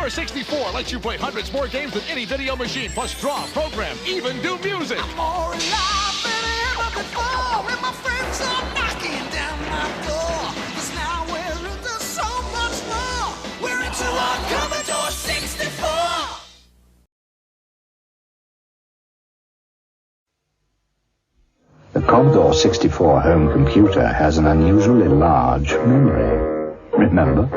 Commodore 64 lets you play hundreds more games than any video machine, plus draw, program, even do music. I'm more alive than ever before, and my friends are knocking down my door. 'Cause now we're into so much more. We're into our Commodore 64. The Commodore 64 home computer has an unusually large memory. Remember?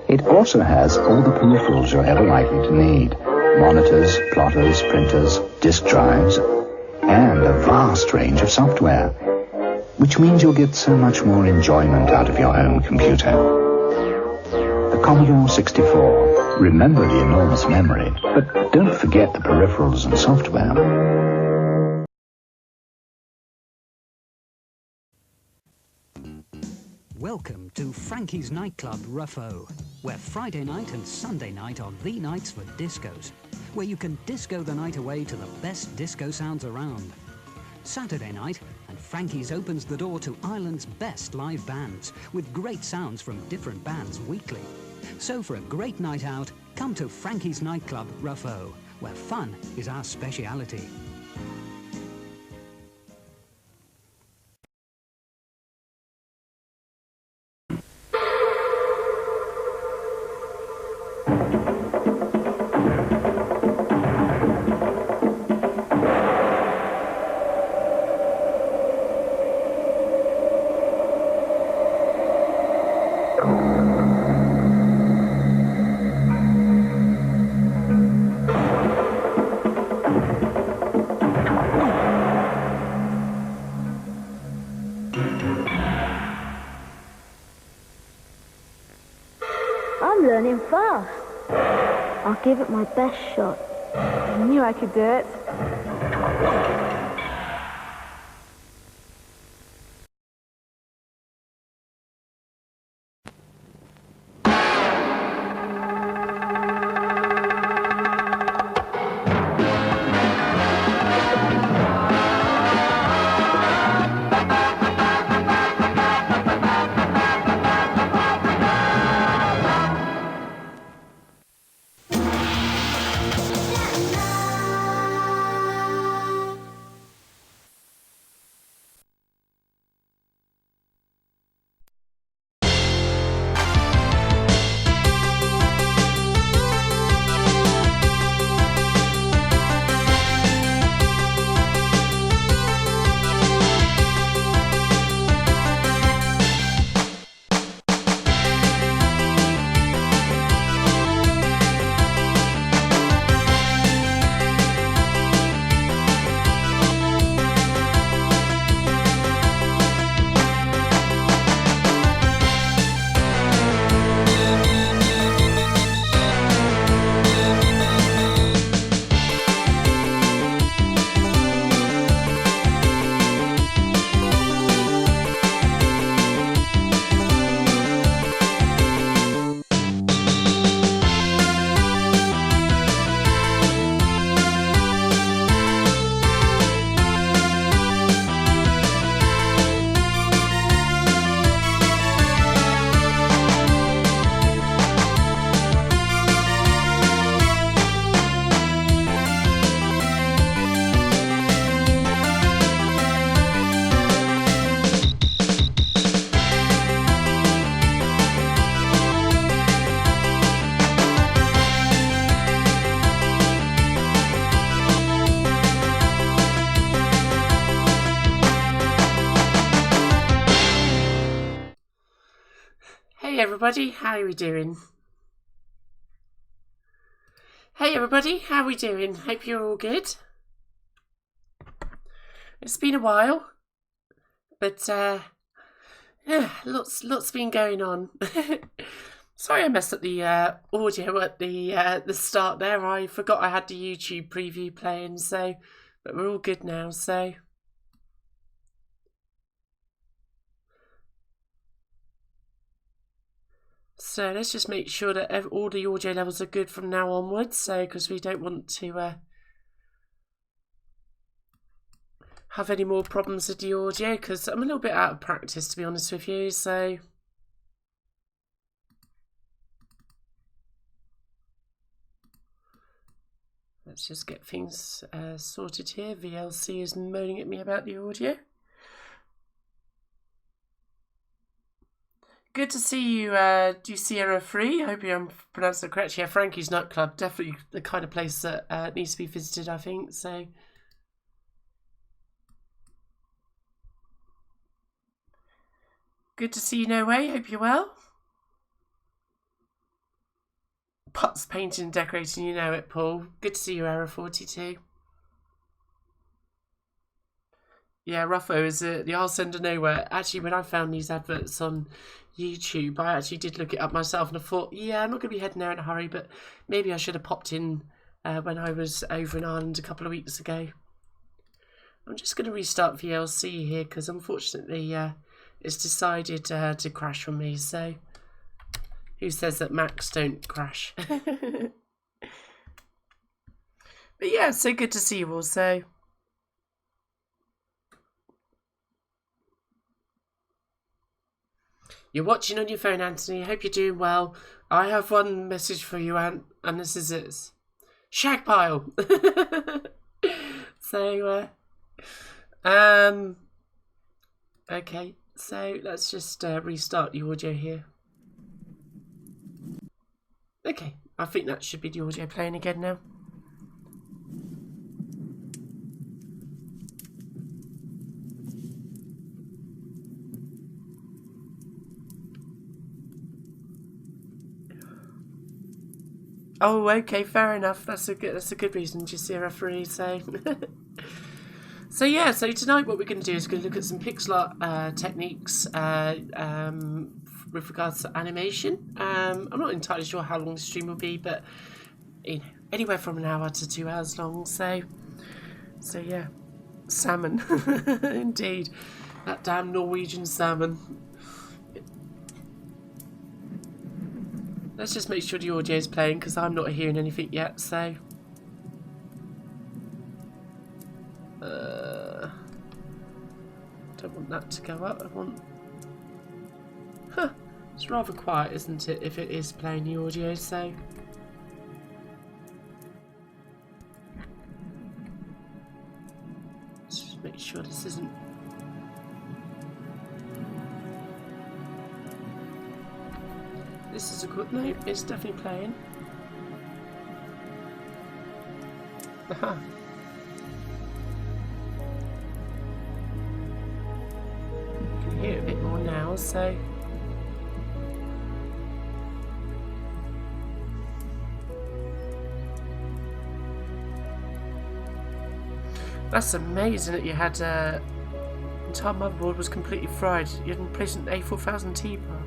It also has all the peripherals you're ever likely to need. Monitors, plotters, printers, disk drives, and a vast range of software. Which means you'll get so much more enjoyment out of your home computer. The Commodore 64. Remember the enormous memory, but don't forget the peripherals and software. Welcome to Frankie's Nightclub Ruffo, where Friday night and Sunday night are the nights for discos, where you can disco the night away to the best disco sounds around. Saturday night, and Frankie's opens the door to Ireland's best live bands, with great sounds from different bands weekly. So for a great night out, come to Frankie's Nightclub Ruffo, where fun is our speciality. I'm learning fast. I'll give it my best shot. I knew I could do it. Hey everybody, how are we doing? Hey everybody, how are we doing? Hope you're all good. It's been a while, but yeah, lots been going on. Sorry I messed up the audio at the start there. I forgot I had the YouTube preview playing, but we're all good now, so. So let's just make sure that all the audio levels are good from now onwards, because we don't want to have any more problems with the audio, because I'm a little bit out of practice, to be honest with you, so. let's just get things sorted here. VLC is moaning at me about the audio. Good to see you, do you see Sierra Free? I hope I'm pronouncing it correct. Yeah, Frankie's Nightclub, definitely the kind of place that needs to be visited, I think, so. Good to see you, No Way, hope you're well. Pots, painting and decorating, you know it, Paul. Good to see you, Error 42. Yeah, Ruffo is the arse end of nowhere. Actually, when I found these adverts on YouTube, I actually did look it up myself and I thought, yeah, I'm not going to be heading there in a hurry, but maybe I should have popped in when I was over in Ireland a couple of weeks ago. I'm just going to restart VLC here because unfortunately it's decided to crash on me, so who says that Macs don't crash? But yeah, so good to see you all, so. You're watching on your phone, Anthony. I hope you're doing well. I have one message for you, Ant, and this is it. Shag pile. So, okay. So let's just restart the audio here. Okay, I think that should be the audio playing again now. Oh, okay, fair enough. That's a good reason to see a referee. So, so yeah. So tonight, what we're going to do is going to look at some pixel art techniques with regards to animation. I'm not entirely sure how long the stream will be, but you know, anywhere from an hour to 2 hours long. So yeah, salmon, indeed, that damn Norwegian salmon. Let's just make sure the audio is playing because I'm not hearing anything yet, so. Don't want that to go up. I want. Huh. It's rather quiet, isn't it, if it is playing the audio, so. Let's just make sure this isn't. This is a good note. It's definitely playing. Aha. You can hear it a bit more now, so. That's amazing that you had the entire motherboard was completely fried. You hadn't placed an A4000T part.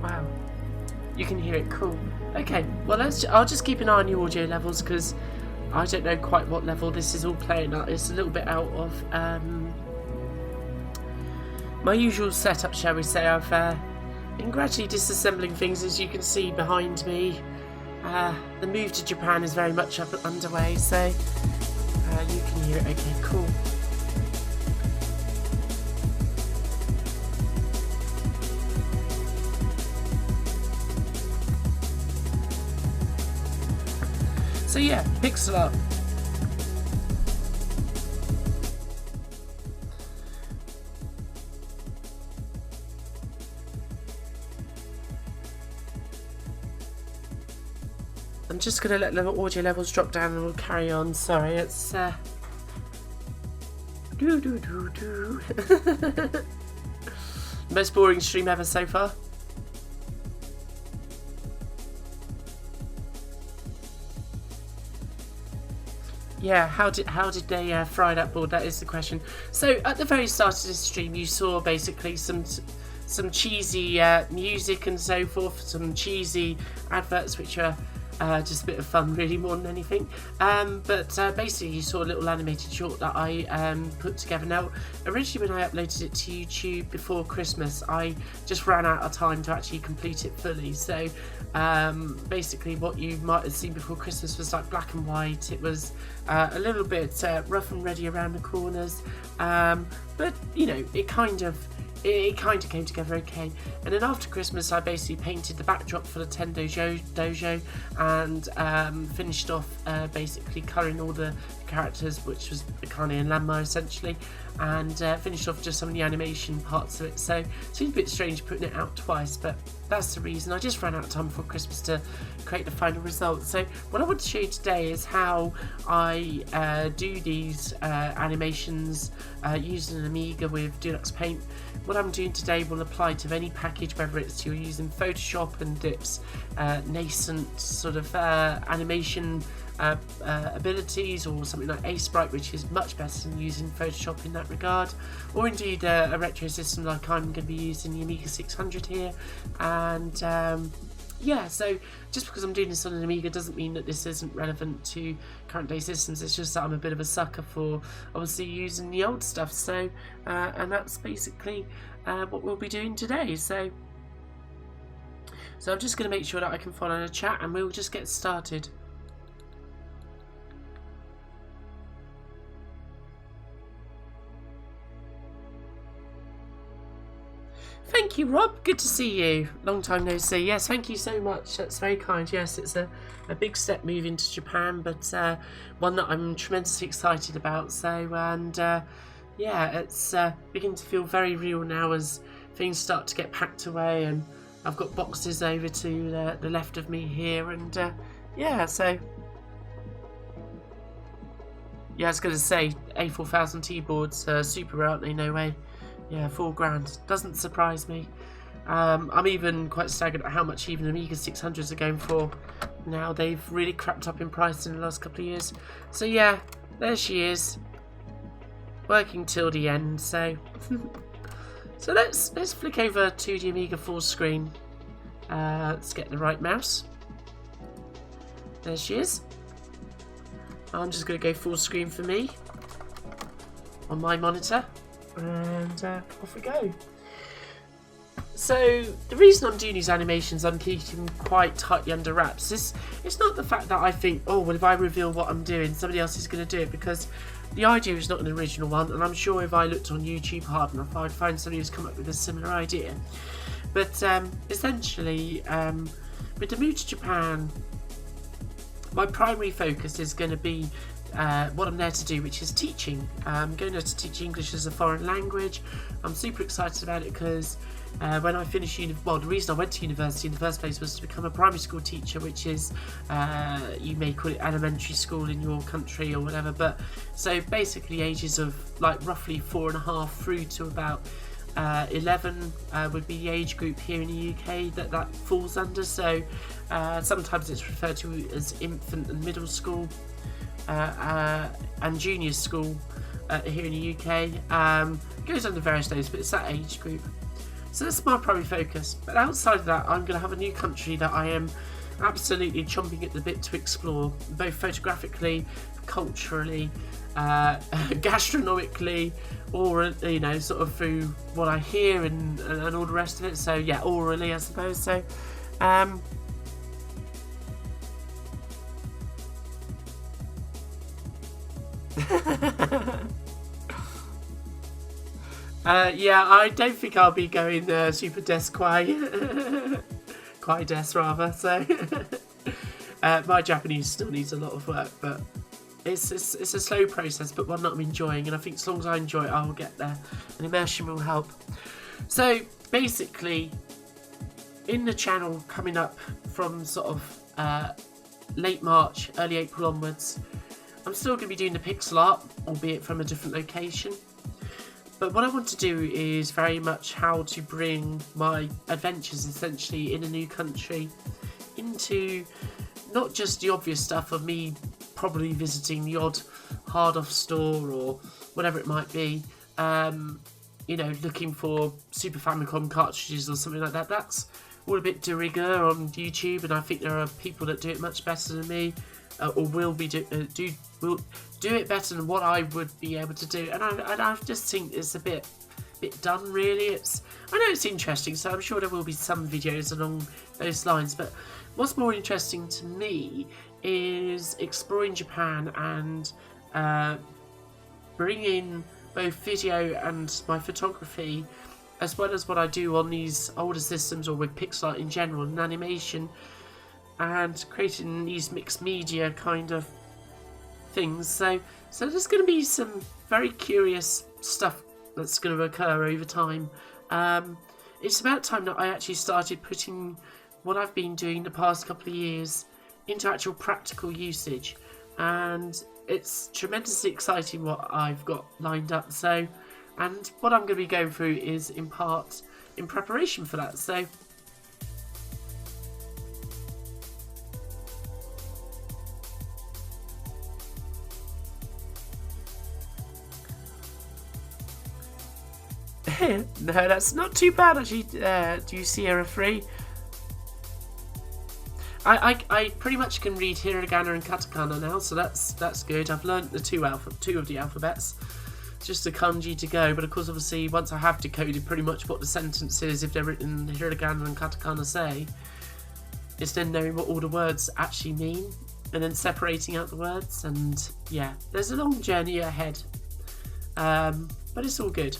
Wow. You can hear it, cool. Okay, well I'll just keep an eye on the audio levels because I don't know quite what level this is all playing at. It's a little bit out of my usual setup, shall we say. I've been gradually disassembling things, as you can see behind me. The move to Japan is very much underway, so you can hear it. Okay, cool. So yeah, pixel art. I'm just going to let the audio levels drop down and we'll carry on. Sorry, it's most boring stream ever so far. Yeah, how did they fry that board? That is the question. So at the very start of this stream, you saw basically some cheesy music and so forth, some cheesy adverts, which are just a bit of fun, really, more than anything. But basically, you saw a little animated short that I put together. Now, originally when I uploaded it to YouTube before Christmas, I just ran out of time to actually complete it fully. So basically, what you might have seen before Christmas was like black and white. It was a little bit rough and ready around the corners, but you know, it kind of it kind of came together okay. And then after Christmas, I basically painted the backdrop for the dojo and finished off basically colouring all the characters, which was Akane and Lanma essentially, and finished off just some of the animation parts of it. So it seems a bit strange putting it out twice, but that's the reason. I just ran out of time before Christmas to create the final result. So what I want to show you today is how I do these animations using an Amiga with Deluxe Paint. What I'm doing today will apply to any package, whether it's you're using Photoshop and its nascent sort of animation abilities, or something like A-Sprite, which is much better than using Photoshop in that regard, or indeed a retro system like I'm going to be using the Amiga 600 here. And yeah, so just because I'm doing this on an Amiga doesn't mean that this isn't relevant to current day systems. It's just that I'm a bit of a sucker for obviously using the old stuff. So and that's basically what we'll be doing today. So I'm just going to make sure that I can follow the chat, and we'll just get started. Thank you, Rob. Good to see you. Long time no see. Yes, thank you so much. That's very kind. Yes, it's a big step moving to Japan, but one that I'm tremendously excited about. So, and yeah, it's beginning to feel very real now as things start to get packed away, and I've got boxes over to the left of me here, and yeah, so yeah, I was going to say A4000T boards super rare, aren't they? No way. Yeah, $4,000 doesn't surprise me. I'm even quite staggered at how much even Amiga 600s are going for now. They've really crept up in price in the last couple of years. So yeah, there she is, working till the end. So so let's flick over to the Amiga full screen. Let's get the right mouse. There she is. I'm just going to go full screen for me on my monitor. And off we go. So the reason I'm doing these animations, I'm keeping quite tightly under wraps. It's not the fact that I think, oh well, if I reveal what I'm doing, somebody else is going to do it, because the idea is not an original one, and I'm sure if I looked on YouTube hard enough, I'd find somebody who's come up with a similar idea. But essentially, with the move to Japan, my primary focus is going to be what I'm there to do, which is teaching. I'm going there to teach English as a foreign language. I'm super excited about it because when I finished the reason I went to university in the first place was to become a primary school teacher, which is you may call it elementary school in your country or whatever, but so basically ages of like roughly 4.5 through to about 11 would be the age group here in the UK that falls under. So sometimes it's referred to as infant and middle school and junior school here in the UK. It goes under various names, but it's that age group. So that's my primary focus. But outside of that, I'm going to have a new country that I am absolutely chomping at the bit to explore, both photographically, culturally, gastronomically, or you know, sort of through what I hear and all the rest of it. So yeah, orally, I suppose. So yeah, I don't think I'll be going super des quai des rather. So my Japanese still needs a lot of work, but it's a slow process, but one that I'm enjoying, and I think as long as I enjoy it, I will get there, and immersion will help. So basically, in the channel coming up from sort of late March, early April onwards, I'm still going to be doing the pixel art, albeit from a different location. But what I want to do is very much how to bring my adventures essentially in a new country into not just the obvious stuff of me probably visiting the odd hard-off store or whatever it might be, you know, looking for Super Famicom cartridges or something like that. That's all a bit de rigueur on YouTube, and I think there are people that do it much better than me, or will do it better than what I would be able to do. And I just think it's a bit done, really. I know it's interesting, so I'm sure there will be some videos along those lines. But what's more interesting to me is exploring Japan and bringing both video and my photography as well as what I do on these older systems or with pixel art in general and animation, and creating these mixed media kind of things. So there's going to be some very curious stuff that's going to occur over time. It's about time that I actually started putting what I've been doing the past couple of years into actual practical usage, and it's tremendously exciting what I've got lined up. So, and what I'm going to be going through is in part in preparation for that. So no, that's not too bad actually. Do you see Sierra 3? I pretty much can read hiragana and katakana now, so that's good. I've learnt the two of the alphabets. It's just a kanji to go, but of course, obviously, once I have decoded pretty much what the sentences, if they're written in hiragana and katakana, say, it's then knowing what all the words actually mean, and then separating out the words. And yeah, there's a long journey ahead, but it's all good.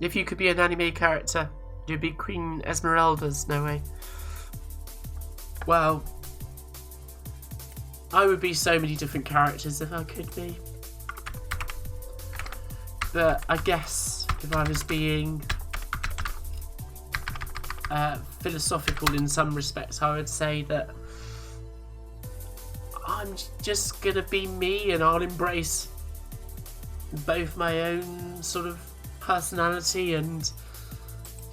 If you could be an anime character, you'd be Queen Esmeralda's, no way. Well, I would be so many different characters if I could be. But I guess if I was being philosophical in some respects, I would say that I'm just gonna be me, and I'll embrace both my own sort of personality, and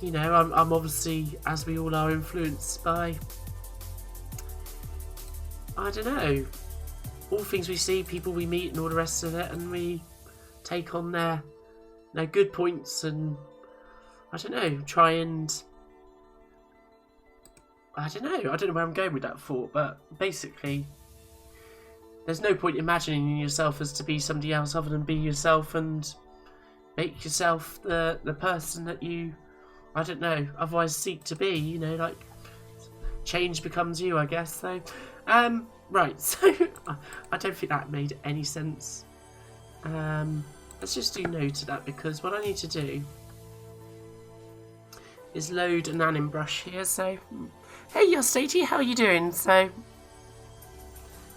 you know, I'm obviously, as we all are, influenced by, I don't know, all things we see, people we meet, and all the rest of it, and we take on their good points, and I don't know, try and I don't know where I'm going with that thought, but basically there's no point imagining yourself as to be somebody else other than be yourself, and make yourself the person that you, I don't know, otherwise seek to be, you know, like, change becomes you, I guess. So, right, so, I don't think that made any sense. Let's just do no to that, because what I need to do is load an anim brush here. So, hey, Yostatey, how are you doing? So,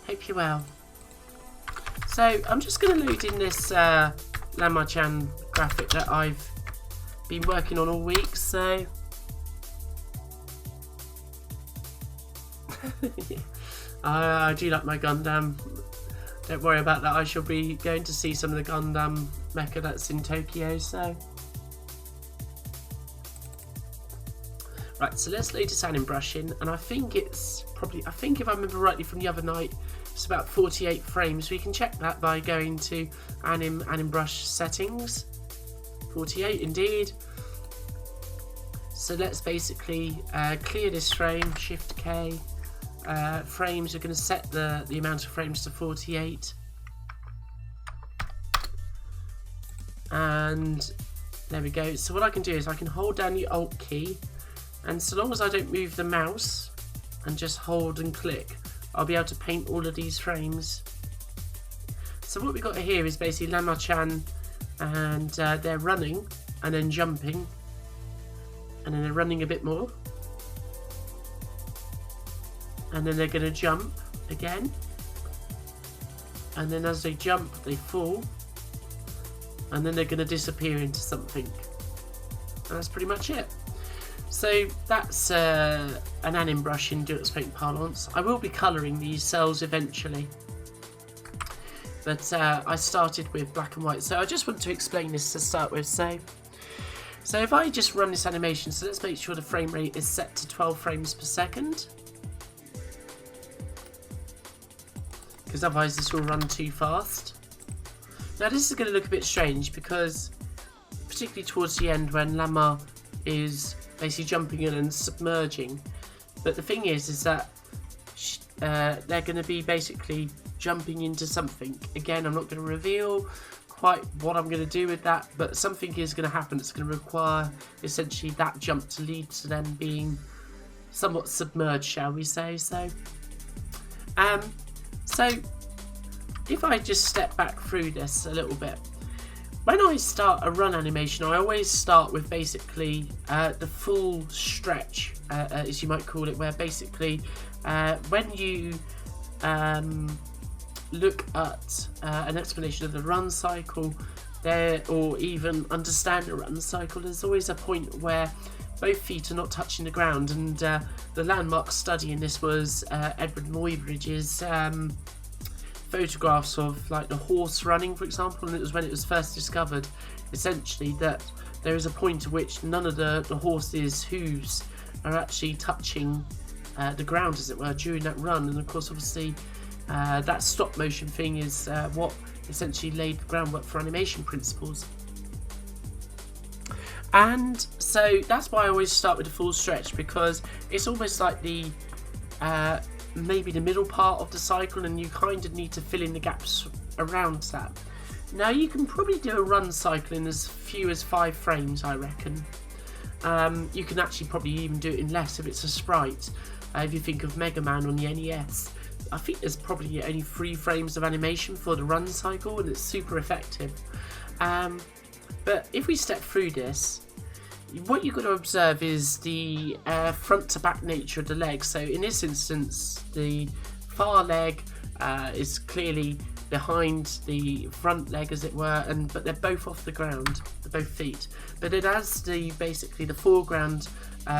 hope you're well. So, I'm just going to load in this Lama-chan graphic that I've been working on all week, so I do like my Gundam. Don't worry about that, I shall be going to see some of the Gundam mecha that's in Tokyo, so right, so let's load this anim brush in, and I think it's probably, I think if I remember rightly from the other night, it's about 48 frames. We can check that by going to anim brush settings. 48 indeed. So let's basically clear this frame, Shift K. Frames, we're going to set the amount of frames to 48. And there we go. So what I can do is I can hold down the Alt key, and so long as I don't move the mouse and just hold and click, I'll be able to paint all of these frames. So what we got here is basically Lama-chan, and they're running and then jumping, and then they're running a bit more, and then they're going to jump again, and then as they jump they fall, and then they're going to disappear into something, and that's pretty much it. So that's an anim brush in Durex Paint parlance. I will be colouring these cells eventually, but I started with black and white, so I just want to explain this to start with. So if I just run this animation, so let's make sure the frame rate is set to 12 frames per second, because otherwise this will run too fast. Now this is going to look a bit strange, because particularly towards the end when Lama is basically jumping in and submerging, but the thing is that they're going to be basically jumping into something. Again, I'm not going to reveal quite what I'm going to do with that, but something is going to happen. It's going to require essentially that jump to lead to them being somewhat submerged, shall we say. So if I just step back through this a little bit, when I start a run animation, I always start with basically the full stretch, as you might call it, where basically when you look at an explanation of the run cycle there, or even understand the run cycle, there's always a point where both feet are not touching the ground, and the landmark study in this was Edward Muybridge's photographs of like the horse running, for example, and it was when it was first discovered essentially that there is a point at which none of the horse's hooves are actually touching the ground, as it were, during that run. And of course, obviously, that stop motion thing is what essentially laid the groundwork for animation principles. And so that's why I always start with the full stretch, because it's almost like the maybe the middle part of the cycle, and you kind of need to fill in the gaps around that. Now you can probably do a run cycle in as few as 5 frames, I reckon. You can actually probably even do it in less if it's a sprite. If you think of Mega Man on the NES, I think there's probably only 3 frames of animation for the run cycle, and it's super effective. But if we step through this, what you've got to observe is the front to back nature of the leg. So in this instance, the far leg is clearly behind the front leg, as it were, but they're both off the ground, both feet. But it as basically the foreground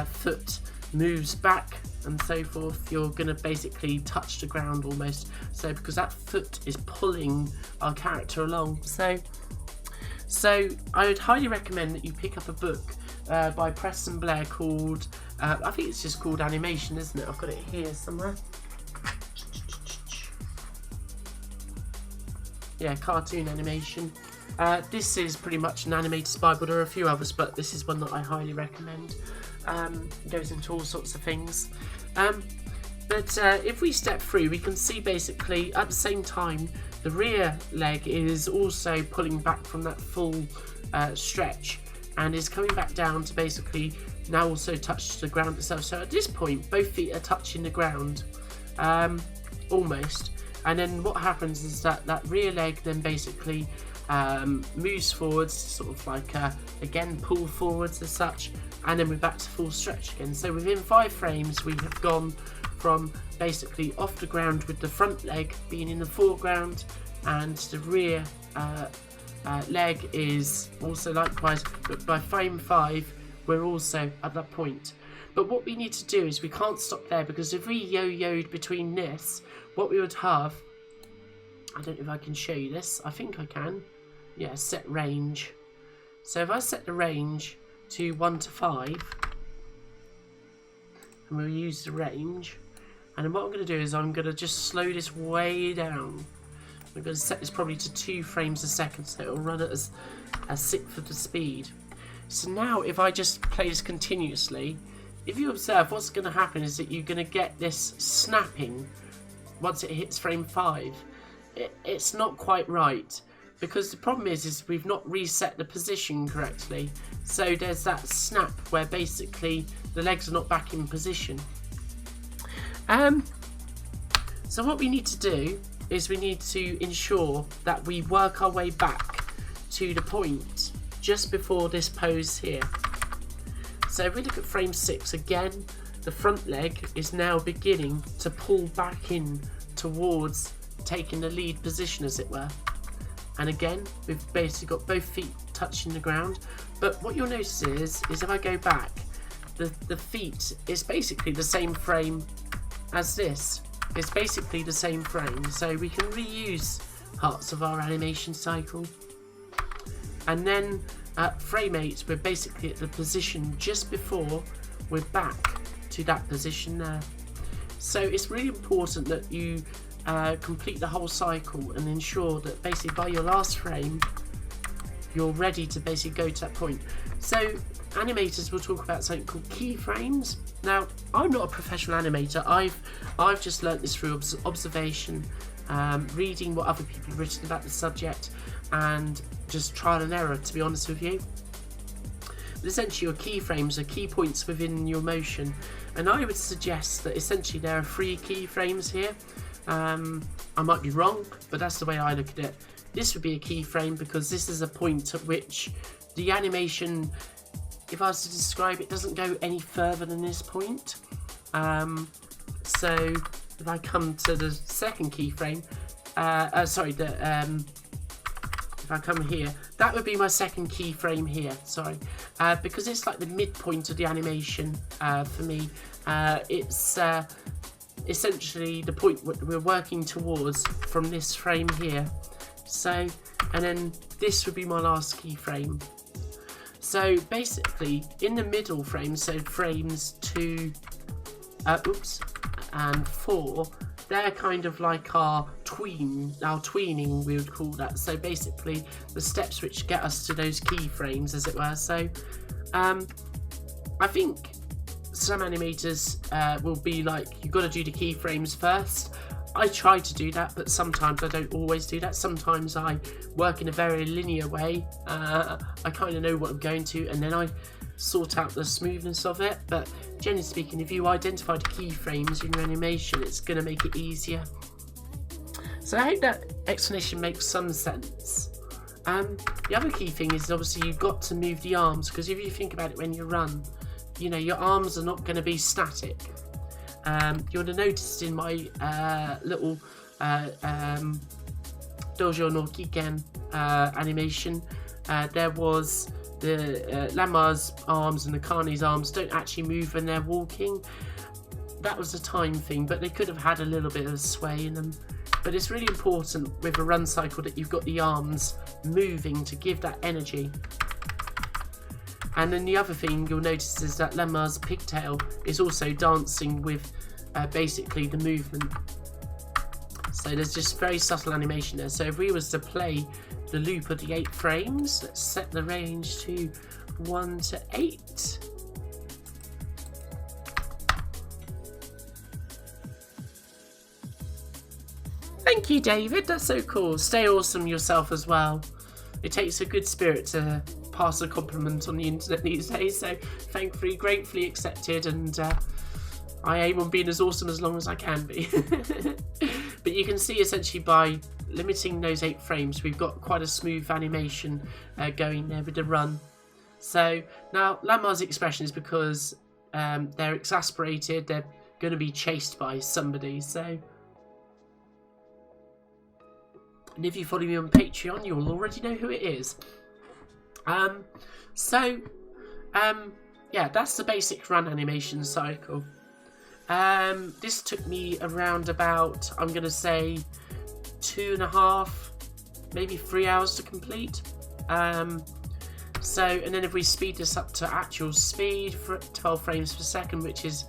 foot moves back and so forth, you're going to basically touch the ground almost. So because that foot is pulling our character along. So I would highly recommend that you pick up a book by Preston Blair called, I think it's just called Animation, isn't it? I've got it here somewhere. Yeah, Cartoon Animation. This is pretty much an animated Bible. There are a few others, but this is one that I highly recommend. It goes into all sorts of things. But if we step through, we can see basically at the same time the rear leg is also pulling back from that full stretch and is coming back down to basically now also touch the ground itself. So at this point, both feet are touching the ground, almost. And then what happens is that rear leg then basically moves forwards, sort of like again pull forwards as such, and then we're back to full stretch again. So within 5 frames, we have gone from basically off the ground with the front leg being in the foreground, and the rear leg is also likewise, but by frame 5 we're also at that point. But what we need to do is we can't stop there, because if we yo-yoed between this, what we would have, I don't know if I can show you this, I think I can, yeah, set range. So if I set the range to 1 to 5, and we'll use the range, and then what I'm going to do is I'm going to just slow this way down. I'm going to set this probably to 2 frames a second, so it'll run at as 1/6 of the speed. So now if I just play this continuously, if you observe, what's going to happen is that you're going to get this snapping once it hits frame 5. It's not quite right, because the problem is we've not reset the position correctly. So there's that snap where basically the legs are not back in position. So what we need to do is we need to ensure that we work our way back to the point just before this pose here. So if we look at frame 6 again, the front leg is now beginning to pull back in towards taking the lead position, as it were. And again, we've basically got both feet touching the ground. But what you'll notice is if I go back, the feet is basically the same frame as this. It's basically the same frame, so we can reuse parts of our animation cycle. And then at frame 8, we're basically at the position just before we're back to that position there. So it's really important that you complete the whole cycle and ensure that basically by your last frame you're ready to basically go to that point. So animators will talk about something called keyframes. Now, I'm not a professional animator. I've just learnt this through observation, reading what other people have written about the subject, and just trial and error, to be honest with you. But essentially your keyframes are key points within your motion, and I would suggest that essentially there are 3 keyframes here. I might be wrong, but that's the way I look at it. This would be a keyframe because this is a point at which the animation, if I was to describe it, doesn't go any further than this point. So if I come to the second keyframe, if I come here, that would be my second keyframe here, because it's like the midpoint of the animation for me. It's essentially the point we're working towards from this frame here. So, and then this would be my last keyframe. So basically, in the middle frame, so frames 2, and 4, they're kind of like our tweening, we would call that. So basically, the steps which get us to those keyframes, as it were. So, I think some animators will be like, you've got to do the keyframes first. I try to do that, but sometimes I don't always do that. Sometimes I work in a very linear way. I kind of know what I'm going to, and then I sort out the smoothness of it. But generally speaking, if you identify the keyframes in your animation, it's going to make it easier. So I hope that explanation makes some sense. The other key thing is obviously you've got to move the arms, because if you think about it when you run, you know, your arms are not going to be static. You would have noticed in my little Dojo no Kiken animation, there was the Lama's arms and the Kane's arms don't actually move when they're walking. That was a time thing, but they could have had a little bit of sway in them. But it's really important with a run cycle that you've got the arms moving to give that energy. And then the other thing you'll notice is that Lama's pigtail is also dancing with basically the movement. So there's just very subtle animation there. So if we was to play the loop of the 8 frames, let's set the range to 1 to 8. Thank you, David. That's so cool. Stay awesome yourself as well. It takes a good spirit to pass a compliment on the internet these days, so thankfully, gratefully accepted, and I aim on being as awesome as long as I can be. But you can see essentially by limiting those 8 frames, we've got quite a smooth animation going there with the run. So now Lama's expression is because they're exasperated, they're going to be chased by somebody. So, and if you follow me on Patreon, you'll already know who it is. Yeah, that's the basic run animation cycle. This took me around about, I'm going to say, 2.5, maybe 3 hours to complete. So, and then if we speed this up to actual speed, for 12 frames per second, which is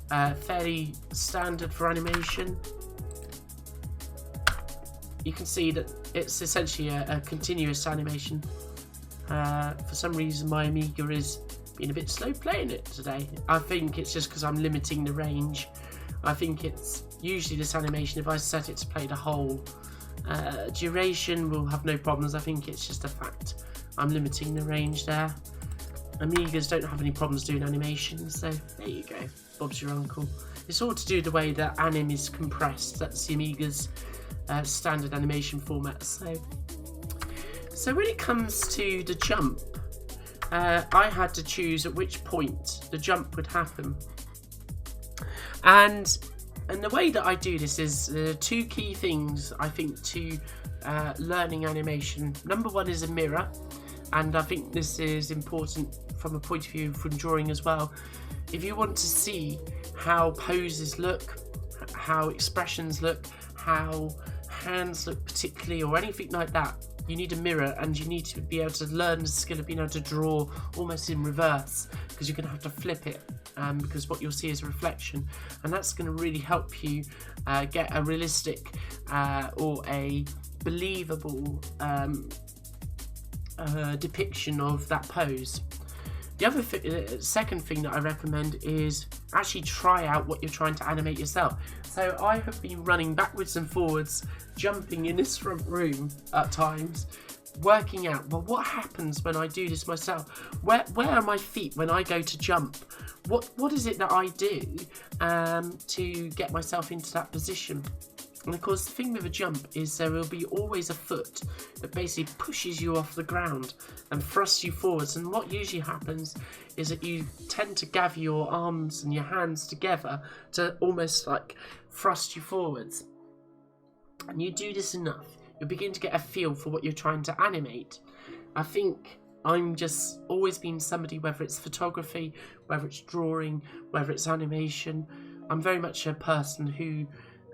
fairly standard for animation, you can see that it's essentially a continuous animation. For some reason my Amiga is being a bit slow playing it today. I think it's just because I'm limiting the range. I think it's usually this animation, if I set it to play the whole duration, will have no problems. I think it's just a fact I'm limiting the range there. Amigas don't have any problems doing animations, so there you go. Bob's your uncle. It's all to do with the way that anim is compressed. That's the Amiga's standard animation format. So when it comes to the jump, I had to choose at which point the jump would happen. And the way that I do this is 2 key things, I think, to learning animation. Number 1 is a mirror, and I think this is important from a point of view from drawing as well. If you want to see how poses look, how expressions look, how hands look particularly, or anything like that, you need a mirror, and you need to be able to learn the skill of being able to draw almost in reverse, because you're going to have to flip it, because what you'll see is a reflection, and that's going to really help you get a realistic or a believable depiction of that pose. The other second thing that I recommend is actually try out what you're trying to animate yourself. So I have been running backwards and forwards, jumping in this front room at times, working out, well, what happens when I do this myself? Where are my feet when I go to jump? What is it that I do to get myself into that position? And of course, the thing with a jump is there will be always a foot that basically pushes you off the ground and thrusts you forwards. And what usually happens is that you tend to gather your arms and your hands together to almost like thrust you forwards. And you do this enough, you'll begin to get a feel for what you're trying to animate. I think I'm just always been somebody, whether it's photography, whether it's drawing, whether it's animation, I'm very much a person who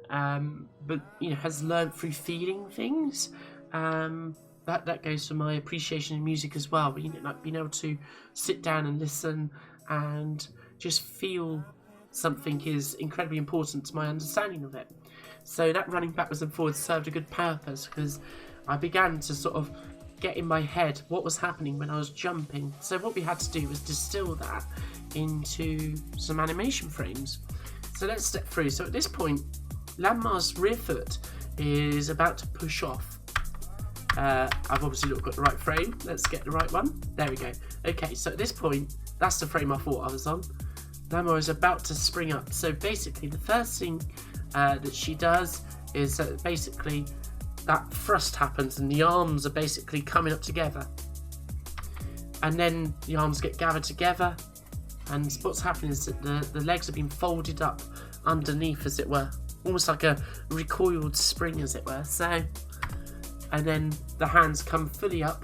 has learned through feeling things. That goes for my appreciation in music as well. But, like being able to sit down and listen and just feel something is incredibly important to my understanding of it. So that running backwards and forwards served a good purpose, because I began to sort of get in my head what was happening when I was jumping. So what we had to do was distill that into some animation frames. So let's step through. So at this point, Landmar's rear foot is about to push off. I've obviously not got the right frame. Let's get the right one. There we go. Okay, so at this point, that's the frame I thought I was on. Landmar is about to spring up. So basically, the first thing that she does is that basically that thrust happens and the arms are basically coming up together. And then the arms get gathered together. And what's happening is that the legs have been folded up underneath, as it were. Almost like a recoiled spring, as it were. So, and then the hands come fully up,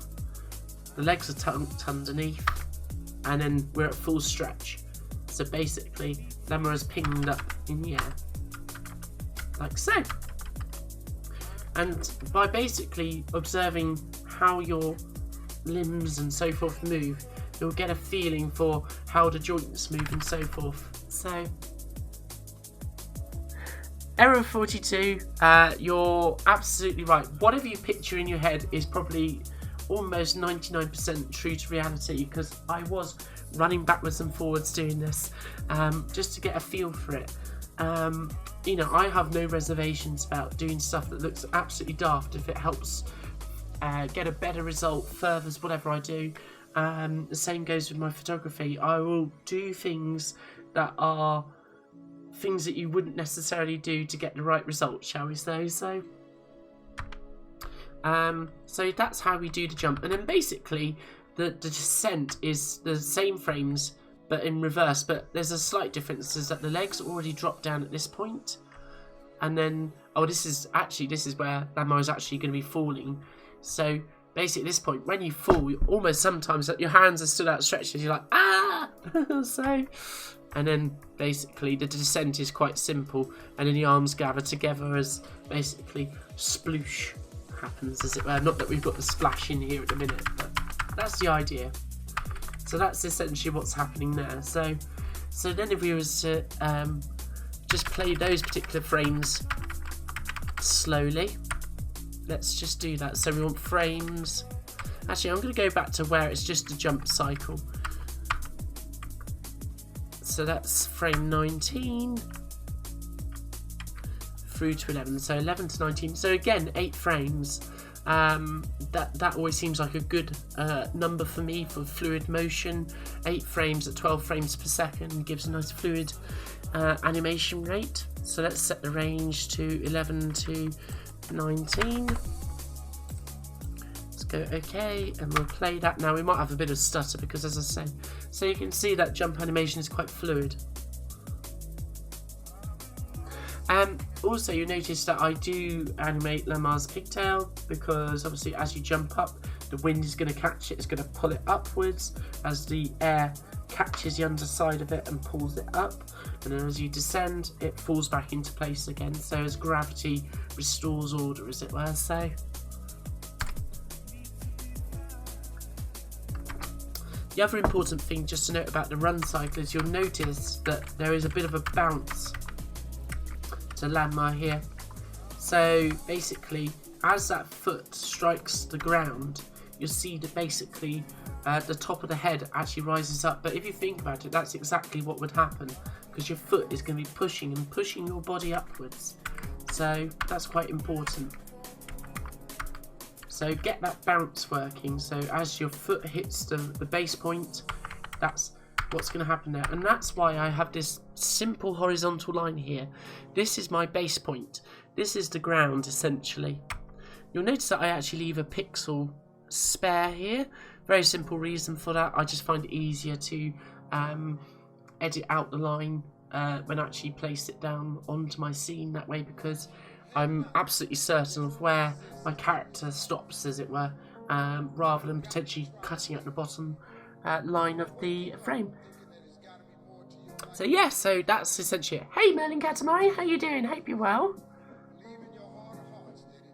the legs are tucked underneath, and then we're at full stretch. So basically, Lemma is pinged up in the air, like so. And by basically observing how your limbs and so forth move, you'll get a feeling for how the joints move and so forth. So, error 42, you're absolutely right. Whatever you picture in your head is probably almost 99% true to reality, because I was running backwards and forwards doing this just to get a feel for it. I have no reservations about doing stuff that looks absolutely daft if it helps get a better result, furthers whatever I do. The same goes with my photography. I will do things that are things that you wouldn't necessarily do to get the right result, shall we say. So that's how we do the jump. And then basically the descent is the same frames but in reverse, but there's a slight difference, is that the legs already drop down at this point, and then this is where Lamar is actually going to be falling. So basically at this point, when you fall, almost sometimes your hands are still outstretched and you're like, ah! So, and then basically the descent is quite simple, and then the arms gather together as basically sploosh happens, as it were. Not that we've got the splash in here at the minute, but that's the idea. So that's essentially what's happening there. So then if we was to just play those particular frames slowly, let's just do that. So we want frames. Actually, I'm going to go back to where it's just a jump cycle. So that's frame 19 through to 11. So 11 to 19. So again, 8 frames. That always seems like a good number for me for fluid motion. 8 frames at 12 frames per second gives a nice fluid animation rate. So let's set the range to 11 to 19. Let's go OK, and we'll play that now. We might have a bit of stutter because, as I say, so you can see that jump animation is quite fluid. Also, you notice that I do animate Lamar's pigtail, because obviously as you jump up, the wind is going to catch it, it's going to pull it upwards as the air catches the underside of it and pulls it up, and then as you descend, it falls back into place again, so as gravity restores order, as it were. So the other important thing just to note about the run cycle is you'll notice that there is a bit of a bounce to Landmar here. So basically, as that foot strikes the ground, you'll see that basically the top of the head actually rises up. But if you think about it, that's exactly what would happen, because your foot is going to be pushing your body upwards. So that's quite important. So get that bounce working. So as your foot hits the base point, that's what's going to happen there. And that's why I have this simple horizontal line here. This is my base point. this is the ground essentially. You'll notice that I actually leave a pixel spare here. Very simple reason for that. I just find it easier to edit out the line when I actually place it down onto my scene that way, because I'm absolutely certain of where my character stops, as it were, rather than potentially cutting at the bottom line of the frame. So yeah, so that's essentially it. Hey Merlin Katamari, how you doing? Hope you're well.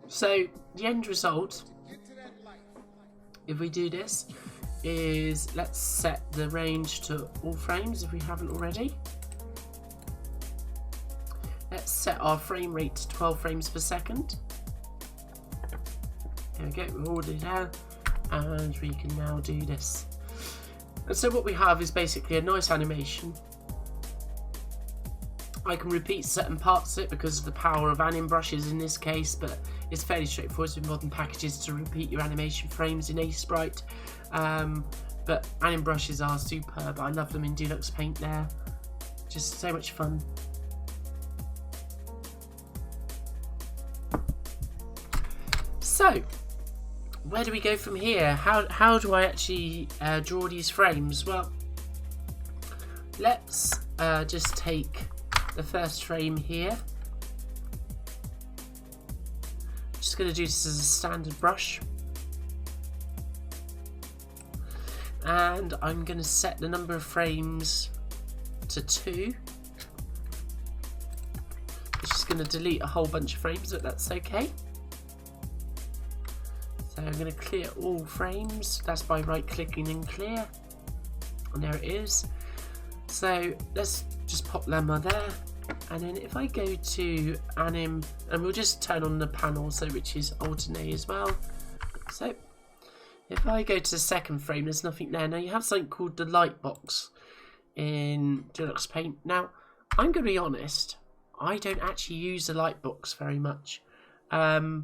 So the end result, if we do this, is let's set the range to all frames if we haven't already. Let's set our frame rate to 12 frames per second. There we go, we're already there, and we can now do this. And so what we have is basically a nice animation. I can repeat certain parts of it because of the power of anim brushes in this case, but it's fairly straightforward with modern packages to repeat your animation frames in Sprite. But anim brushes are superb. I love them in Deluxe Paint there. Just so much fun. So, where do we go from here? How do I actually draw these frames? Well, let's just take the first frame here. Just going to do this as a standard brush, and I'm going to set the number of frames to 2. It's just going to delete a whole bunch of frames, but that's okay. So I'm going to clear all frames. That's by right clicking and clear, and there it is. So let's just pop Lemma there, and then if I go to anim, and we'll just turn on the panel, so which is alternate as well. So if I go to the second frame, there's nothing there. Now you have something called the light box in Deluxe Paint. Now I'm going to be honest, I don't actually use the light box very much. The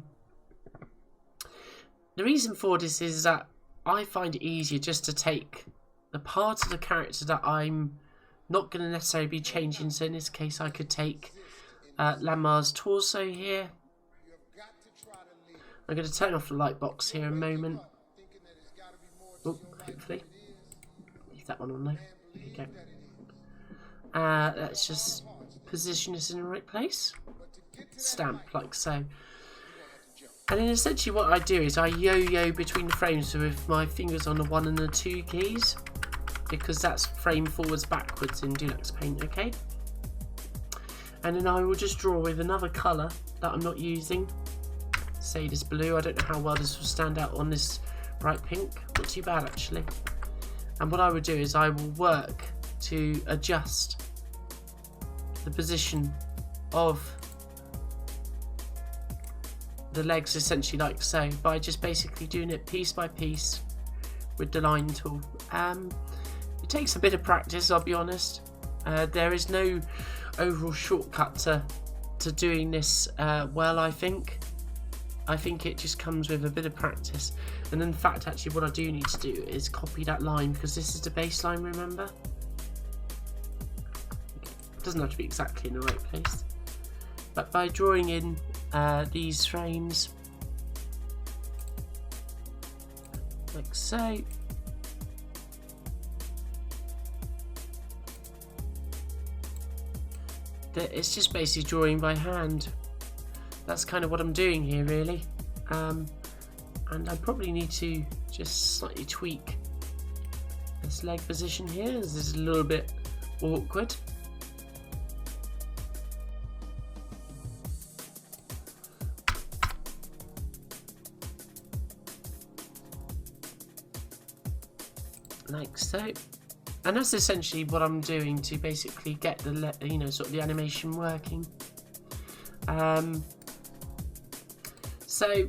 reason for this is that I find it easier just to take the part of the character that I'm not going to necessarily be changing. So in this case, I could take Lammar's torso here. I'm going to turn off the light box here a moment. Oh, hopefully. Leave that one on though. There you go. Let's just position this in the right place. Stamp like so. And then essentially what I do is I yo-yo between the frames with my fingers on the 1 and the 2 keys, because that's frame forwards backwards in Deluxe Paint, okay? And then I will just draw with another colour that I'm not using, say this blue. I don't know how well this will stand out on this bright pink, not too bad actually. And what I would do is I will work to adjust the position of the legs essentially like so, by just basically doing it piece by piece with the line tool. It takes a bit of practice, I'll be honest. There is no overall shortcut to doing this well, I think. I think it just comes with a bit of practice. And in fact, actually what I do need to do is copy that line, because this is the baseline, remember? It doesn't have to be exactly in the right place. But by drawing in these frames like so, it's just basically drawing by hand. That's kind of what I'm doing here really. And I probably need to just slightly tweak this leg position here, as this is a little bit awkward. Like so. And that's essentially what I'm doing to basically get the, you know, sort of the animation working. So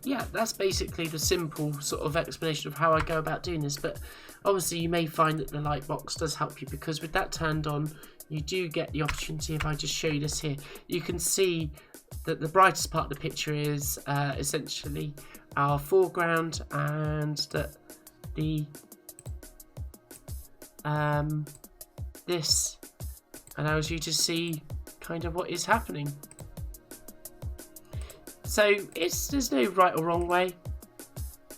yeah, that's basically the simple sort of explanation of how I go about doing this. But obviously you may find that the light box does help you, because with that turned on, you do get the opportunity. If I just show you this here, you can see that the brightest part of the picture is essentially our foreground, and that the this allows you to see kind of what is happening. So there's no right or wrong way.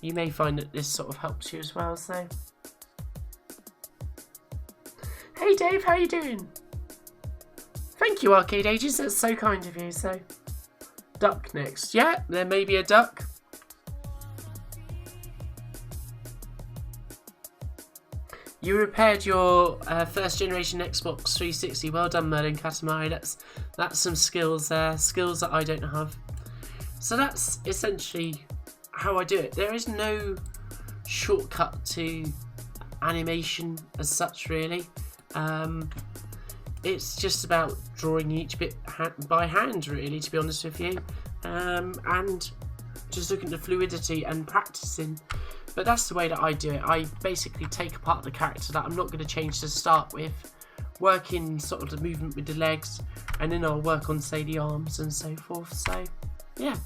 You may find that this sort of helps you as well. So, hey Dave, how you doing? Thank you, Arcade Ages. That's so kind of you. So, duck next. Yeah, there may be a duck. You repaired your first generation Xbox 360. Well done, Merlin Katamari. That's some skills there. Skills that I don't have. So that's essentially how I do it. There is no shortcut to animation as such, really. It's just about drawing each bit by hand, really, to be honest with you. And just looking at the fluidity and practicing. But that's the way that I do it. I basically take apart the character that I'm not going to change to start with, work in sort of the movement with the legs, and then I'll work on, say, the arms and so forth. So, yeah.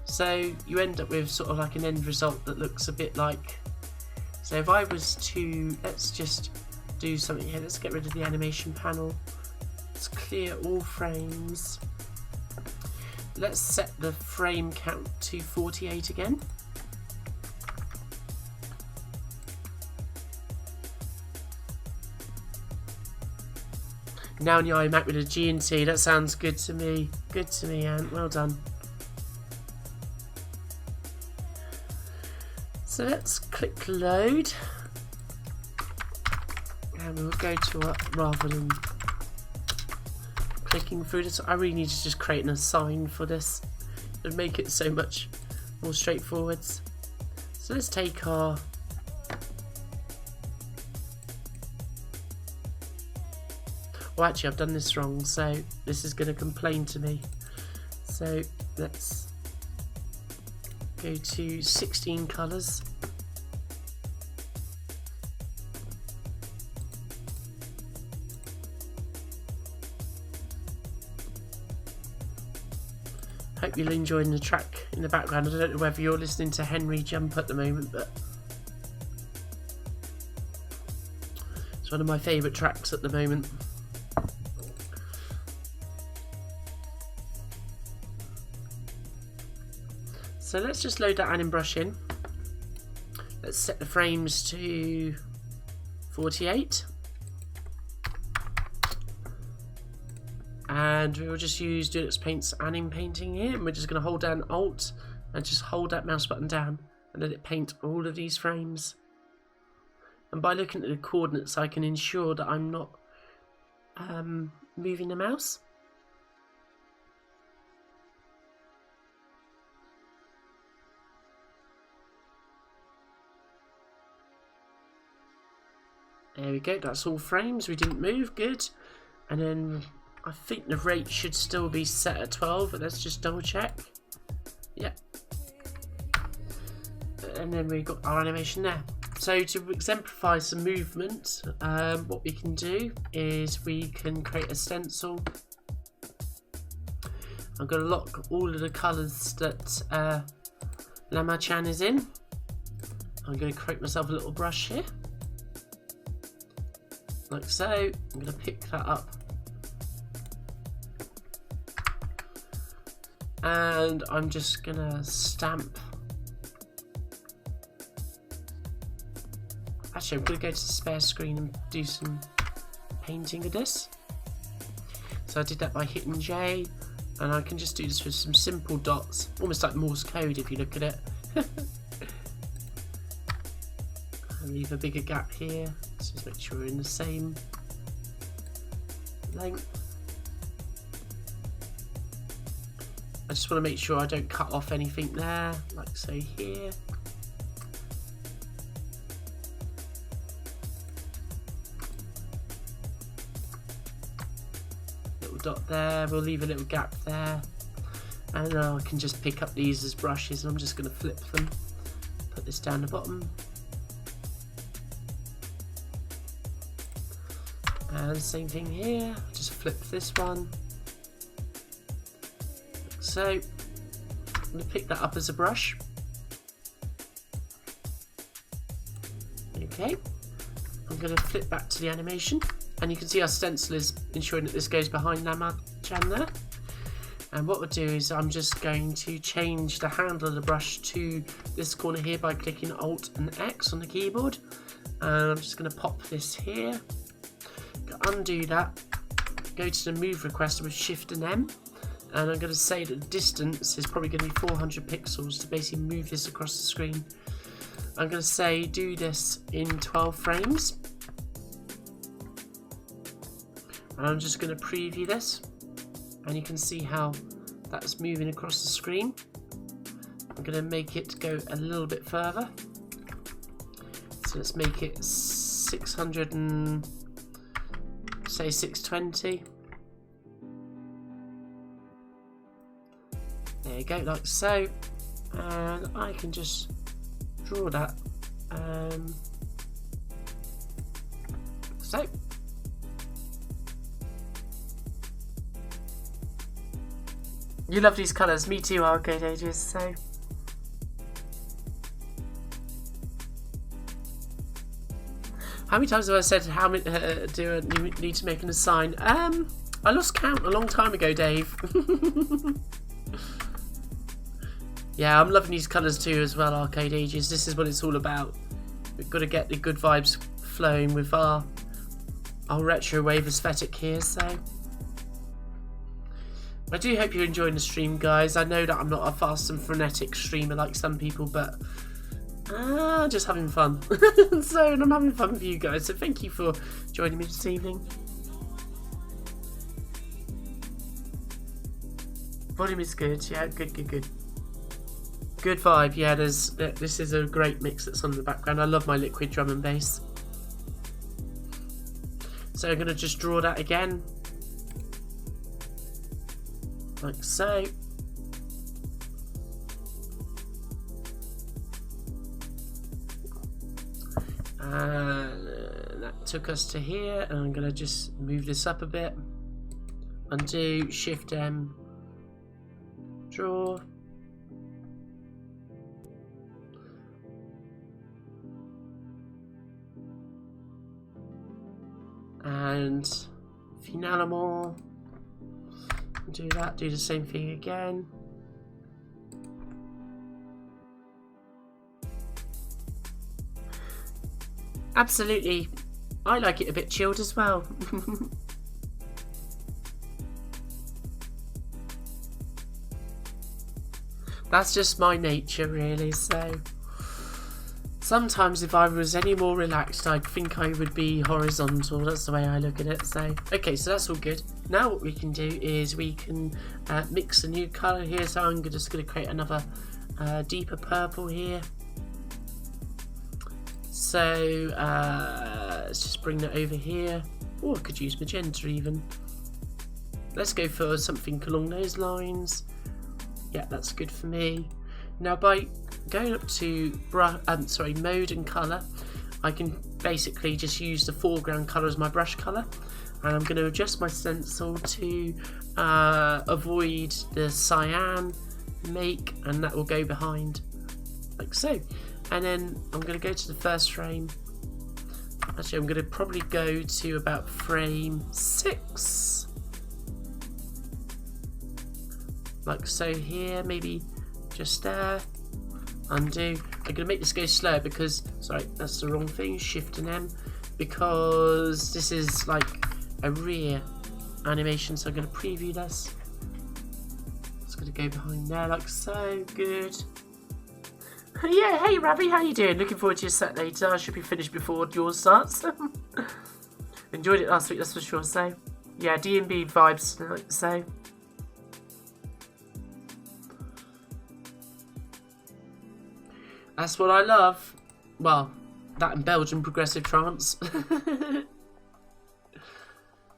So you end up with sort of like an end result that looks a bit like... So if I was to... Let's just do something here. Let's get rid of the animation panel. Let's clear all frames. Let's set the frame count to 48 again. Now in the iMac with a G&T, that sounds good to me. Good to me, Ant. Well done. So let's click load. And we'll go to rather than clicking through this. I really need to just create an assign for this and make it so much more straightforward. So let's take our... Well, actually, I've done this wrong, so this is going to complain to me. So let's go to 16 colours. Hope you're enjoying the track in the background. I don't know whether you're listening to Henry jump at the moment, but it's one of my favourite tracks at the moment. So let's just load that anim brush in. Let's set the frames to 48. And we will just use Dulux Paint's anim painting here. And we're just going to hold down Alt and just hold that mouse button down and let it paint all of these frames. And by looking at the coordinates, I can ensure that I'm not moving the mouse. There we go, that's all frames, we didn't move, good. And then I think the rate should still be set at 12, but let's just double check. Yeah. And then we've got our animation there. So to exemplify some movement, what we can do is we can create a stencil. I'm going to lock all of the colours that Lama-chan is in. I'm going to create myself a little brush here. Like so. I'm going to pick that up. And I'm just going to stamp. Actually, I'm going to go to the spare screen and do some painting of this. So I did that by hitting J. And I can just do this with some simple dots. Almost like Morse code if you look at it. And leave a bigger gap here. So just make sure we're in the same length. I just want to make sure I don't cut off anything there, like so here. Little dot there, we'll leave a little gap there. And now I can just pick up these as brushes and I'm just going to flip them. Put this down the bottom. And same thing here, just flip this one. So, I'm going to pick that up as a brush. Okay, I'm going to flip back to the animation. And you can see our stencil is ensuring that this goes behind jam there. And what we'll do is I'm just going to change the handle of the brush to this corner here by clicking Alt and X on the keyboard. And I'm just going to pop this here, undo that, go to the move request with Shift and M, and I'm going to say that the distance is probably going to be 400 pixels to basically move this across the screen. I'm going to say do this in 12 frames. And I'm just going to preview this, and you can see how that's moving across the screen. I'm going to make it go a little bit further. So let's make it 600 and say 620. There you go, like so. And I can just draw that. So. You love these colours, me too, Arcade Ages, so. How many times have I said how many do I need to make an assign? I lost count a long time ago, Dave. Yeah, I'm loving these colours too as well, Arcade Ages. This is what it's all about. We've got to get the good vibes flowing with our retro wave aesthetic here, so. I do hope you're enjoying the stream, guys. I know that I'm not a fast and frenetic streamer like some people, but just having fun. So, and I'm having fun with you guys, so thank you for joining me this evening. Volume is good, yeah, good. Good vibe, yeah, this is a great mix that's on in the background. I love my liquid drum and bass. So I'm going to just draw that again. Like so. And that took us to here, and I'm going to just move this up a bit. Undo, Shift M, draw. And Finalizing. Do that, do the same thing again. Absolutely. I like it a bit chilled as well. That's just my nature, really, so. Sometimes if I was any more relaxed, I think I would be horizontal. That's the way I look at it. So, okay, so that's all good. Now what we can do is we can mix a new colour here. So I'm just going to create another deeper purple here. So let's just bring that over here. Oh, I could use magenta even. Let's go for something along those lines. Yeah, that's good for me. Now by going up to mode and colour, I can basically just use the foreground colour as my brush colour, and I'm going to adjust my stencil to avoid the cyan make, and that will go behind like so. And then I'm going to go to the first frame. Actually, I'm going to probably go to about frame 6 like so here, maybe just there. Undo. I'm going to make this go slower because, sorry, that's the wrong thing, Shift and M, because this is like a rear animation, so I'm going to preview this. It's going to go behind there like so. Good. Yeah, hey Ravi, how you doing? Looking forward to your set later. I should be finished before yours starts. Enjoyed it last week, that's for sure. So yeah, D&B vibes like so. That's what I love. Well, that and Belgian progressive trance.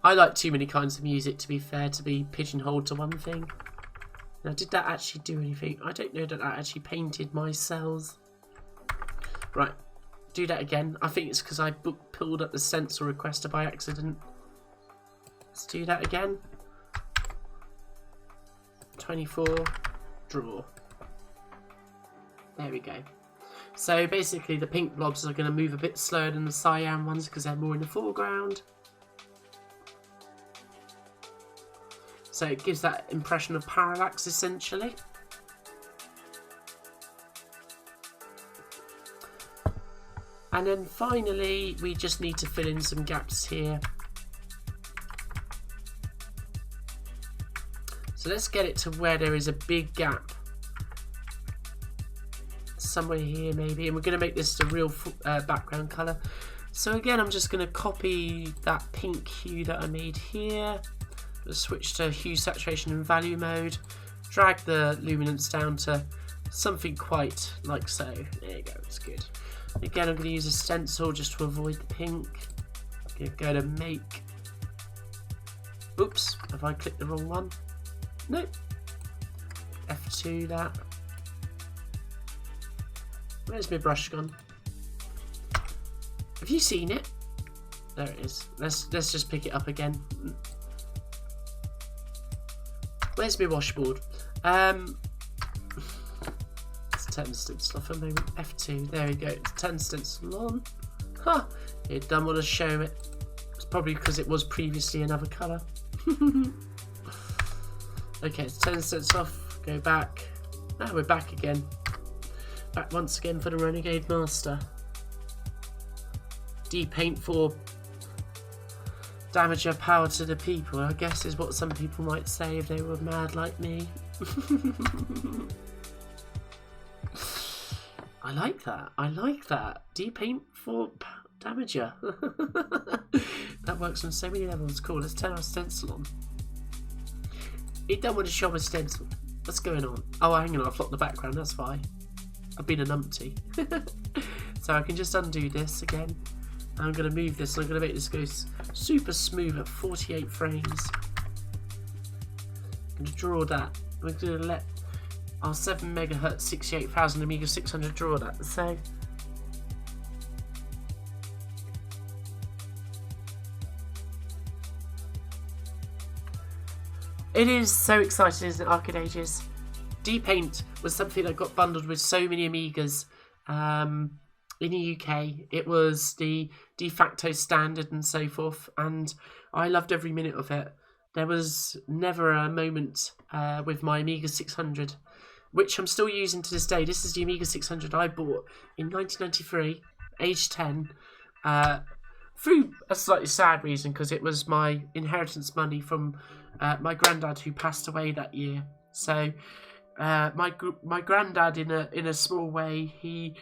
I like too many kinds of music, to be fair, to be pigeonholed to one thing. Now, did that actually do anything? I don't know that that actually painted my cells. Right, do that again. I think it's because I pulled up the stencil requester by accident. Let's do that again. 24, draw. There we go. So basically the pink blobs are going to move a bit slower than the cyan ones because they're more in the foreground. So it gives that impression of parallax essentially. And then finally, we just need to fill in some gaps here. So let's get it to where there is a big gap. Somewhere here maybe. And we're going to make this the real background colour. So again, I'm just going to copy that pink hue that I made here. Let's switch to hue, saturation and value mode. Drag the luminance down to something quite like so. There you go, it's good. Again, I'm going to use a stencil just to avoid the pink. I'm going to go to make. Oops, have I clicked the wrong one? Nope. F2 that. Where's my brush gone? Have you seen it? There it is. Let's just pick it up again. Where's my washboard? Turn the stencil off a moment. F2, there we go. Turn the stencil on. Huh, it doesn't want to show it. It's probably because it was previously another colour. Okay, let's turn the stencil off. Go back. Now we're back again. Back once again for the Renegade Master. Depaint for damage or power to the people, I guess is what some people might say if they were mad like me. I like that. I like that. Depaint for damager. That works on so many levels. Cool. Let's turn our stencil on. It don't want to show a stencil. What's going on? Oh, hang on. I've locked the background. That's why. I've been a numpty. So I can just undo this again. I'm going to move this. And I'm going to make this go super smooth at 48 frames. I'm going to draw that. We're going to let our 7 MHz 68,000 Amiga 600 draw that. So it is so exciting, isn't it, Arcade Ages? Depaint was something that got bundled with so many Amigas in the UK. It was the de facto standard and so forth, and I loved every minute of it. There was never a moment with my Amiga 600, which I'm still using to this day. This is the Amiga 600 I bought in 1993, age 10, through a slightly sad reason, because it was my inheritance money from my granddad who passed away that year. So my granddad, in a small way, he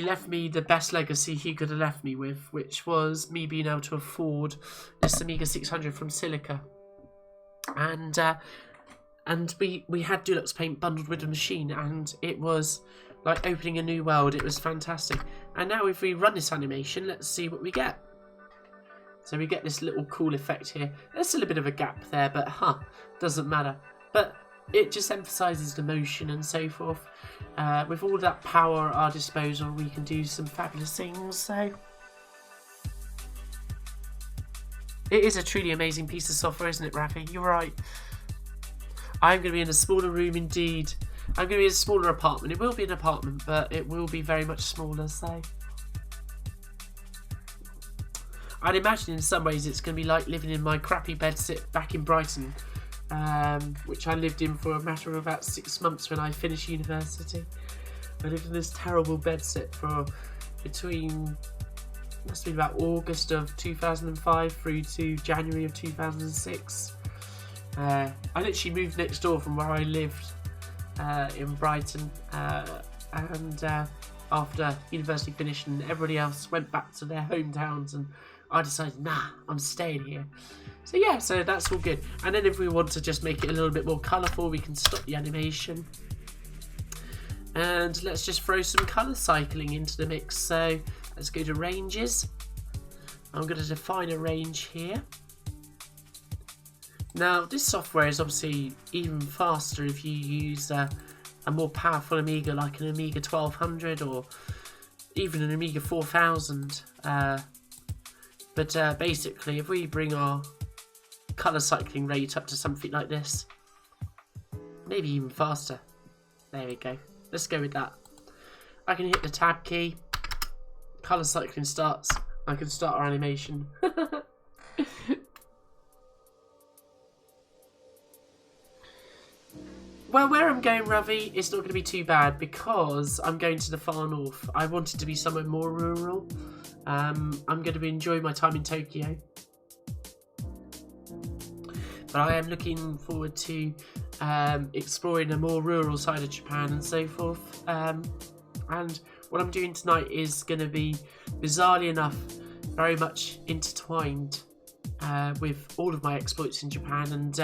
left me the best legacy he could have left me with, which was me being able to afford this Amiga 600 from Silica. And we had Deluxe Paint bundled with the machine, and it was like opening a new world. It was fantastic. And now if we run this animation, let's see what we get. So we get this little cool effect here. There's still a bit of a gap there, but doesn't matter. But it just emphasises the motion and so forth. With all that power at our disposal, we can do some fabulous things. So it is a truly amazing piece of software, isn't it, Rafi? You're right. I'm going to be in a smaller room indeed. I'm going to be in a smaller apartment. It will be an apartment, but it will be very much smaller, so I'd imagine in some ways it's going to be like living in my crappy bedsit back in Brighton, which I lived in for a matter of about 6 months when I finished university. I lived in this terrible bedsit for between, must have been about August of 2005 through to January of 2006. I literally moved next door from where I lived in Brighton, and after university finished and everybody else went back to their hometowns, and I decided, nah, I'm staying here. So yeah, so that's all good. And then if we want to just make it a little bit more colourful, we can stop the animation. And let's just throw some colour cycling into the mix. So let's go to ranges. I'm going to define a range here. Now, this software is obviously even faster if you use a more powerful Amiga like an Amiga 1200 or even an Amiga 4000. But basically, if we bring our colour cycling rate up to something like this, maybe even faster. There we go. Let's go with that. I can hit the tab key. Colour cycling starts. I can start our animation. Well, where I'm going, Ravi, it's not going to be too bad because I'm going to the far north. I wanted to be somewhere more rural. I'm going to be enjoying my time in Tokyo. But I am looking forward to exploring the more rural side of Japan and so forth. And what I'm doing tonight is going to be, bizarrely enough, very much intertwined with all of my exploits in Japan. And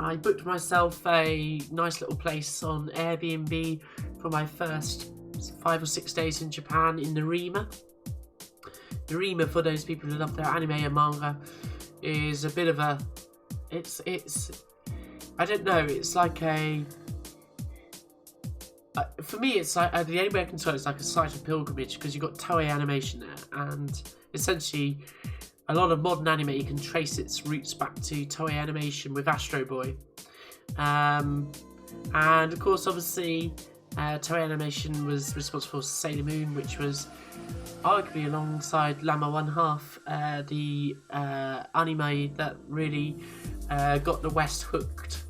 I booked myself a nice little place on Airbnb for my first 5 or 6 days in Japan in Narima. Narima, for those people who love their anime and manga, is a bit of a... It's I don't know, it's like a... for me, it's like, the only way I can describe it, it's like a site of pilgrimage, because you've got Toei Animation there, and essentially a lot of modern anime, you can trace its roots back to Toei Animation with Astro Boy. And of course, obviously, Toei Animation was responsible for Sailor Moon, which was arguably alongside Llama 1/2 the anime that really got the West hooked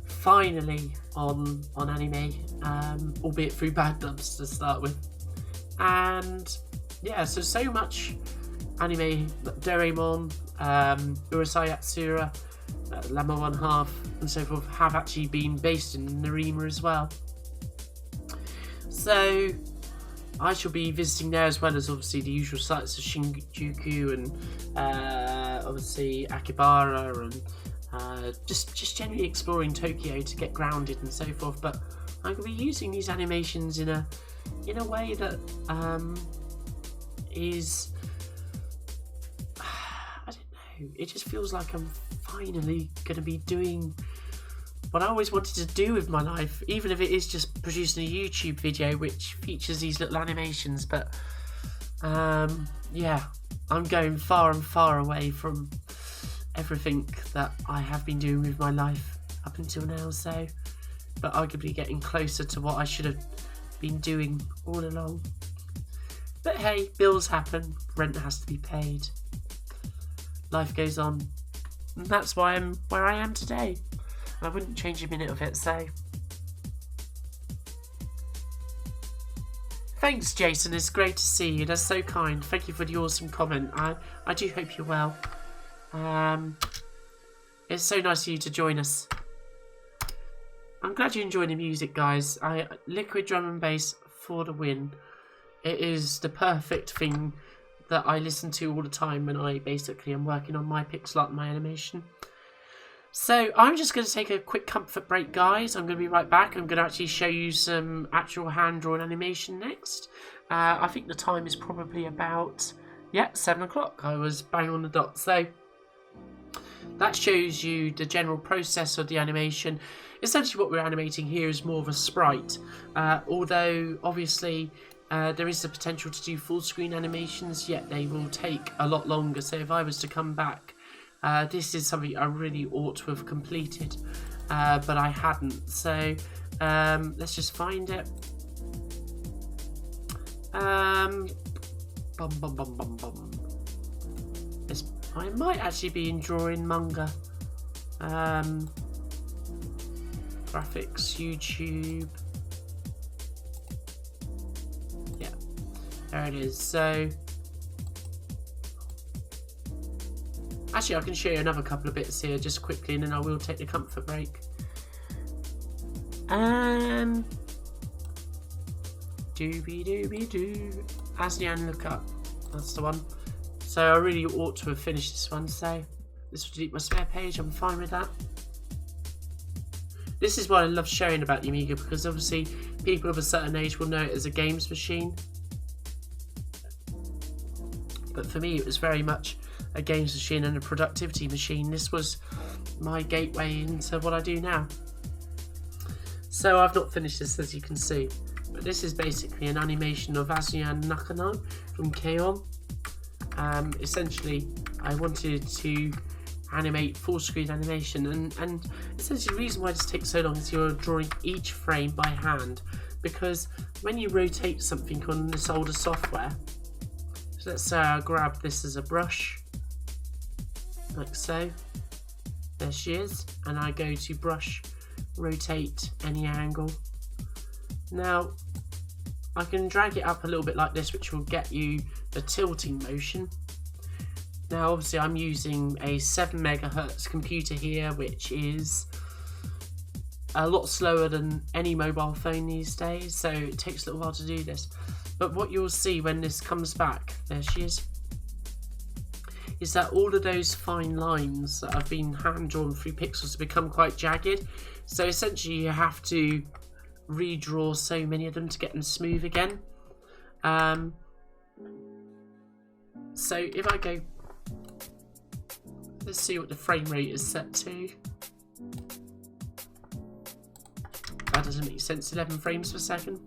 finally on anime, albeit through bad dubs to start with. And yeah, so much anime, Doraemon, Urusei Yatsura, Llama 1/2 and so forth have actually been based in Narima as well. So I shall be visiting there, as well as obviously the usual sites of Shinjuku and obviously Akihabara, and just generally exploring Tokyo to get grounded and so forth. But I'm going to be using these animations in a way that is, I don't know, it just feels like I'm finally going to be doing what I always wanted to do with my life, even if it is just producing a YouTube video which features these little animations. But yeah, I'm going far and far away from everything that I have been doing with my life up until now, so, but arguably getting closer to what I should have been doing all along. But hey, bills happen, rent has to be paid, life goes on, and that's why I'm where I am today. I wouldn't change a minute of it, so. Thanks, Jason. It's great to see you. That's so kind. Thank you for the awesome comment. I do hope you're well. It's so nice of you to join us. I'm glad you enjoy the music, guys. Liquid drum and bass for the win. It is the perfect thing that I listen to all the time when I basically am working on my pixel art and my animation. So I'm just going to take a quick comfort break, guys. I'm going to be right back. I'm going to actually show you some actual hand-drawn animation next. I think the time is probably about, 7 o'clock. I was bang on the dot. So that shows you the general process of the animation. Essentially what we're animating here is more of a sprite. Although, obviously, there is the potential to do full-screen animations, yet they will take a lot longer. So if I was to come back, this is something I really ought to have completed, but I hadn't. So let's just find it. I might actually be enjoying manga. Graphics, YouTube. Yeah, there it is. So actually, I can show you another couple of bits here just quickly, and then I will take the comfort break. Doobie-doobie-doo. ASEAN Lookup. That's the one. So I really ought to have finished this one, so this will delete my spare page. I'm fine with that. This is what I love showing about the Amiga, because obviously people of a certain age will know it as a games machine. But for me, it was very much a games machine and a productivity machine. This was my gateway into what I do now. So I've not finished this, as you can see, but this is basically an animation of ASEAN Nakano from K-On! Essentially, I wanted to animate full screen animation, and essentially the reason why this takes so long is you're drawing each frame by hand, because when you rotate something on this older software, so let's say I grab this as a brush, like so, there she is, and I go to brush rotate any angle. Now I can drag it up a little bit like this, which will get you the tilting motion. Now obviously I'm using a 7 megahertz computer here, which is a lot slower than any mobile phone these days, so it takes a little while to do this. But what you'll see when this comes back, there she is that all of those fine lines that have been hand drawn through pixels have become quite jagged. So essentially you have to redraw so many of them to get them smooth again. So if I go, let's see what the frame rate is set to. That doesn't make sense, 11 frames per second.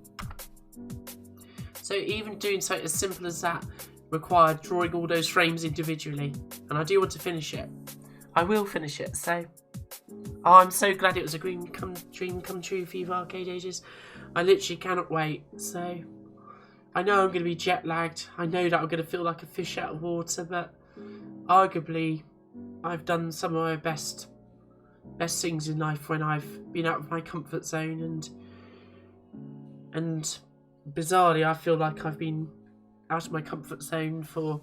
So even doing something as simple as that required drawing all those frames individually, and I do want to finish it. I will finish it, so I'm so glad it was a dream come true for you Arcade Ages. I literally cannot wait. So I know I'm going to be jet lagged, I know that I'm going to feel like a fish out of water, but arguably I've done some of my best things in life when I've been out of my comfort zone, and bizarrely I feel like I've been out of my comfort zone for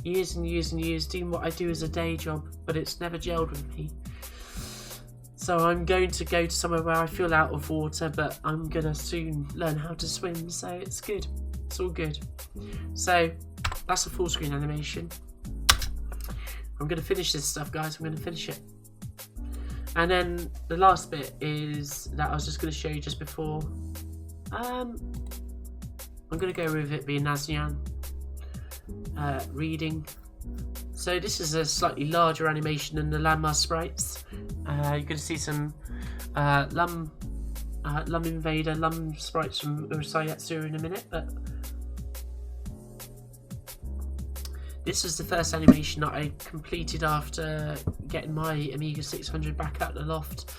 years and years and years, doing what I do as a day job, but it's never gelled with me. So I'm going to go to somewhere where I feel out of water, but I'm going to soon learn how to swim, so it's good. It's all good. So that's a full screen animation. I'm going to finish this stuff, guys. I'm going to finish it. And then the last bit is that I was just going to show you just before. I'm going to go with it being Nazian reading. So this is a slightly larger animation than the Landmass sprites. You're going to see some Lum Invader, Lum sprites from Urusei Yatsura in a minute, but this was the first animation that I completed after getting my Amiga 600 back out the loft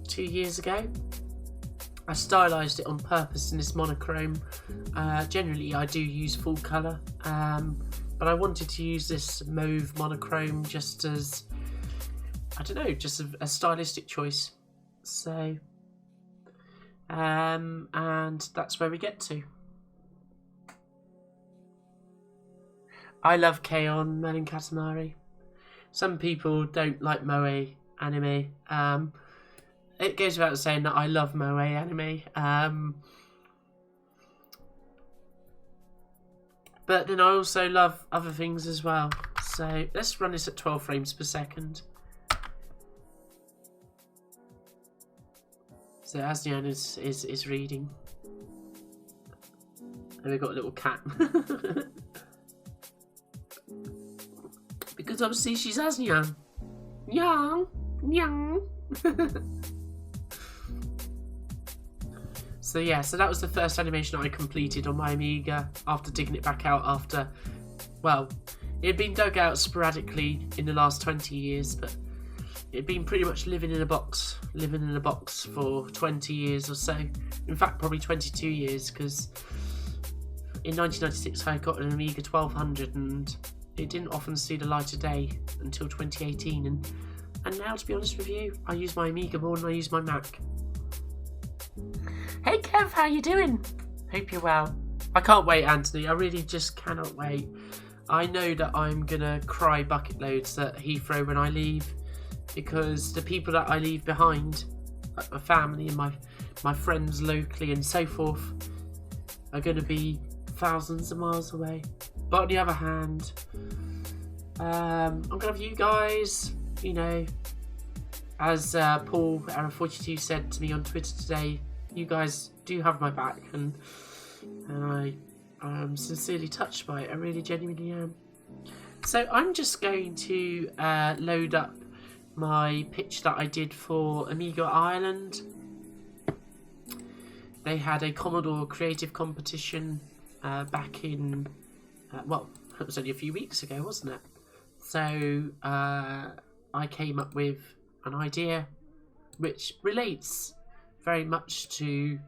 2 years ago. I stylised it on purpose in this monochrome. Generally I do use full colour, but I wanted to use this mauve monochrome just as, I don't know, just a stylistic choice. So, and that's where we get to. I love K-On! Melon Katamari. Some people don't like moe anime. It goes without saying that I love moe anime. But then I also love other things as well. So let's run this at 12 frames per second. So Asnian is reading. And we've got a little cat. Because obviously she's Asnian. Yang, yang. So yeah, so that was the first animation I completed on my Amiga after digging it back out after, well, it had been dug out sporadically in the last 20 years, but it had been pretty much living in a box for 20 years or so. In fact, probably 22 years, because in 1996 I got an Amiga 1200 and it didn't often see the light of day until 2018, and now, to be honest with you, I use my Amiga more than I use my Mac. Hey Kev, how you doing? Hope you're well. I can't wait, Anthony. I really just cannot wait. I know that I'm gonna cry bucket loads at Heathrow when I leave, because the people that I leave behind, like my family and my friends locally and so forth, are gonna be thousands of miles away. But on the other hand, I'm gonna have you guys, you know, as Paul Era 42 said to me on Twitter today, you guys do have my back, and I am sincerely touched by it. I really genuinely am. So I'm just going to load up my pitch that I did for Amiga Ireland. They had a Commodore creative competition back in, well, it was only a few weeks ago, wasn't it? So I came up with an idea which relates very much to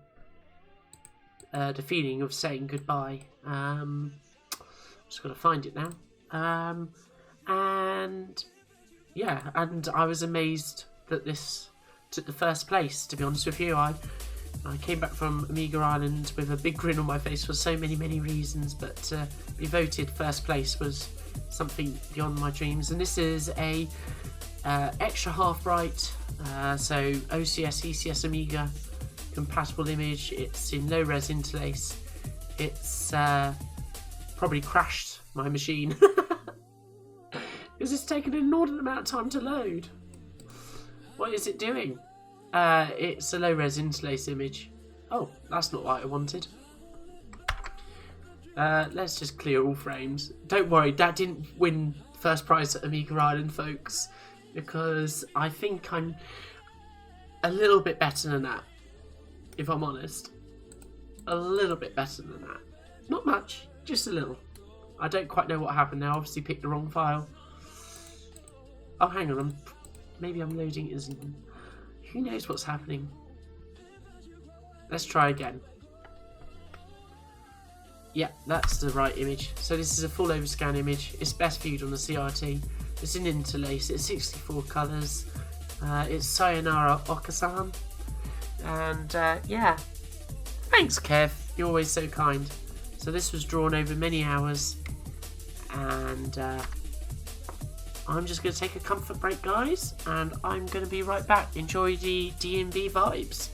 the feeling of saying goodbye. Just got to find it now. And yeah, and I was amazed that this took the first place, to be honest with you. I came back from Amiga Island with a big grin on my face for so many reasons, but to be voted first place was something beyond my dreams. And this is a extra half bright, so OCS, ECS Amiga compatible image. It's in low res interlace. It's probably crashed my machine because it's taken an inordinate amount of time to load. What is it doing? It's a low res interlace image. Oh, that's not what I wanted. Let's just clear all frames. Don't worry, that didn't win first prize at Amiga Island, folks, because I think I'm a little bit better than that, if I'm honest. A little bit better than that. Not much, just a little. I don't quite know what happened now. Obviously picked the wrong file. Oh, hang on. Maybe I'm loading it as... Who knows what's happening? Let's try again. Yeah, that's the right image. So this is a full overscan image. It's best viewed on the CRT. It's in interlace. It's 64 colours. It's Sayonara Okasan. And yeah. Thanks, Kev. You're always so kind. So this was drawn over many hours. And I'm just going to take a comfort break, guys. And I'm going to be right back. Enjoy the D&B vibes.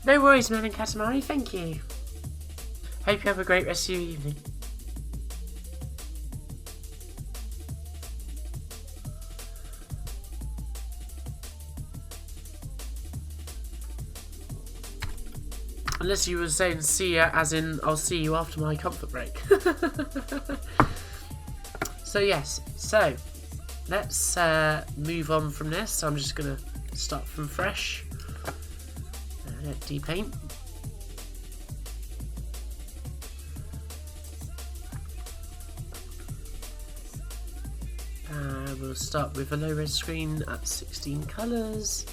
No worries, man and Katamari, thank you. Hope you have a great rest of your evening. Unless you were saying see ya as in I'll see you after my comfort break. So yes, so let's move on from this. I'm just going to start from fresh. Depaint. We'll start with a low res screen at 16 colours.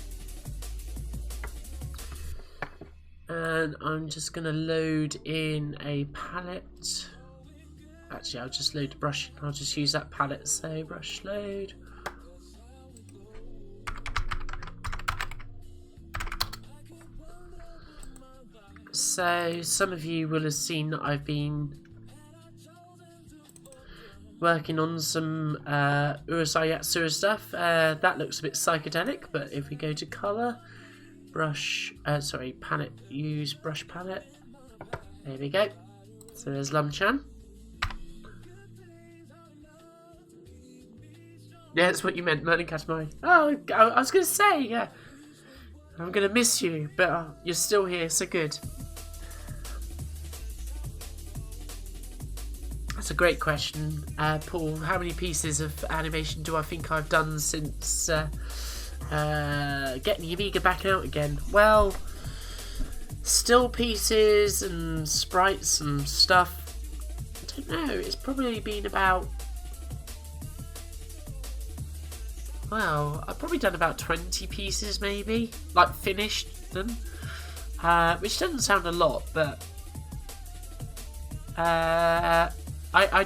And I'm just going to load in a palette. Actually, I'll just load the brush. I'll just use that palette. So brush load. So some of you will have seen that I've been working on some Urusei Yatsura stuff. That looks a bit psychedelic, but if we go to colour, brush, palette, use brush palette. There we go. So there's Lumchan. Yeah, that's what you meant, learning Katamari. Oh, I was going to say, yeah. I'm going to miss you, but you're still here, so good. That's a great question, Paul. How many pieces of animation do I think I've done since getting the Amiga back out again? Well, still pieces and sprites and stuff. I don't know, it's probably been about... Well, I've probably done about 20 pieces maybe, like finished them, which doesn't sound a lot, but I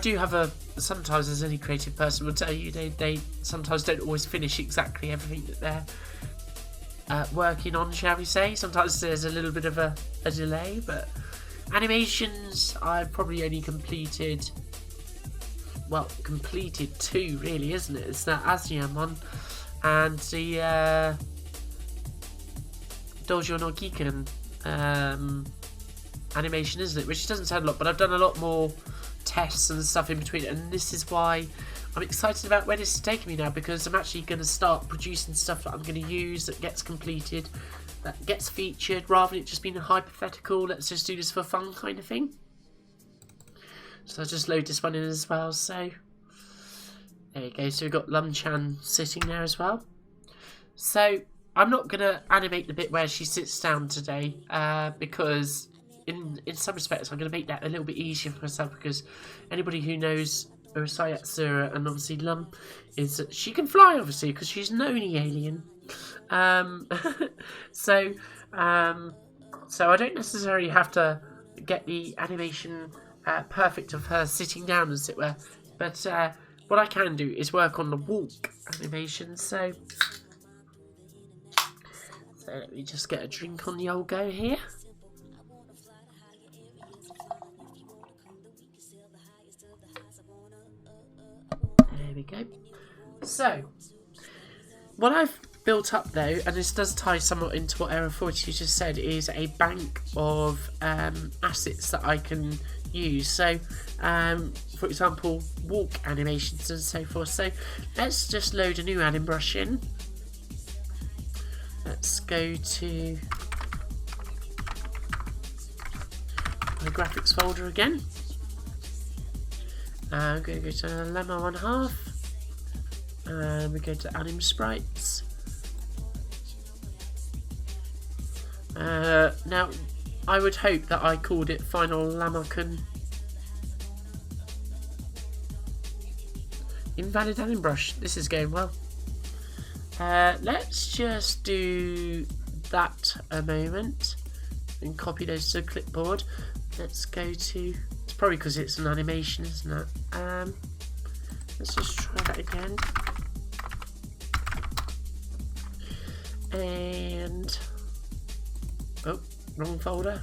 do have a, sometimes as any creative person will tell you, they sometimes don't always finish exactly everything that they're working on, shall we say. Sometimes there's a little bit of a delay, but animations I've probably only completed... Well, completed 2 really, isn't it? It's that ASEAN one and the Dojo no Kiken animation, isn't it? Which doesn't sound a lot, but I've done a lot more tests and stuff in between, and this is why I'm excited about where this is taking me now, because I'm actually going to start producing stuff that I'm going to use, that gets completed, that gets featured, rather than it just being a hypothetical, let's just do this for fun kind of thing. So I'll just load this one in as well. So there you go. So we've got Lumchan sitting there as well. So I'm not going to animate the bit where she sits down today, because in some respects I'm going to make that a little bit easier for myself, because anybody who knows Urusayat and obviously Lum is that she can fly, obviously, because she's an Oni alien. So I don't necessarily have to get the animation perfect of her sitting down, as it were, but what I can do is work on the walk animation. So let me just get a drink on the old go here. There we go. So what I've built up though, and this does tie somewhat into what Error 42 just said, is a bank of assets that I can use. So for example, walk animations and so forth. So let's just load a new anim brush in. Let's go to my graphics folder again. I'm going to go to Lemma 1/2, and we go to anim sprites. Now I would hope that I called it Final Lamakun. Invalid anim brush. This is going well. Let's just do that a moment and copy those to the clipboard. Let's go to... It's probably because it's an animation, isn't it? Let's just try that again. And... Oh, wrong folder.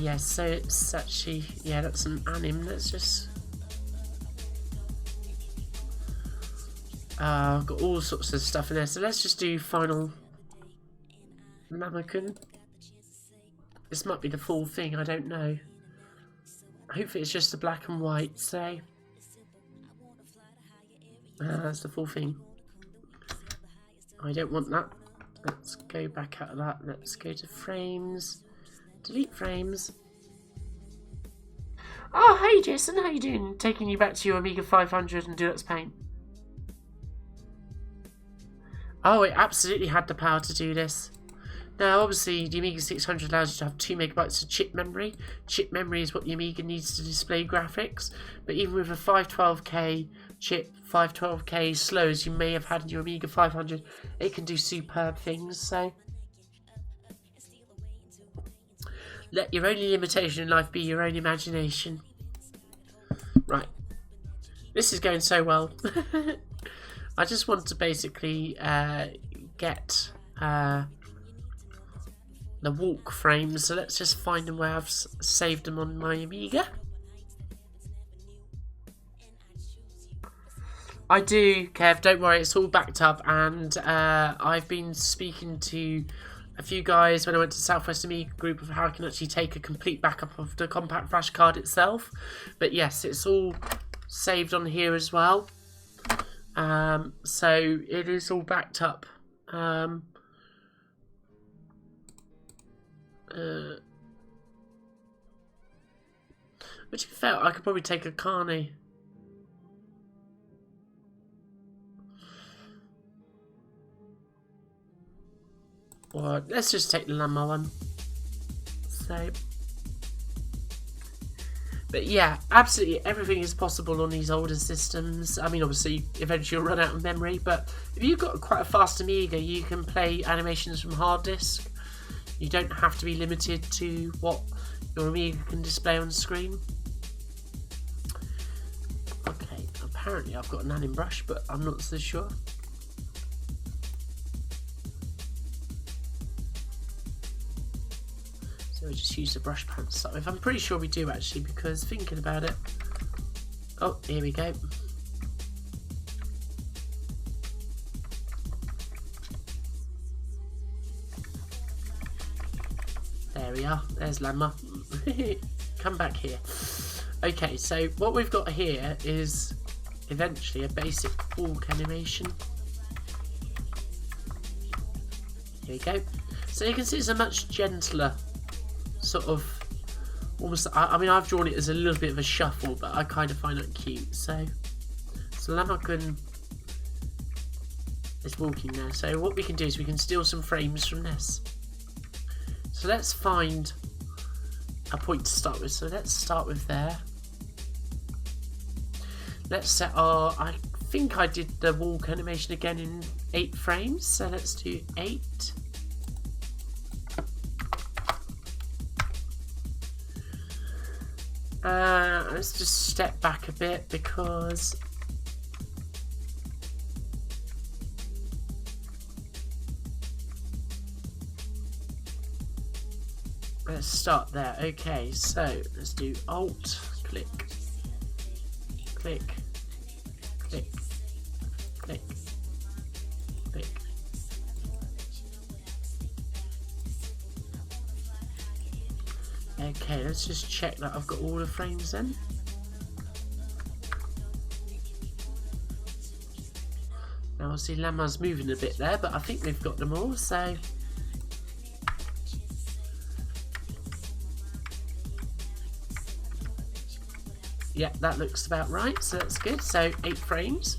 Yes, so it's actually, yeah, that's an anim. Let's just... I've got all sorts of stuff in there, so let's just do Final Lamakun. This might be the full thing, I don't know. Hopefully it's just the black and white, so... that's the full thing. I don't want that. Let's go back out of that. Let's go to frames. Delete frames. Oh, hey Jason, how you doing? Taking you back to your Amiga 500 and Deluxe Paint. Oh, it absolutely had the power to do this. Now, obviously, the Amiga 600 allows you to have 2 megabytes of chip memory. Chip memory is what the Amiga needs to display graphics. But even with a 512K chip, 512K slow as you may have had in your Amiga 500, it can do superb things, so... Let your only limitation in life be your own imagination. Right. This is going so well. I just want to basically get the walk frames. So let's just find them where I've saved them on my Amiga. I do, Kev, don't worry, it's all backed up, and I've been speaking to a few guys when I went to Southwest Amiga group of how I can actually take a complete backup of the compact flash card itself. But yes, it's all saved on here as well. So it is all backed up. Which I felt I could probably take a Carney. Or let's just take the Lamma one. So, but yeah, absolutely everything is possible on these older systems. I mean, obviously, eventually you'll run out of memory, but if you've got quite a fast Amiga, you can play animations from hard disk. You don't have to be limited to what your Amiga can display on screen. Okay, apparently I've got an anim brush, but I'm not so sure. So we just use the brush pan to start with. I'm pretty sure we do actually, because thinking about it. Oh, here we go. There we are. There's Lamma. Come back here. Okay, so what we've got here is eventually a basic walk animation. Here we go. So you can see it's a much gentler sort of, almost, I mean, I've drawn it as a little bit of a shuffle, but I kind of find it cute. So Lamma is walking there. So what we can do is we can steal some frames from this. So let's find a point to start with. So let's start with there. Let's set our, I think I did the walk animation again in 8 frames. So let's do 8. Let's just step back a bit because let's start there. Okay, so let's do Alt, click, click, click, click, click. Okay, let's just check that I've got all the frames then. Now obviously Lamma's moving a bit there, but I think we've got them all, so yeah, that looks about right, so that's good. So 8 frames.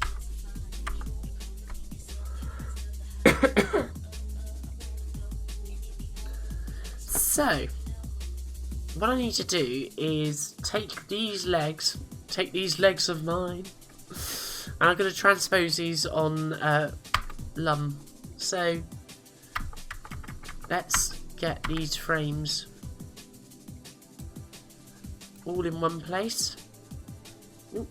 So what I need to do is take these legs of mine, and I'm going to transpose these on Lum. So let's get these frames all in one place. Ooh.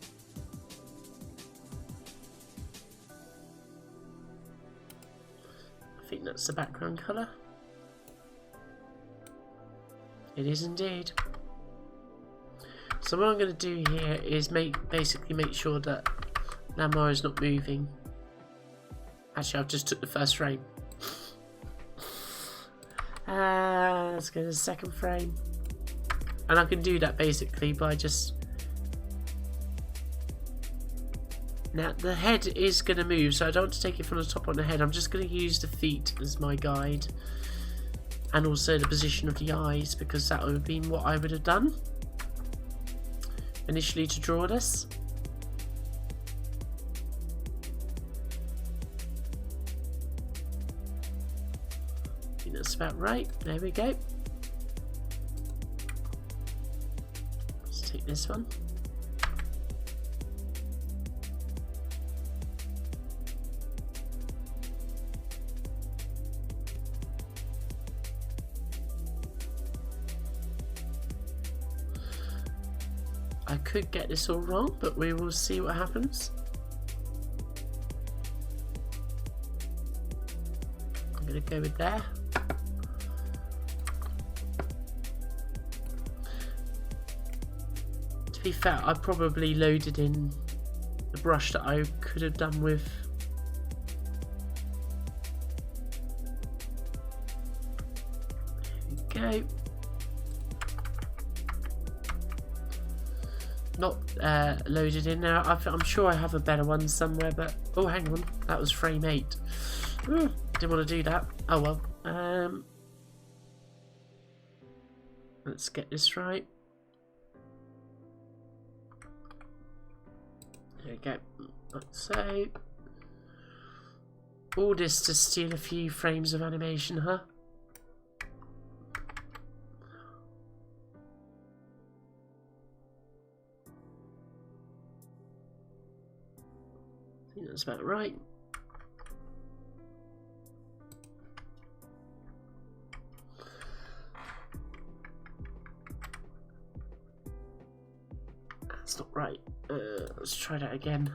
I think that's the background colour. It is indeed. So what I'm going to do here is basically make sure that Lamma is not moving. Actually, I've just took the first frame. Let's go to the second frame. And I can do that basically by just... Now, the head is going to move, so I don't want to take it from the top on the head. I'm just going to use the feet as my guide. And also the position of the eyes, because that would have been what I would have done initially to draw this. I think that's about right. There we go. Let's take this one. I could get this all wrong, but we will see what happens. I'm going to go with there. To be fair, I probably loaded in a brush that I could have done with. There we go. Not loaded in now. I'm sure I have a better one somewhere, but oh, hang on, that was frame 8. Didn't want to do that. Oh well. Let's get this right. There we go. So, all this to steal a few frames of animation, huh? I think that's about right. That's not right. Let's try that again.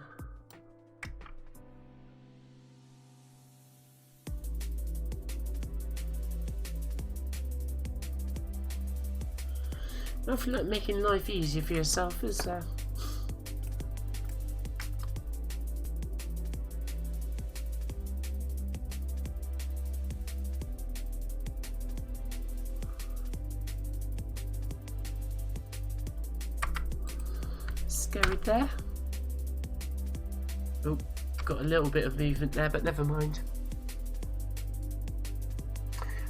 Nothing like making life easier for yourself, is there? Scary there. Oh, got a little bit of movement there, but never mind.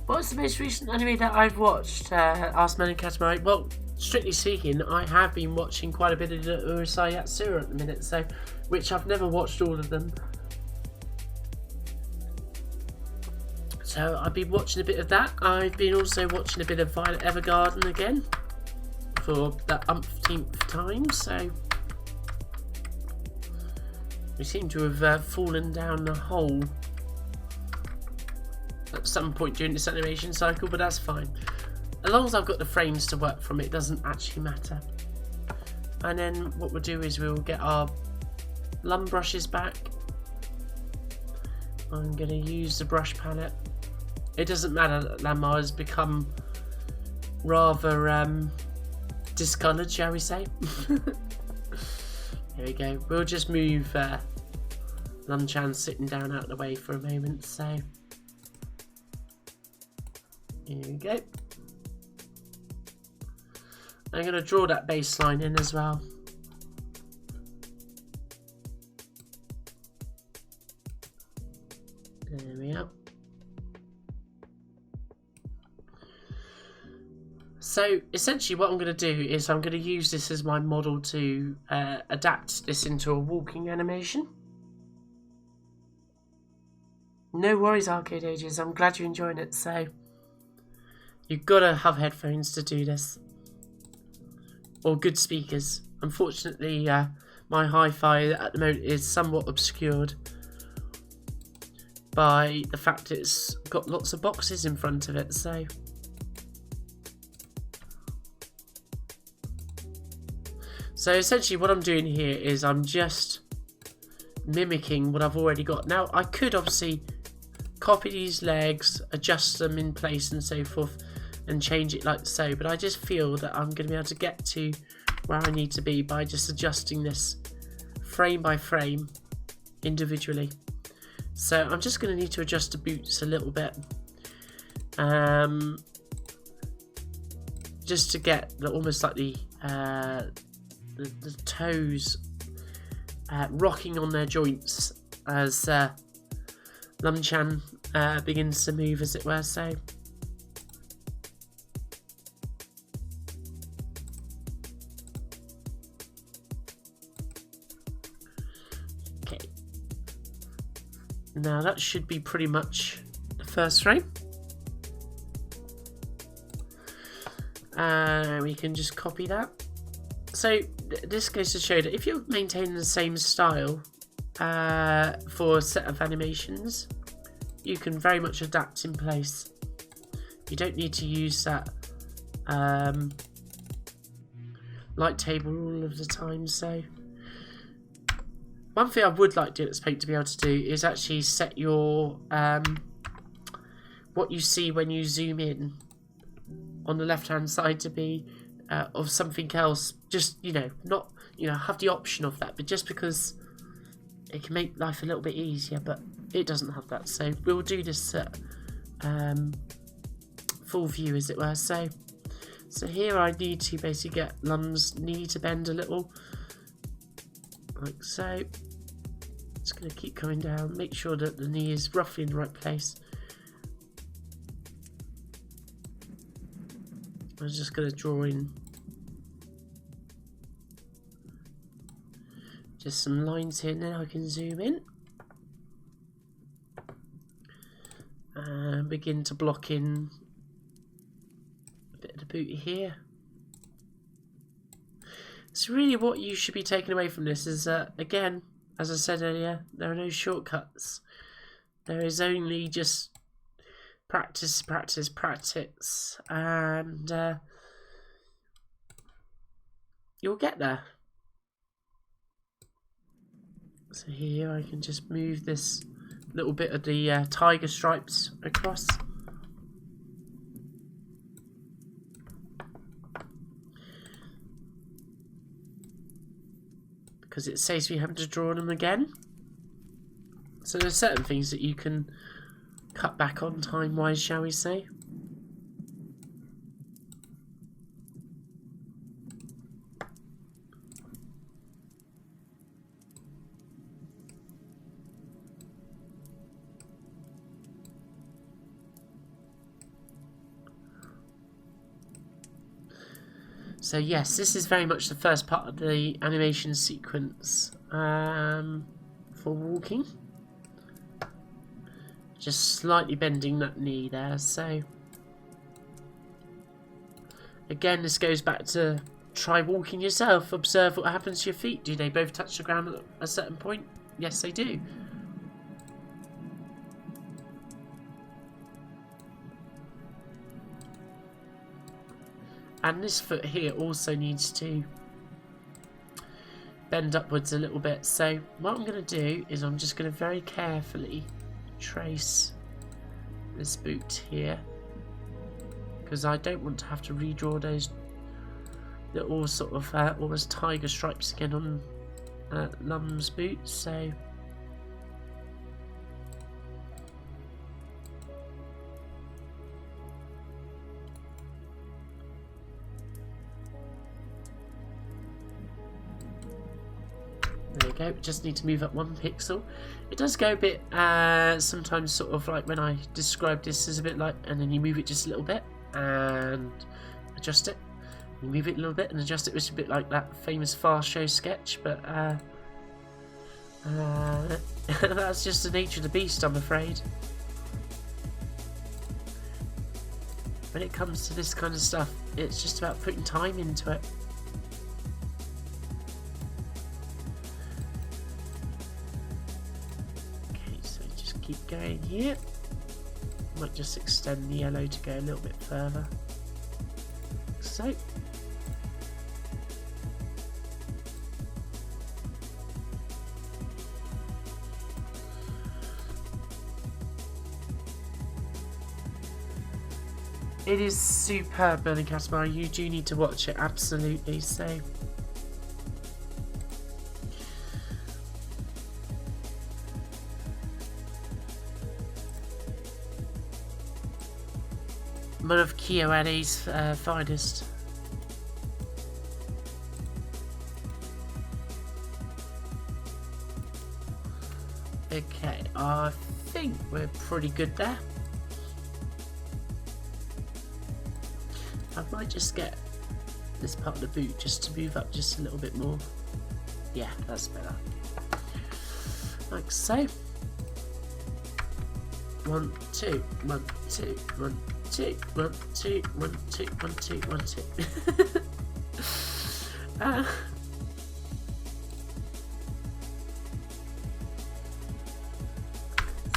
What's the most recent anime that I've watched? Asked Man and Katamari. Well, strictly speaking, I have been watching quite a bit of the Urusei Yatsura at the minute, so which I've never watched all of them. So I've been watching a bit of that. I've been also watching a bit of Violet Evergarden again for the umpteenth time. So we seem to have fallen down the hole at some point during this animation cycle, but that's fine. As long as I've got the frames to work from, it doesn't actually matter. And then what we'll do is we'll get our lump brushes back. I'm going to use the brush palette. It doesn't matter that Lamar has become rather discoloured, shall we say. There we go. We'll just move Lumchan sitting down out of the way for a moment, so here we go. I'm going to draw that baseline in as well. There we are. So essentially what I'm going to do is I'm going to use this as my model to adapt this into a walking animation. No worries, Arcade Ages. I'm glad you're enjoying it. So you've got to have headphones to do this, or good speakers. Unfortunately, my hi-fi at the moment is somewhat obscured by the fact it's got lots of boxes in front of it. So essentially what I'm doing here is I'm just mimicking what I've already got. Now I could obviously copy these legs, adjust them in place and so forth, and change it like so, but I just feel that I'm going to be able to get to where I need to be by just adjusting this frame by frame individually. So I'm just going to need to adjust the boots a little bit, just to get almost like the toes rocking on their joints as Lumchan begins to move, as it were. So okay, now that should be pretty much the first frame. We can just copy that. So this goes to show that if you're maintaining the same style for a set of animations, you can very much adapt in place. You don't need to use that light table all of the time. So one thing I would like Duets Paint to be able to do is actually set your what you see when you zoom in on the left hand side to be of something else. Just, not, have the option of that, but just because it can make life a little bit easier, but it doesn't have that. So we'll do this at full view, as it were. So here I need to basically get Lum's knee to bend a little, like so. Just going to keep coming down, make sure that the knee is roughly in the right place. I'm just going to draw in just some lines here. Now I can zoom in and begin to block in a bit of the boot here. So really what you should be taking away from this is that, again, as I said earlier, there are no shortcuts. There is only just practice, practice, practice, and you'll get there. So here I can just move this little bit of the tiger stripes across. Because it saves me having to draw them again. So there's certain things that you can cut back on time-wise, shall we say. So yes, this is very much the first part of the animation sequence for walking. Just slightly bending that knee there. So again, this goes back to try walking yourself. Observe what happens to your feet. Do they both touch the ground at a certain point? Yes, they do. And this foot here also needs to bend upwards a little bit. So what I'm going to do is I'm just going to very carefully trace this boot here, because I don't want to have to redraw those little sort of almost tiger stripes again on Lum's boot. So there we go. Just need to move up 1 pixel. It does go a bit sometimes sort of like when I describe this as a bit like, and then you move it just a little bit and adjust it. You move it a little bit and adjust it, which is a bit like that famous Fast Show sketch, but that's just the nature of the beast, I'm afraid. When it comes to this kind of stuff, it's just about putting time into it. Okay, so just keep going here. Might just extend the yellow to go a little bit further. So. It is superb, Burning Catamari. You do need to watch it, absolutely. So, one of KyoAni's finest. Okay, I think we're pretty good there. I might just get this part of the boot just to move up just a little bit more. Yeah, that's better. Like so. 1, 2, 1, 2, 1, 2, 1, 2, 1, 2, 1, 2, 1, 2.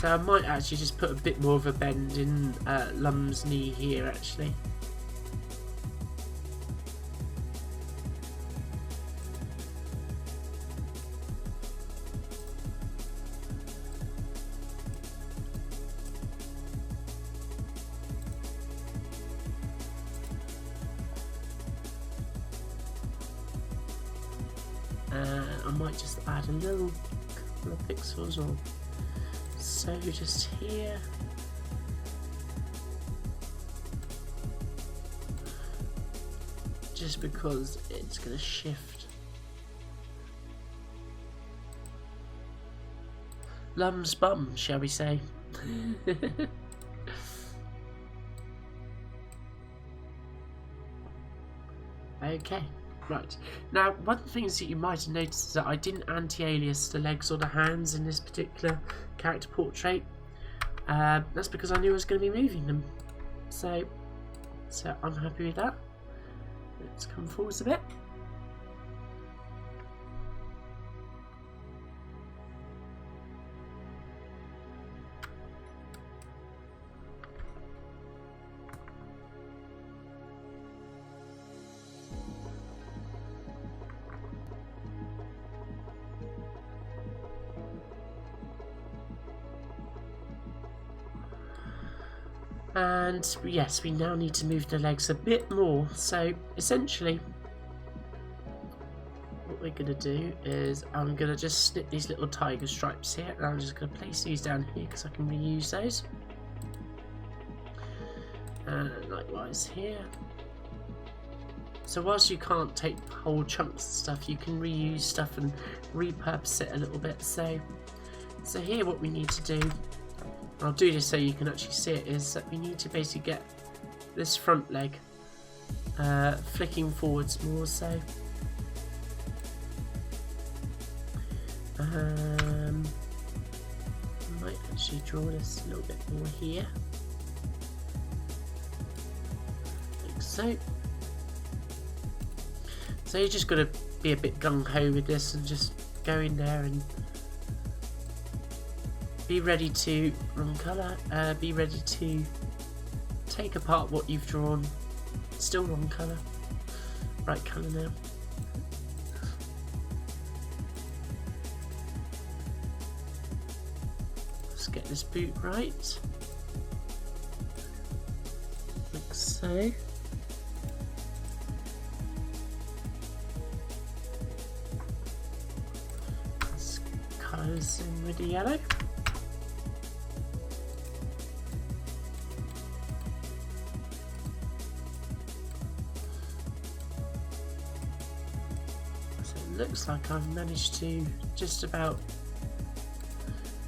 So I might actually just put a bit more of a bend in Lum's knee here, actually. I might just add a little couple of pixels or so just here. Just because it's going to shift. Lum's bum, shall we say. Okay, right. Now, one of the things that you might have noticed is that I didn't anti-alias the legs or the hands in this particular character portrait. That's because I knew I was going to be moving them. So I'm happy with that. Let's come forwards a bit. And yes, we now need to move the legs a bit more. So essentially what we're going to do is I'm going to just snip these little tiger stripes here, and I'm just going to place these down here because I can reuse those. And likewise here. So whilst you can't take whole chunks of stuff, you can reuse stuff and repurpose it a little bit. So here what we need to do, I'll do this so you can actually see it, is that we need to basically get this front leg flicking forwards more. So I might actually draw this a little bit more here, like so. So you just got to be a bit gung-ho with this and just go in there and be ready to run colour, be ready to take apart what you've drawn. Still wrong colour, right colour now. Let's get this boot right, like so. Let's colour this in with the yellow. Looks like I've managed to just about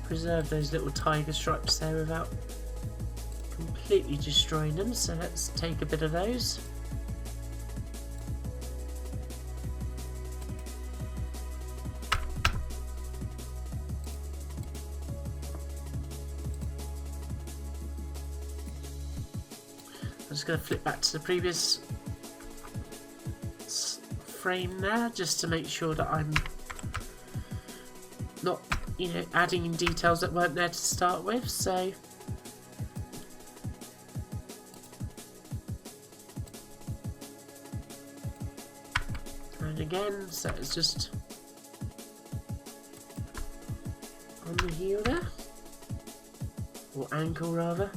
preserve those little tiger stripes there without completely destroying them, so let's take a bit of those. I'm just going to flip back to the previous frame there, just to make sure that I'm not, adding in details that weren't there to start with. So and again, so it's just on the heel there, or ankle rather.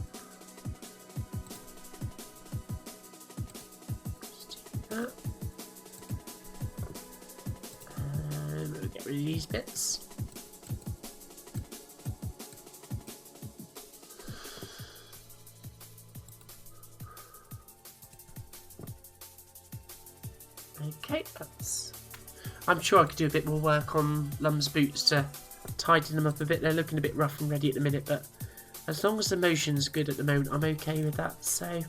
Just do that. Get rid of these bits. Okay, I'm sure I could do a bit more work on Lum's boots to tidy them up a bit. They're looking a bit rough and ready at the minute, but as long as the motion's good at the moment, I'm okay with that. So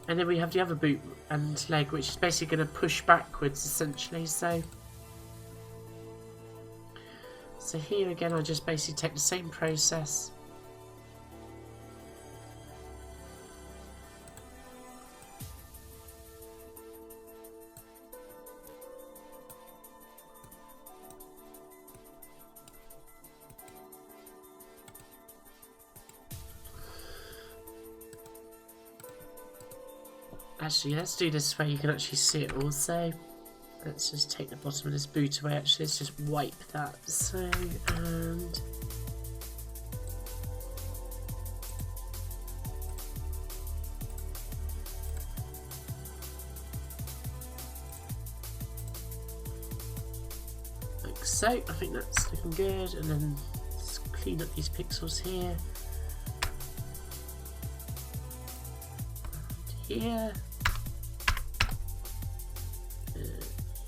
and then we have the other boot and leg, which is basically going to push backwards, essentially. So here again, I just basically take the same process. Actually, let's do this where you can actually see it also. Let's just take the bottom of this boot away. Actually, let's just wipe that. So, and so. I think that's looking good, and then let's clean up these pixels here. And here.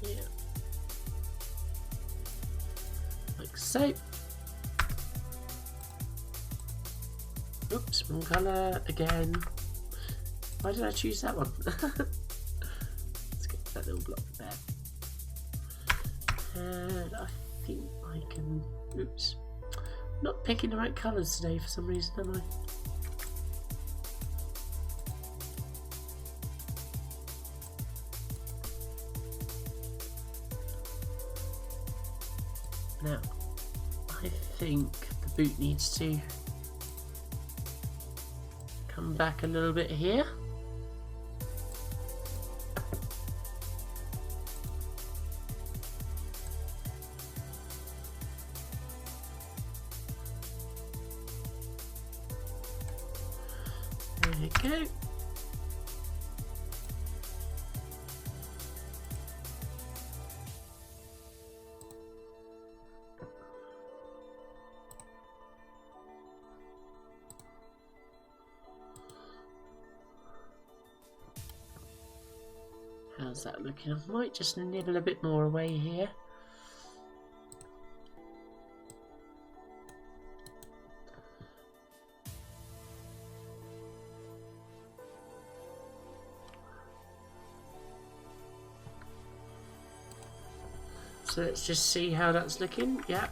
Here. Like so. Oops, wrong colour again. Why did I choose that one? Let's get that little block there. And I think I can... Oops. Not picking the right colours today for some reason, am I? Now, I think the boot needs to come back a little bit here. There we go. How's that looking? I might just nibble a bit more away here. So let's just see how that's looking. Yeah.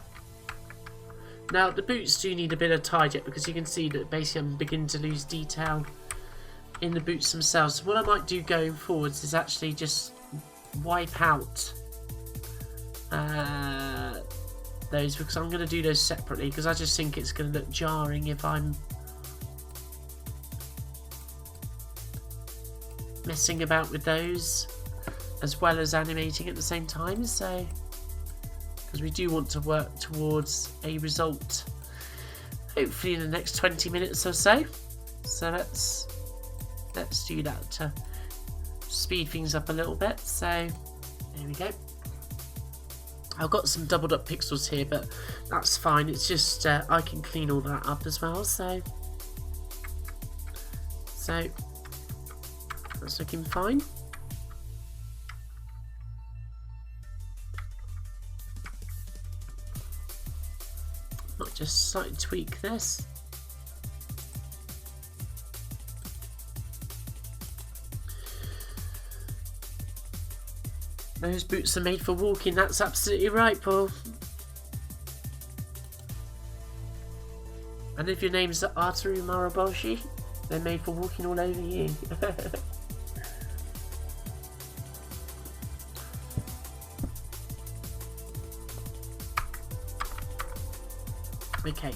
Now the boots do need a bit of tidy up because you can see that basically I'm beginning to lose detail in the boots themselves. So what I might do going forwards is actually just wipe out those, because I'm going to do those separately, because I just think it's going to look jarring if I'm messing about with those as well as animating at the same time. So because we do want to work towards a result hopefully in the next 20 minutes or so. So let's do that to speed things up a little bit. So there we go. I've got some doubled up pixels here, but that's fine. It's just I can clean all that up as well. So that's looking fine. Might just slightly tweak this. Those boots are made for walking, that's absolutely right, Paul. And if your name's Arturu Maraboshi, they're made for walking all over you. Okay,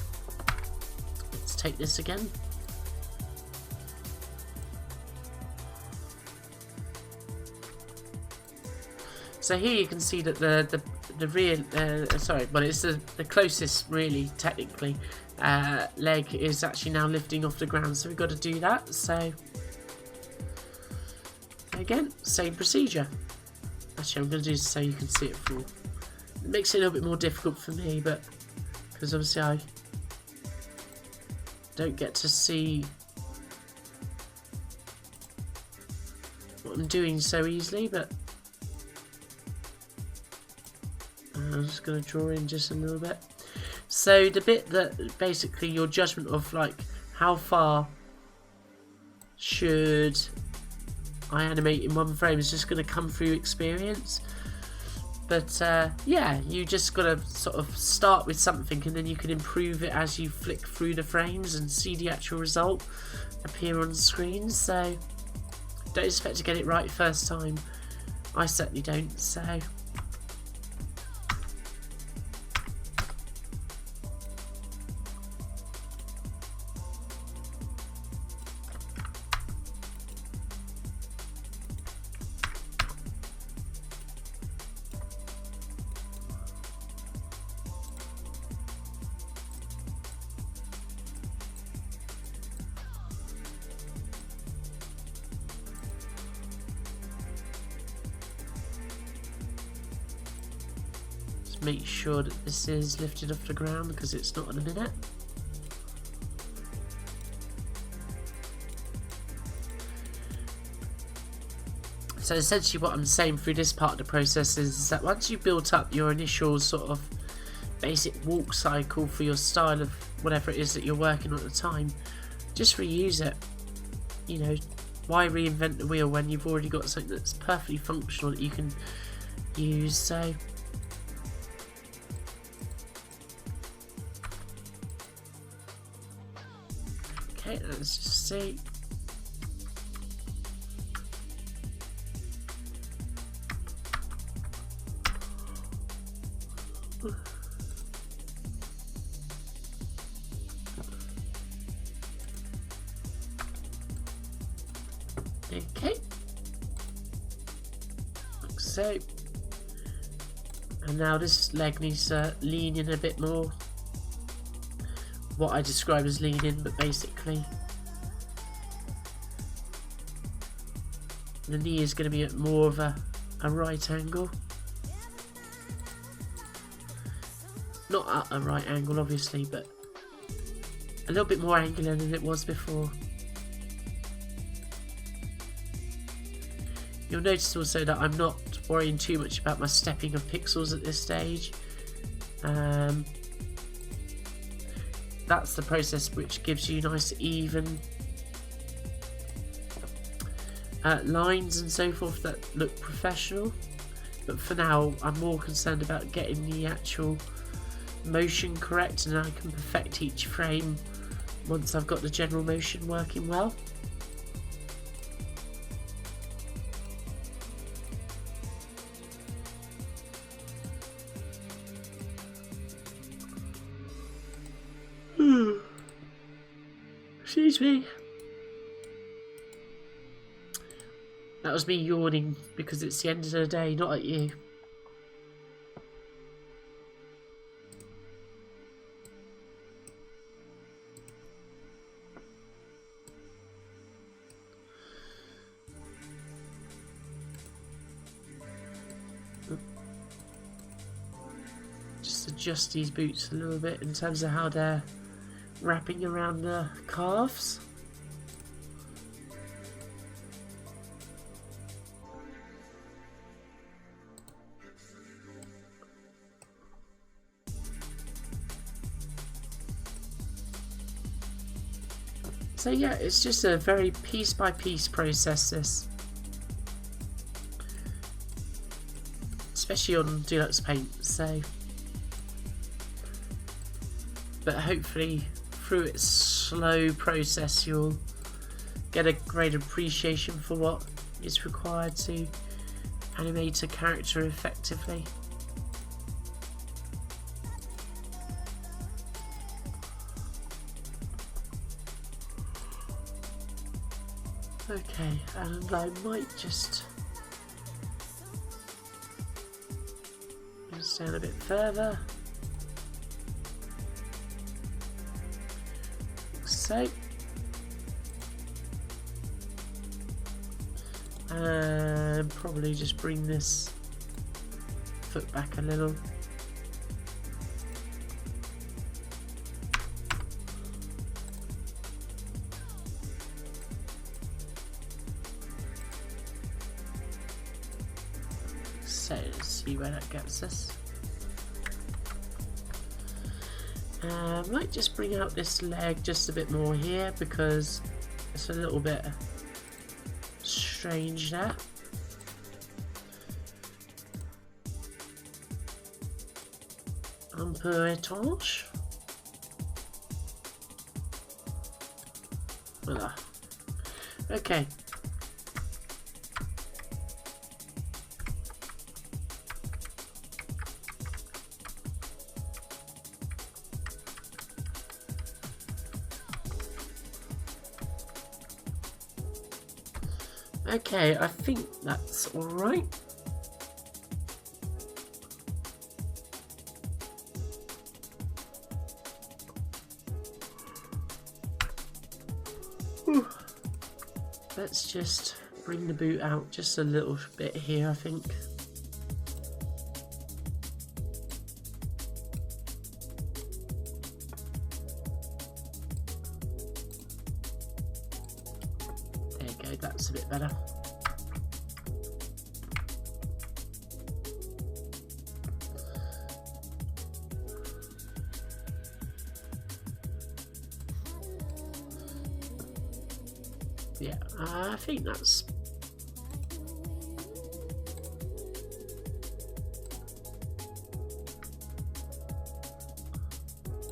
let's take this again. So here you can see that the rear, sorry, well it's the closest really technically leg is actually now lifting off the ground, so we've got to do that. So again, same procedure. Actually, I'm going to do this so you can see it full. It makes it a little bit more difficult for me, but because obviously I don't get to see what I'm doing so easily, but I'm just going to draw in just a little bit. So the bit that basically your judgment of like how far should I animate in one frame is just going to come through experience. But yeah, you just got to sort of start with something and then you can improve it as you flick through the frames and see the actual result appear on the screen. So don't expect to get it right first time. I certainly don't. So to make sure that this is lifted off the ground because it's not in a minute. So essentially what I'm saying through this part of the process is that once you've built up your initial sort of basic walk cycle for your style of whatever it is that you're working on at the time, just reuse it. You know, why reinvent the wheel when you've already got something that's perfectly functional that you can use? So okay, let's just see. Okay, like so. And now this leg needs to lean in a bit more. What I describe as lean in, but basically the knee is going to be at more of a right angle. Not at a right angle obviously, but a little bit more angular than it was before. You'll notice also that I'm not worrying too much about my stepping of pixels at this stage. That's the process which gives you nice even lines and so forth that look professional. But for now I'm more concerned about getting the actual motion correct, and I can perfect each frame once I've got the general motion working well. Excuse me. That was me yawning because it's the end of the day, not at you. Just adjust these boots a little bit in terms of how they're wrapping around the calves. So yeah, it's just a very piece by piece process, this. Especially on Deluxe Paint, so. But hopefully through its slow process you'll get a great appreciation for what is required to animate a character effectively. Okay, and I might just bring this down a bit further. Like so. And probably just bring this foot back a little. So let's see where that gets us. Might just bring out this leg just a bit more here because it's a little bit strange there. Un peu étrange. Voilà. Okay. Okay, I think that's all right. Whew. Let's just bring the boot out just a little bit here, I think. There you go, that's a bit better. Yeah, I think that's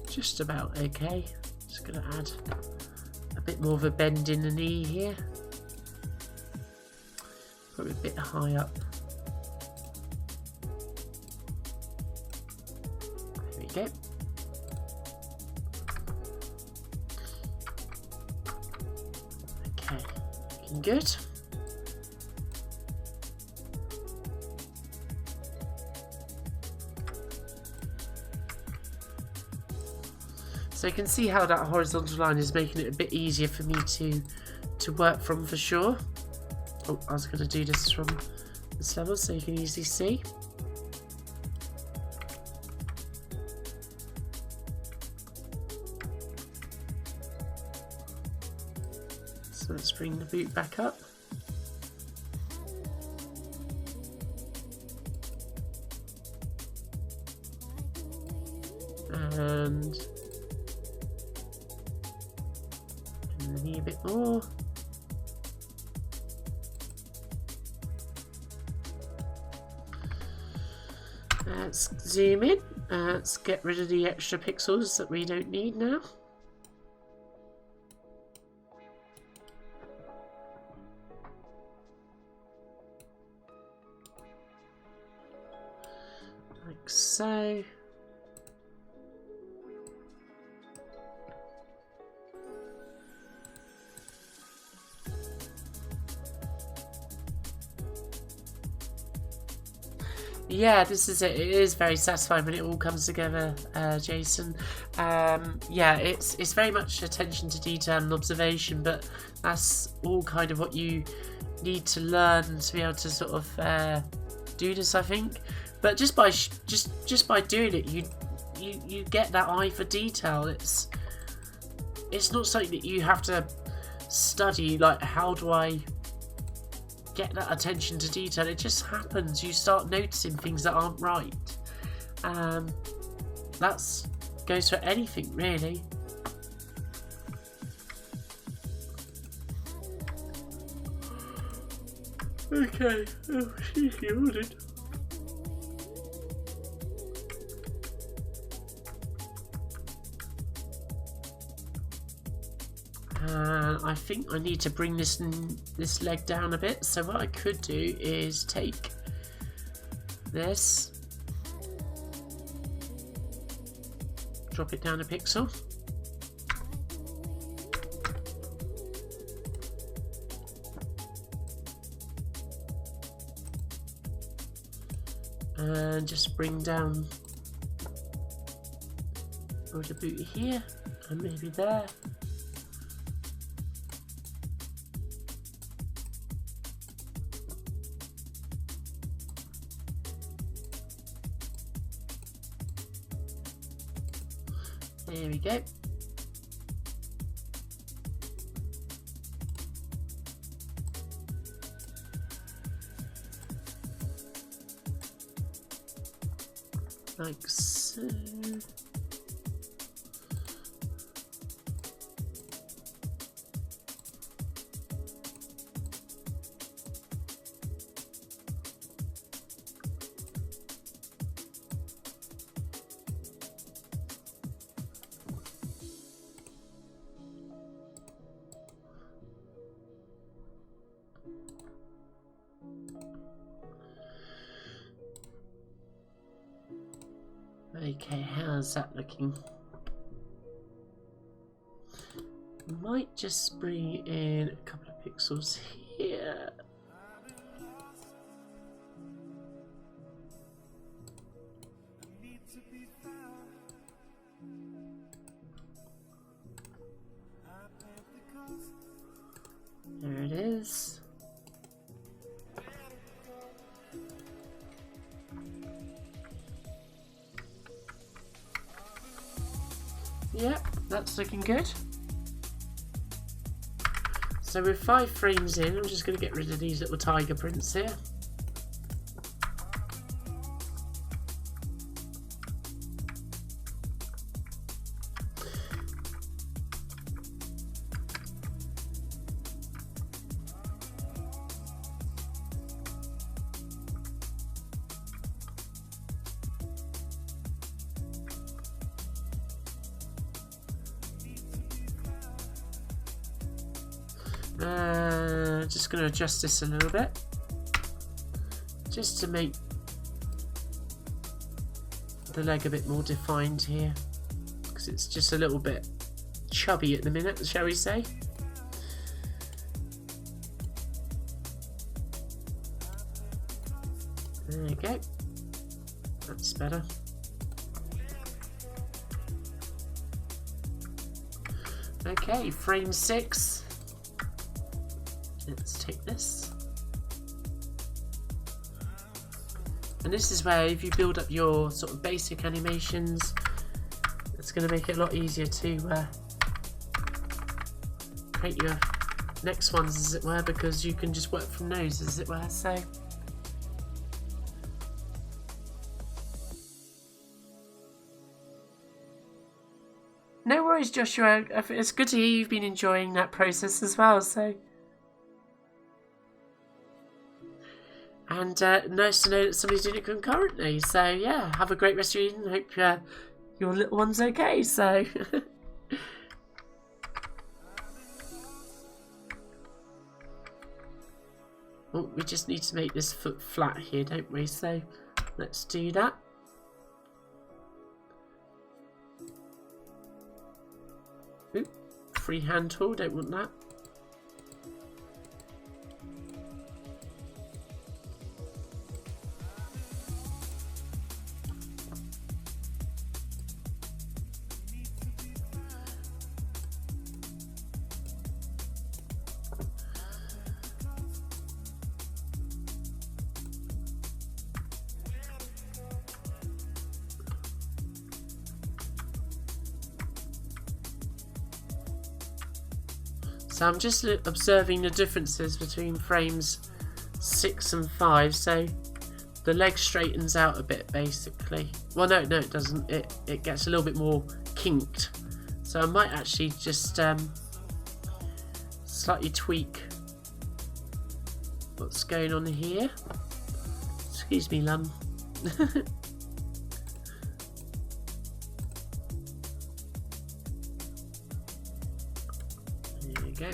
just about okay. Just gonna add a bit more of a bend in the knee here. Probably a bit high up. There we go. Okay, looking good. So you can see how that horizontal line is making it a bit easier for me to work from for sure. Oh, I was going to do this from this level so you can easily see. So let's bring the boot back up. And the knee a bit more. Let's zoom in. Let's get rid of the extra pixels that we don't need now. Like so. Yeah, this is it. It is very satisfying when it all comes together, Jason. Yeah, it's very much attention to detail and observation, but that's all kind of what you need to learn to be able to sort of do this, I think. But just by just by doing it, you get that eye for detail. It's not something that you have to study. Like, how do I get that attention to detail? It just happens. You start noticing things that aren't right. That goes for anything, really. Okay. Oh, she's yawning. I think I need to bring this leg down a bit. So what I could do is take this, drop it down a pixel, and just bring down the boot here and maybe there. There we go. Like so. Okay, how's that looking? Might just bring in a couple of pixels here. There it is. Yep, that's looking good. So with 5 frames in, I'm just going to get rid of these little tiger prints here. Just going to adjust this a little bit, just to make the leg a bit more defined here, because it's just a little bit chubby at the minute, shall we say. There you go, that's better. Okay, frame 6. Let's take this. And this is where if you build up your sort of basic animations, it's going to make it a lot easier to create your next ones, as it were, because you can just work from those, as it were. So no worries, Joshua. It's good to hear you've been enjoying that process as well. So. And nice to know that somebody's doing it concurrently. So yeah, have a great rest of your evening. Hope your little one's okay. So oh, we just need to make this foot flat here, don't we? So let's do that. Oop, freehand tool, don't want that. So I'm just observing the differences between frames 6 and 5. So the leg straightens out a bit, basically. Well, no, it doesn't. It gets a little bit more kinked. So I might actually just slightly tweak what's going on here. Excuse me, Lum. There you go.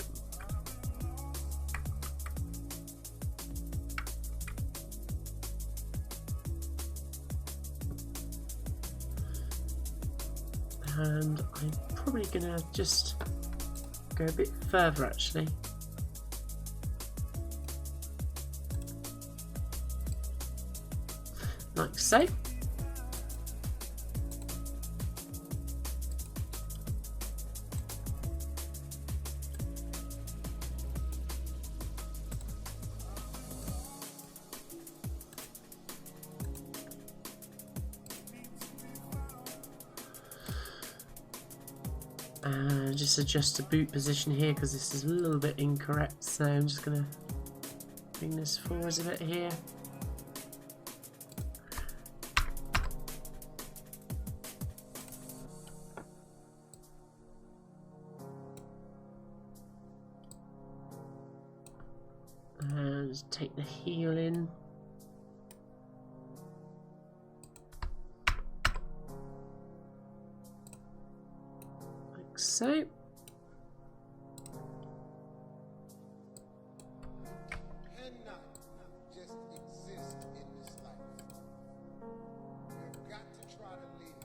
And I'm probably gonna just go a bit further, actually. Like so. Just adjust the boot position here because this is a little bit incorrect, so I'm just going to bring this forwards a bit here. And just take the heel in. So cannot just exist in this life. You've got to try to live.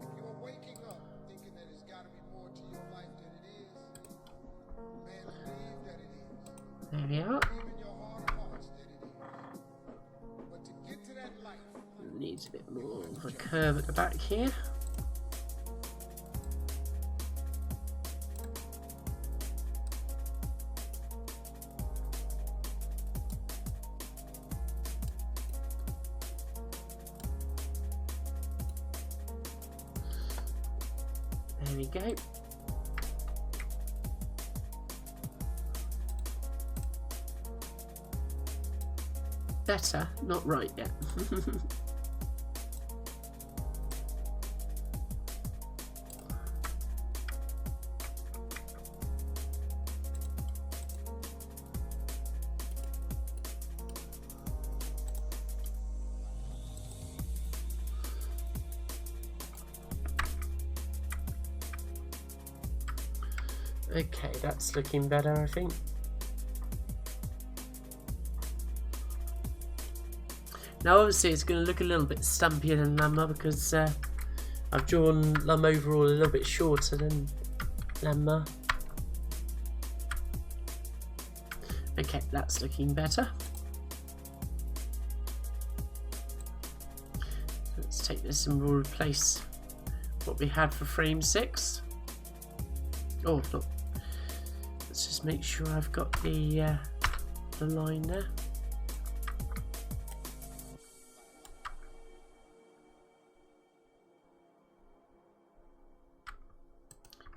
If you're waking up thinking that there's got to be more to your life than it is, man, believe that it is. There we are. Believe in your heart of hearts that it is. But to get to that life, needs a bit more of a curve at the back here. There we go. better, not right yet. Okay, that's looking better, I think. Now obviously it's going to look a little bit stumpier than Lamma because I've drawn Lamma overall a little bit shorter than Lamma. Okay, that's looking better. Let's take this and we'll replace what we had for frame 6. Oh, look. Let's just make sure I've got the line there.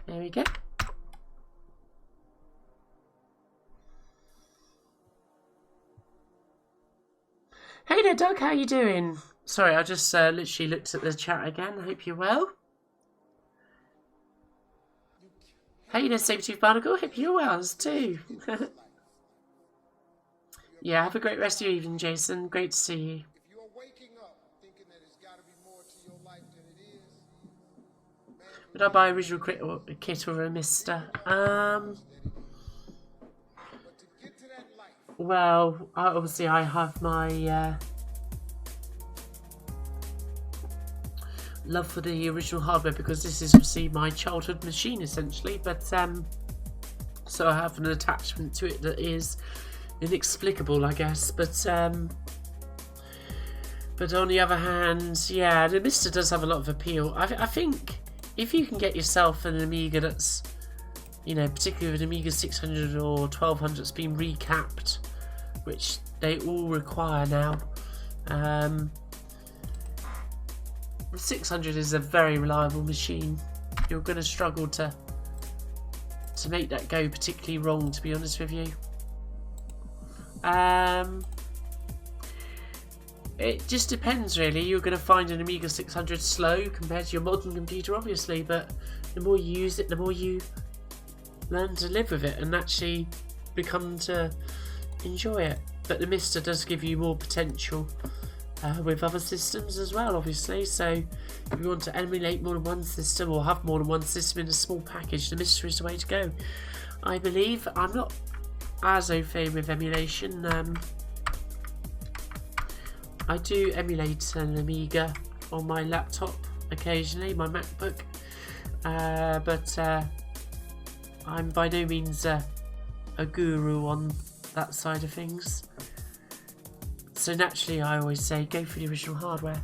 There we go. Hey there, Doug. How you doing? Sorry, I just literally looked at the chat again. I hope you're well. Hey there, Sabertooth Barnacle. Hope you're well too. Yeah, have a great rest of your evening, Jason. Great to see you. If you're waking up thinking that it's got to be more to your life than it is, Would I buy original kit or a Mister? Well, obviously I have my love for the original hardware because this is obviously my childhood machine essentially, but so I have an attachment to it that is inexplicable, I guess, but on the other hand, yeah, the Mister does have a lot of appeal. I think if you can get yourself an Amiga that's, you know, particularly with an Amiga 600 or 1200 that's been recapped, which they all require now. The 600 is a very reliable machine. You're going to struggle to make that go particularly wrong, to be honest with you. It just depends really. You're going to find an Amiga 600 slow compared to your modern computer, obviously, but the more you use it, the more you learn to live with it and actually become to enjoy it. But the Mister does give you more potential with other systems as well, obviously. So if you want to emulate more than one system or have more than one system in a small package, the Mister is the way to go, I believe. I'm not as au fait with emulation. I do emulate an Amiga on my laptop occasionally, my MacBook, but I'm by no means a guru on that side of things. So naturally I always say go for the original hardware.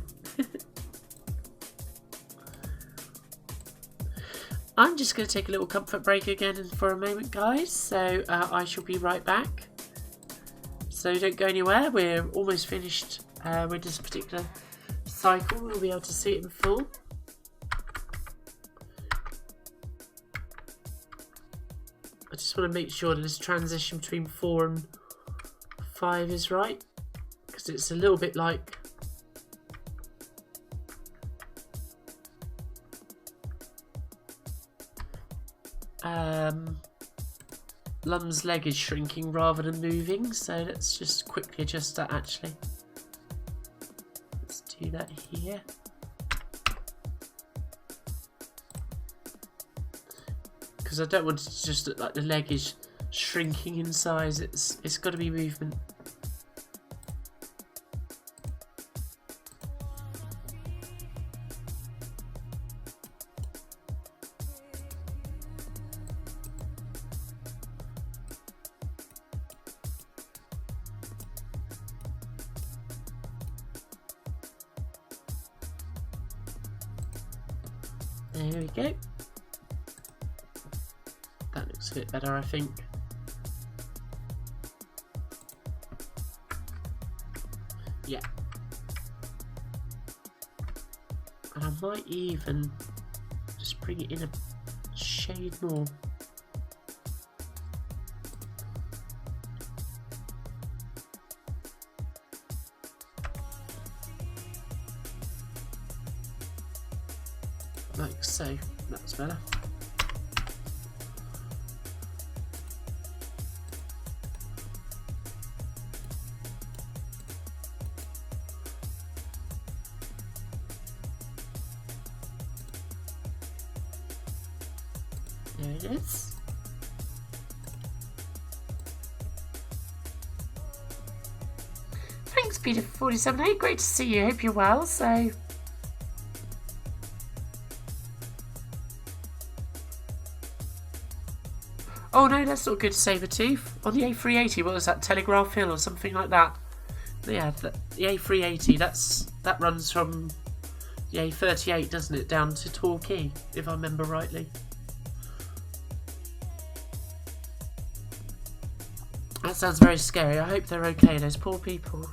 I'm just going to take a little comfort break again for a moment, guys, so I shall be right back. So don't go anywhere, we're almost finished with this particular cycle. We'll be able to see it in full. I just want to make sure that this transition between 4 and 5 is right, because it's a little bit like Lum's leg is shrinking rather than moving, so let's just quickly adjust that actually. Let's do that here. Because I don't want it to just look like the leg is shrinking in size, it's got to be movement. There we go. That looks a bit better, I think. Yeah. And I might even just bring it in a shade more. so that's better. There it is. Thanks, Peter, for 47. Great to see you. Hope you're well. So, oh no, that's not good, Sabertooth. On the A380, what was that, Telegraph Hill or something like that? Yeah, the A380. That runs from the A38, doesn't it, down to Torquay, if I remember rightly. That sounds very scary. I hope they're okay, those poor people.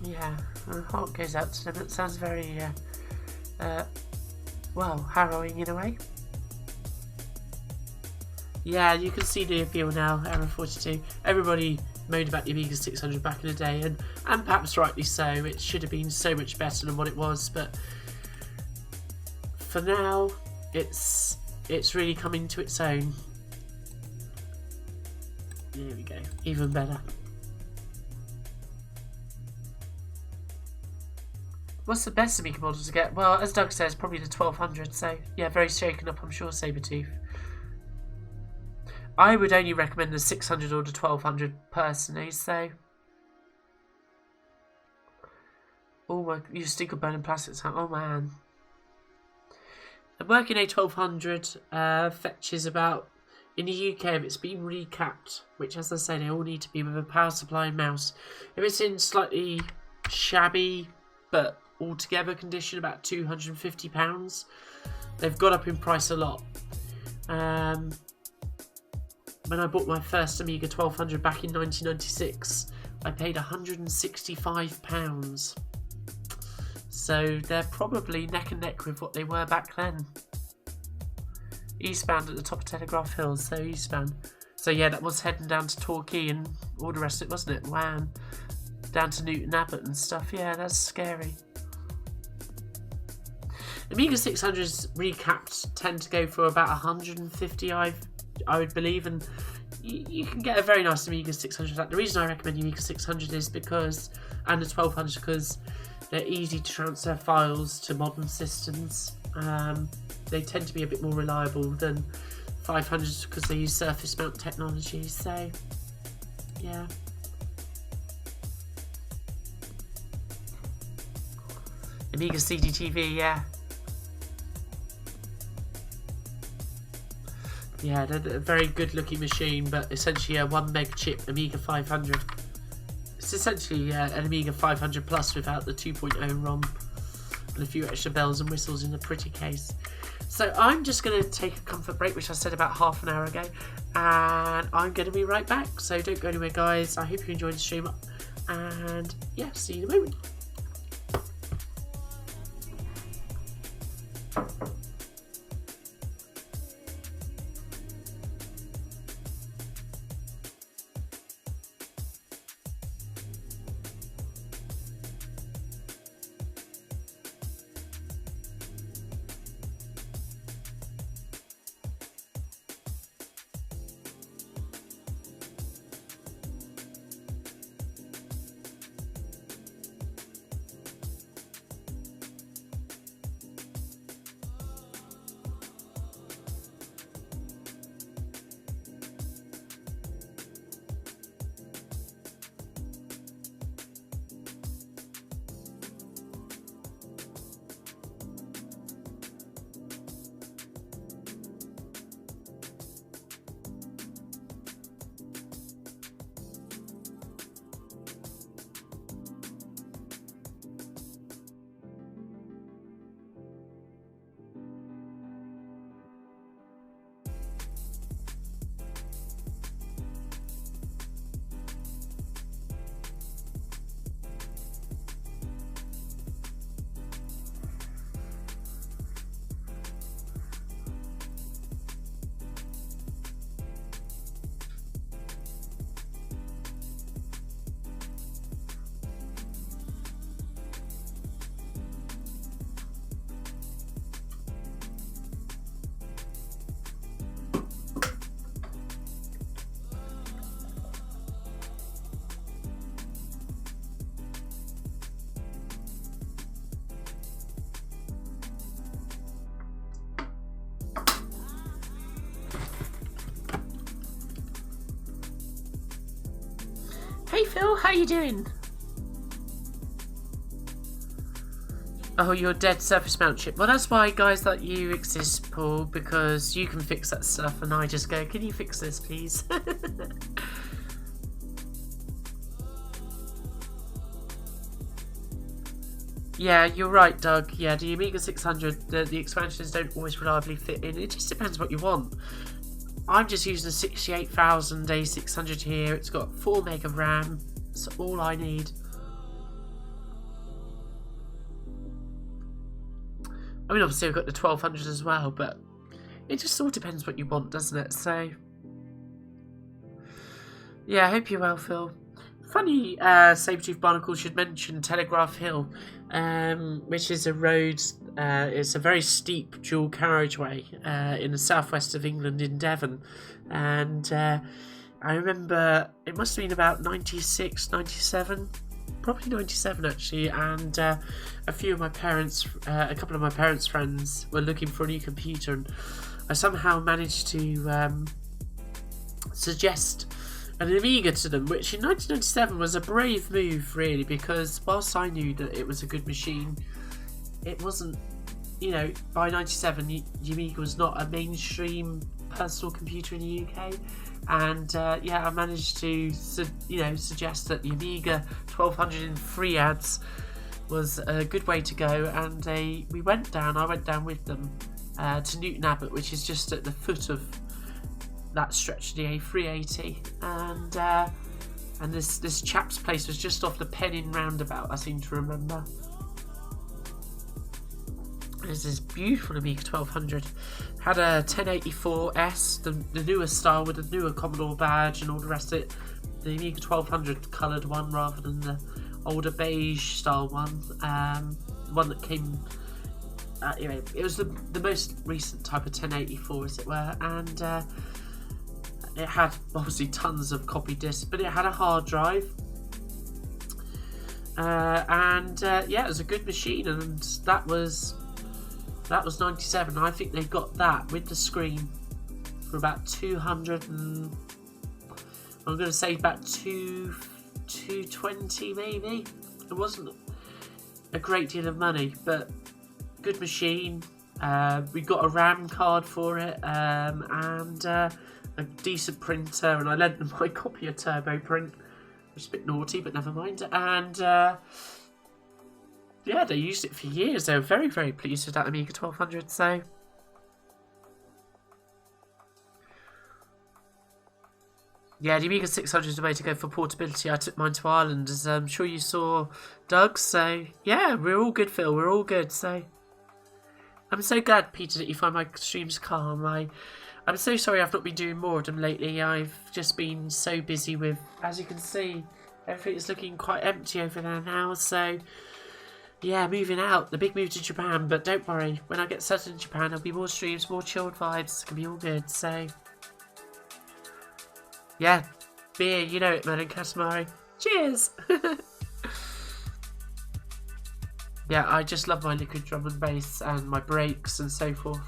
Yeah, my heart goes out to them. It sounds very, well, harrowing in a way. Yeah, you can see the appeal now, Error 42. Everybody moaned about the Amiga 600 back in the day, and perhaps rightly so. It should have been so much better than what it was, but for now, it's really coming to its own. There we go, even better. What's the best Amiga model to get? Well, as Doug says, probably the 1200. So yeah, very shaken up, I'm sure, Sabertooth. I would only recommend the 600 or the 1200 personally. So, oh, you stick a burning plastics. Oh man. A working A1200 fetches about, in the UK, if it's been recapped, which as I say, they all need to be with a power supply and mouse. If it's in slightly shabby but altogether condition, about £250. They've got up in price a lot. When I bought my first Amiga 1200 back in 1996, I paid £165. So they're probably neck and neck with what they were back then. Eastbound at the top of Telegraph Hill, so eastbound. So yeah, that was heading down to Torquay and all the rest of it, wasn't it? Wham! Down to Newton Abbot and stuff. Yeah, that's scary. Amiga 600s recapped tend to go for about 150, I would believe, and you can get a very nice Amiga 600. The reason I recommend Amiga 600 is because, and the 1200, because they're easy to transfer files to modern systems. They tend to be a bit more reliable than 500s because they use surface mount technology. So, yeah. Amiga CDTV, yeah. Yeah, they're a very good looking machine, but essentially a 1 meg chip Amiga 500. It's essentially an Amiga 500 Plus without the 2.0 ROM and a few extra bells and whistles in a pretty case. So I'm just going to take a comfort break, which I said about half an hour ago, and I'm going to be right back. So don't go anywhere, guys. I hope you enjoyed the stream, and yeah, see you in a moment. Phil? How you doing? Oh, you're dead surface mount chip. Well, that's why guys like you exist, Paul, because you can fix that stuff and I just go, can you fix this, please? Yeah, you're right, Doug. Yeah, the Amiga 600, the expansions don't always reliably fit in. It just depends what you want. I'm just using a 68,000 A600 here. It's got 4 meg of RAM. That's all I need. I mean, obviously I've got the 1200 as well, but it just all depends what you want, doesn't it? So, yeah, I hope you're well, Phil. Funny, Sabertooth Barnacle should mention Telegraph Hill, which is a road, it's a very steep dual carriageway in the southwest of England in Devon. And I remember it must have been about 96, 97, probably 97 actually, and a few of my parents, a couple of my parents' friends were looking for a new computer, and I somehow managed to suggest an Amiga to them, which in 1997 was a brave move, really, because whilst I knew that it was a good machine, it wasn't, you know, by 97 the Amiga was not a mainstream personal computer in the UK, and yeah, I managed to suggest that the Amiga 1200 in free ads was a good way to go, and I went down with them to Newton Abbot, which is just at the foot of that stretch of the A380, and this chap's place was just off the Penning roundabout, I seem to remember. There's this beautiful Amiga 1200, had a 1084S, the newer style with the newer Commodore badge and all the rest of it, the Amiga 1200 coloured one rather than the older beige style one, one that came, anyway, it was the most recent type of 1084 as it were, and it had obviously tons of copy discs, but it had a hard drive, and yeah, it was a good machine, and that was 97. I think they got that with the screen for about 200 and I'm going to say about 220 maybe. It wasn't a great deal of money, but good machine. We got a RAM card for it, and a decent printer, and I lent them my copy of Turbo Print, which is a bit naughty, but never mind. And yeah, they used it for years. They were very, very pleased with that Amiga 1200. So yeah, the Amiga 600 is the way to go for portability. I took mine to Ireland, as I'm sure you saw, Doug. So yeah, we're all good, Phil. We're all good. So I'm so glad, Peter, that you find my streams calm. I'm so sorry I've not been doing more of them lately. I've just been so busy with, as you can see, everything is looking quite empty over there now. So yeah, moving out, the big move to Japan. But don't worry, when I get settled in Japan, there'll be more streams, more chilled vibes. It's gonna be all good. So yeah, beer, you know it, Merlin Katamari. Cheers. Yeah, I just love my liquid drum and bass and my breaks and so forth.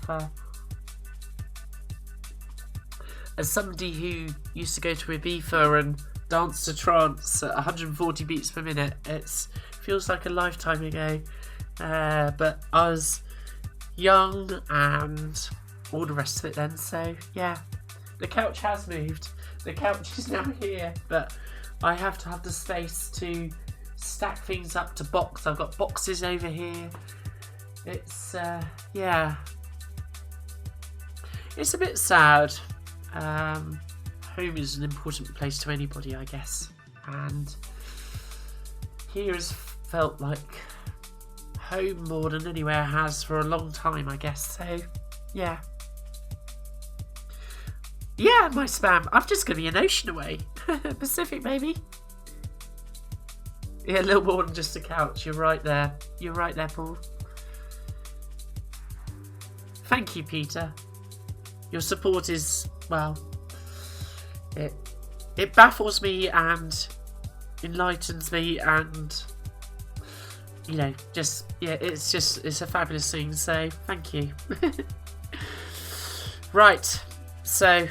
As somebody who used to go to Ibiza and dance to trance at 140 beats per minute, it feels like a lifetime ago. But I was young and all the rest of it then, so yeah. The couch has moved. The couch is now here, but I have to have the space to stack things up to box. I've got boxes over here. It's, yeah. It's a bit sad. Home is an important place to anybody, I guess, and here has felt like home more than anywhere has for a long time, I guess. So yeah, my spam, I'm just gonna be an ocean away. Pacific, maybe. Yeah, a little more than just a couch. You're right there, Paul. Thank you, Peter. Your support is, well, it baffles me and enlightens me, and you know, just, yeah, it's a fabulous thing, so thank you. Right, so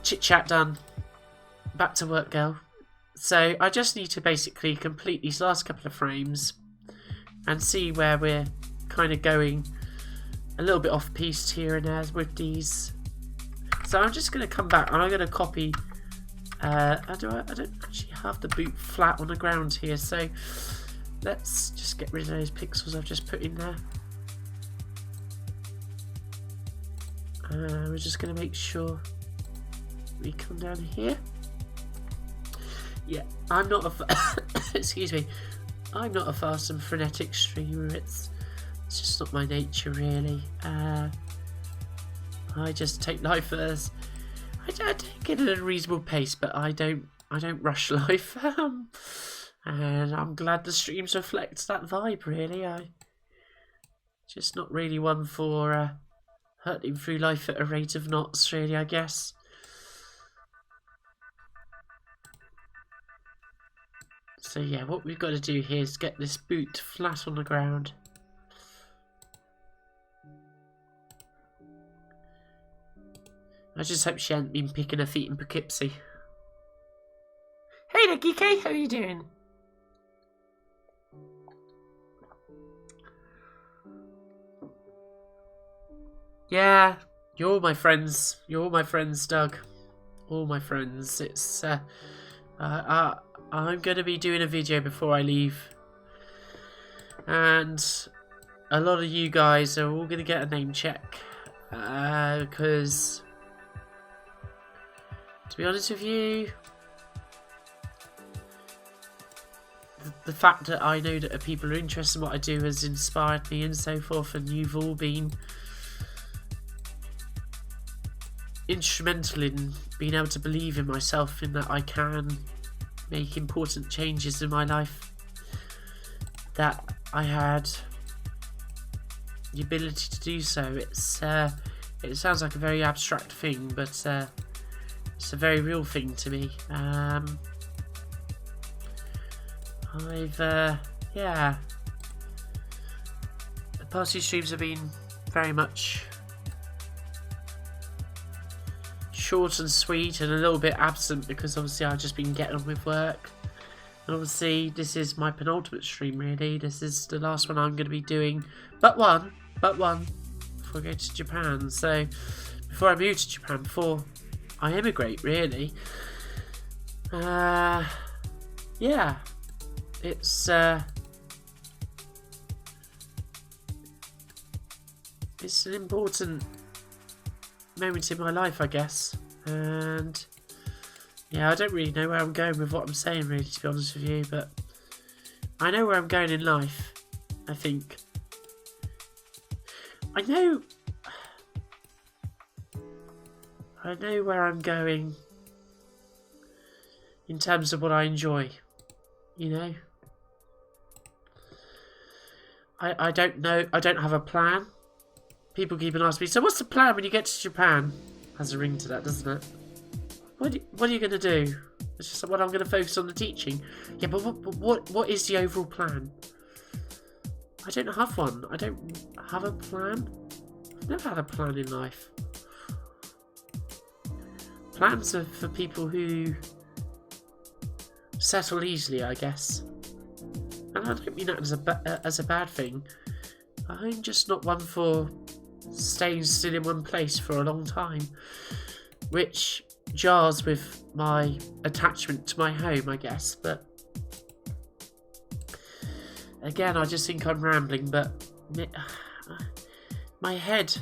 chit chat done, back to work, girl. So I just need to basically complete these last couple of frames and see where we're kind of going a little bit off piste here and there with these. So I'm just going to come back and I'm going to copy. I don't actually have the boot flat on the ground here, so let's just get rid of those pixels I've just put in there. We're just going to make sure we come down here. Yeah, I'm not a excuse me. I'm not a fast and frenetic streamer. It's just not my nature, really. I just take life as I take it at a reasonable pace, but I don't rush life. And I'm glad the streams reflect that vibe. Really, I just not really one for hurtling through life at a rate of knots. Really, I guess. So yeah, what we've got to do here is get this boot flat on the ground. I just hope she hadn't been picking her feet in Poughkeepsie. Hey there, Geeky, how are you doing? Yeah, you're all my friends. You're all my friends, Doug. All my friends. It's I'm going to be doing a video before I leave. And a lot of you guys are all going to get a name check. Because, to be honest with you, the fact that I know that people are interested in what I do has inspired me and so forth, and you've all been instrumental in being able to believe in myself, in that I can make important changes in my life, that I had the ability to do so. It sounds like a very abstract thing, but it's a very real thing to me. Yeah, the past few streams have been very much short and sweet and a little bit absent because obviously I've just been getting on with work, and obviously this is my penultimate stream really. This is the last one I'm going to be doing, but one before I go to Japan. So before I move to Japan, before I emigrate really. Yeah, it's an important moment in my life, I guess. And yeah, I don't really know where I'm going with what I'm saying really, to be honest with you, but I know where I'm going in life. I think I know where I'm going in terms of what I enjoy, you know. I don't know, I don't have a plan. People keep on asking me, so what's the plan when you get to Japan? Has a ring to that, doesn't it? What are you going to do? It's just what I'm going to focus on the teaching. Yeah, but what is the overall plan? I don't have one. I don't have a plan. I've never had a plan in life. Plans are for people who settle easily, I guess. And I don't mean that as a bad thing. I'm just not one for staying still in one place for a long time, which jars with my attachment to my home, I guess. But again, I just think I'm rambling, but my head,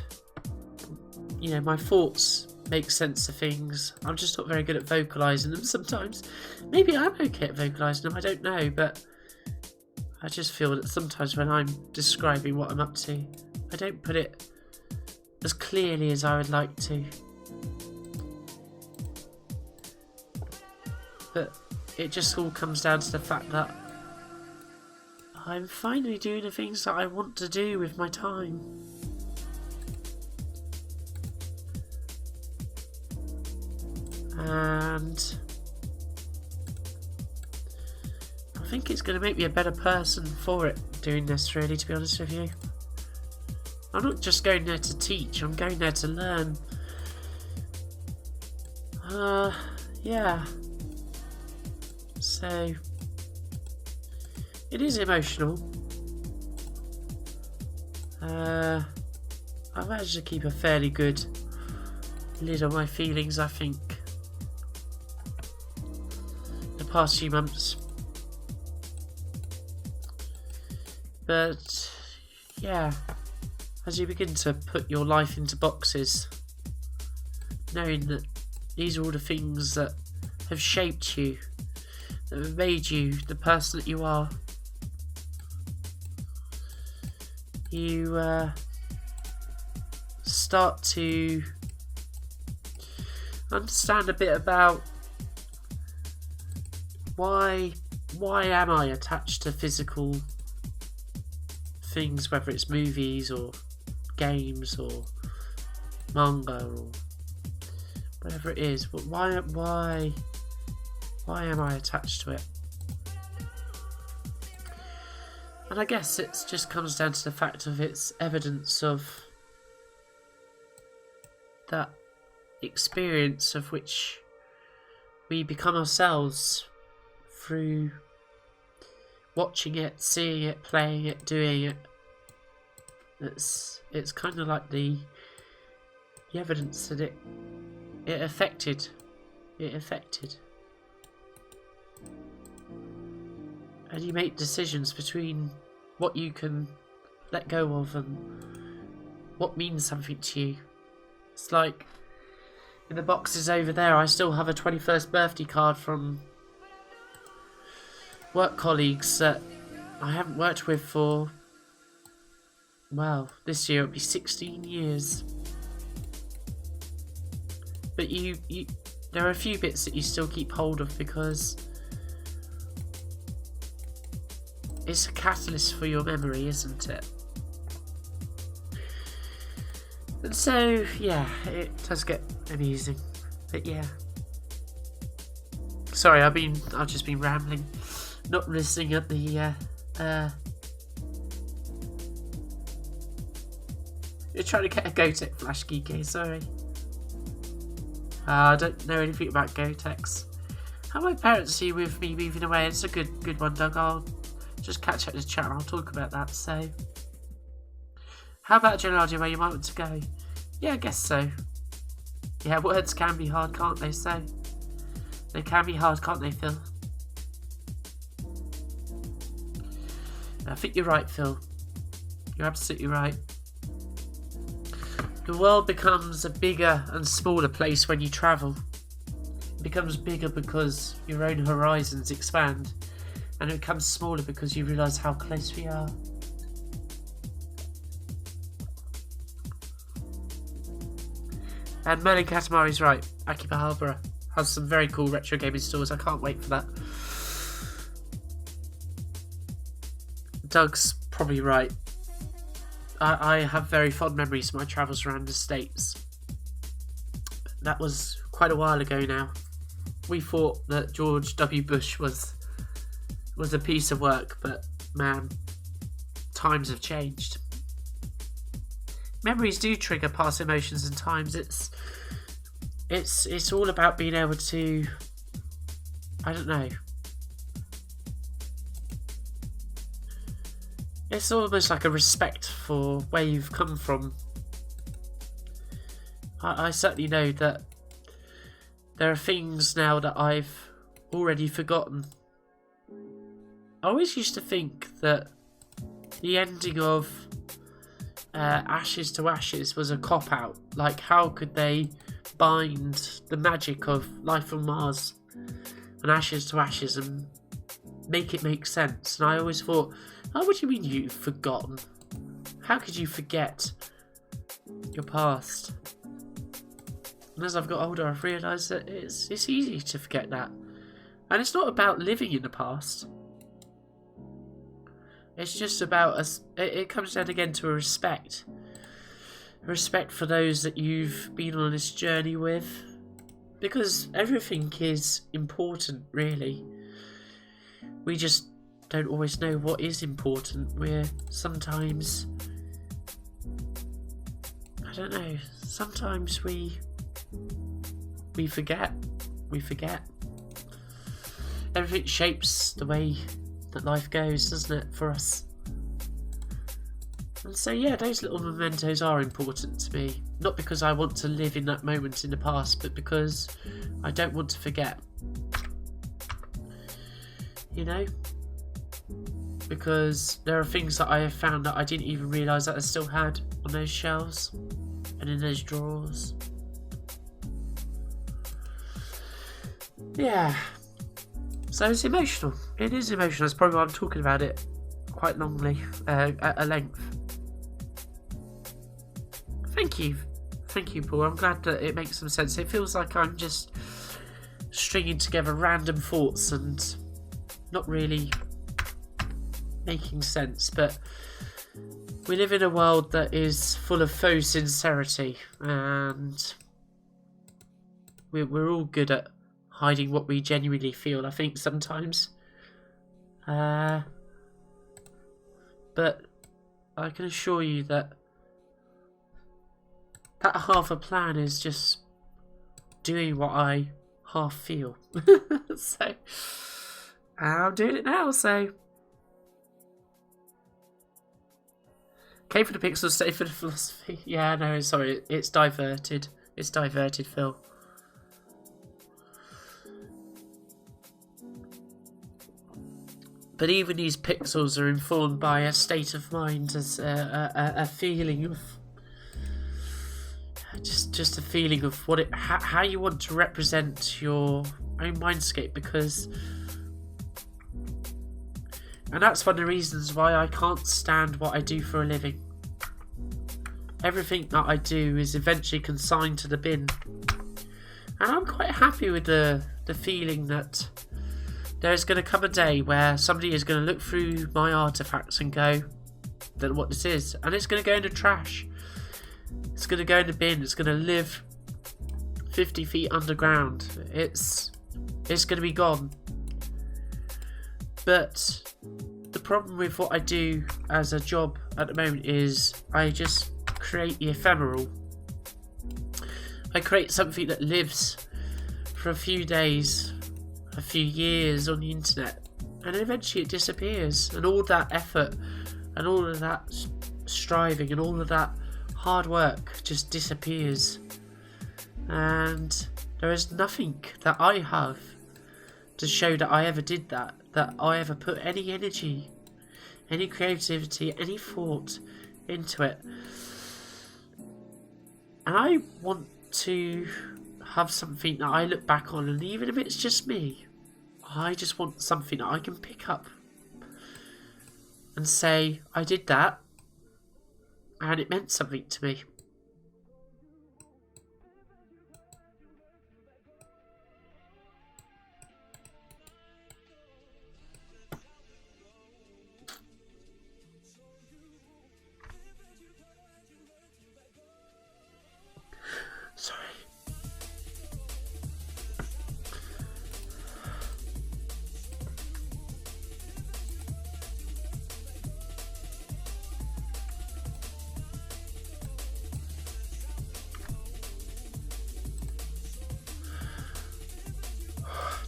you know, my thoughts make sense of things. I'm just not very good at vocalising them sometimes. Maybe I'm okay at vocalising them, I don't know, but I just feel that sometimes when I'm describing what I'm up to, I don't put it as clearly as I would like to. But it just all comes down to the fact that I'm finally doing the things that I want to do with my time. And I think it's going to make me a better person for it, doing this, really, to be honest with you. I'm not just going there to teach, I'm going there to learn. Yeah. So it is emotional. I've managed to keep a fairly good lid on my feelings, I think, the past few months. But yeah, as you begin to put your life into boxes, knowing that these are all the things that have shaped you, that have made you the person that you are, you start to understand a bit about why am I attached to physical things, whether it's movies or games or manga or whatever it is. But why am I attached to it? And I guess it just comes down to the fact of it's evidence of that experience of which we become ourselves through watching it, seeing it, playing it, doing it. It's kind of like the evidence that it affected. And you make decisions between what you can let go of and what means something to you. It's like in the boxes over there, I still have a 21st birthday card from work colleagues that I haven't worked with for, well, this year it'll be 16 years. But there are a few bits that you still keep hold of because it's a catalyst for your memory, isn't it? And so, yeah, it does get amusing. But yeah. Sorry, I've just been rambling. Not listening at the you're trying to get a GoTech flash geeky, sorry. I don't know anything about GoTechs. How my parents see with me moving away? It's a good one, Doug. I'll just catch up in the chat and I'll talk about that. So, how about a general idea where you might want to go? Yeah, I guess so. Yeah, words can be hard, can't they? So, they can be hard, can't they, Phil? I think you're right, Phil. You're absolutely right. The world becomes a bigger and smaller place when you travel. It becomes bigger because your own horizons expand, and it becomes smaller because you realise how close we are. And Merlin Katamari's right. Akihabara has some very cool retro gaming stores. I can't wait for that. Doug's probably right. I have very fond memories of my travels around the States. That was quite a while ago now. We thought that George W. Bush was a piece of work, but man, times have changed. Memories do trigger past emotions and times. It's all about being able to, I don't know. It's almost like a respect for where you've come from. I certainly know that there are things now that I've already forgotten. I always used to think that the ending of Ashes to Ashes was a cop-out. Like, how could they bind the magic of life on Mars and Ashes to Ashes and make it make sense? And I always thought, oh, what do you mean you've forgotten? How could you forget your past? And as I've got older, I've realised that it's easy to forget that. And it's not about living in the past. It's just about us. It comes down again to a respect. A respect for those that you've been on this journey with. Because everything is important, really. We just don't always know what is important. We're sometimes, I don't know, sometimes we forget. everything shapes the way that life goes, doesn't it, for us? And so yeah, those little mementos are important to me. Not because I want to live in that moment in the past, but because I don't want to forget. You know? Because there are things that I have found that I didn't even realise that I still had on those shelves and in those drawers. Yeah. So it's emotional. It is emotional. That's probably why I'm talking about it quite longly, at a length. Thank you. Thank you, Paul. I'm glad that it makes some sense. It feels like I'm just stringing together random thoughts and not really making sense, but we live in a world that is full of faux sincerity, and we're all good at hiding what we genuinely feel, I think, sometimes. But I can assure you that half a plan is just doing what I half feel. So I'm doing it now, so came for the pixels, stay for the philosophy. Yeah, no, sorry, it's diverted. It's diverted, Phil. But even these pixels are informed by a state of mind, as a feeling of just a feeling of how you want to represent your own mindscape, because, and that's one of the reasons why I can't stand what I do for a living. Everything that I do is eventually consigned to the bin, and I'm quite happy with the feeling that there's going to come a day where somebody is going to look through my artifacts and go, "Don't know what this is," and it's going to go in the trash. It's going to go in the bin. It's going to live 50 feet underground. It's going to be gone. But the problem with what I do as a job at the moment is I just create the ephemeral. I create something that lives for a few days, a few years on the internet, and eventually it disappears, and all that effort and all of that striving and all of that hard work just disappears, and there is nothing that I have to show that I ever did that I ever put any energy, any creativity, any thought into it. And I want to have something that I look back on, and even if it's just me, I just want something that I can pick up and say, I did that, and it meant something to me. Sorry.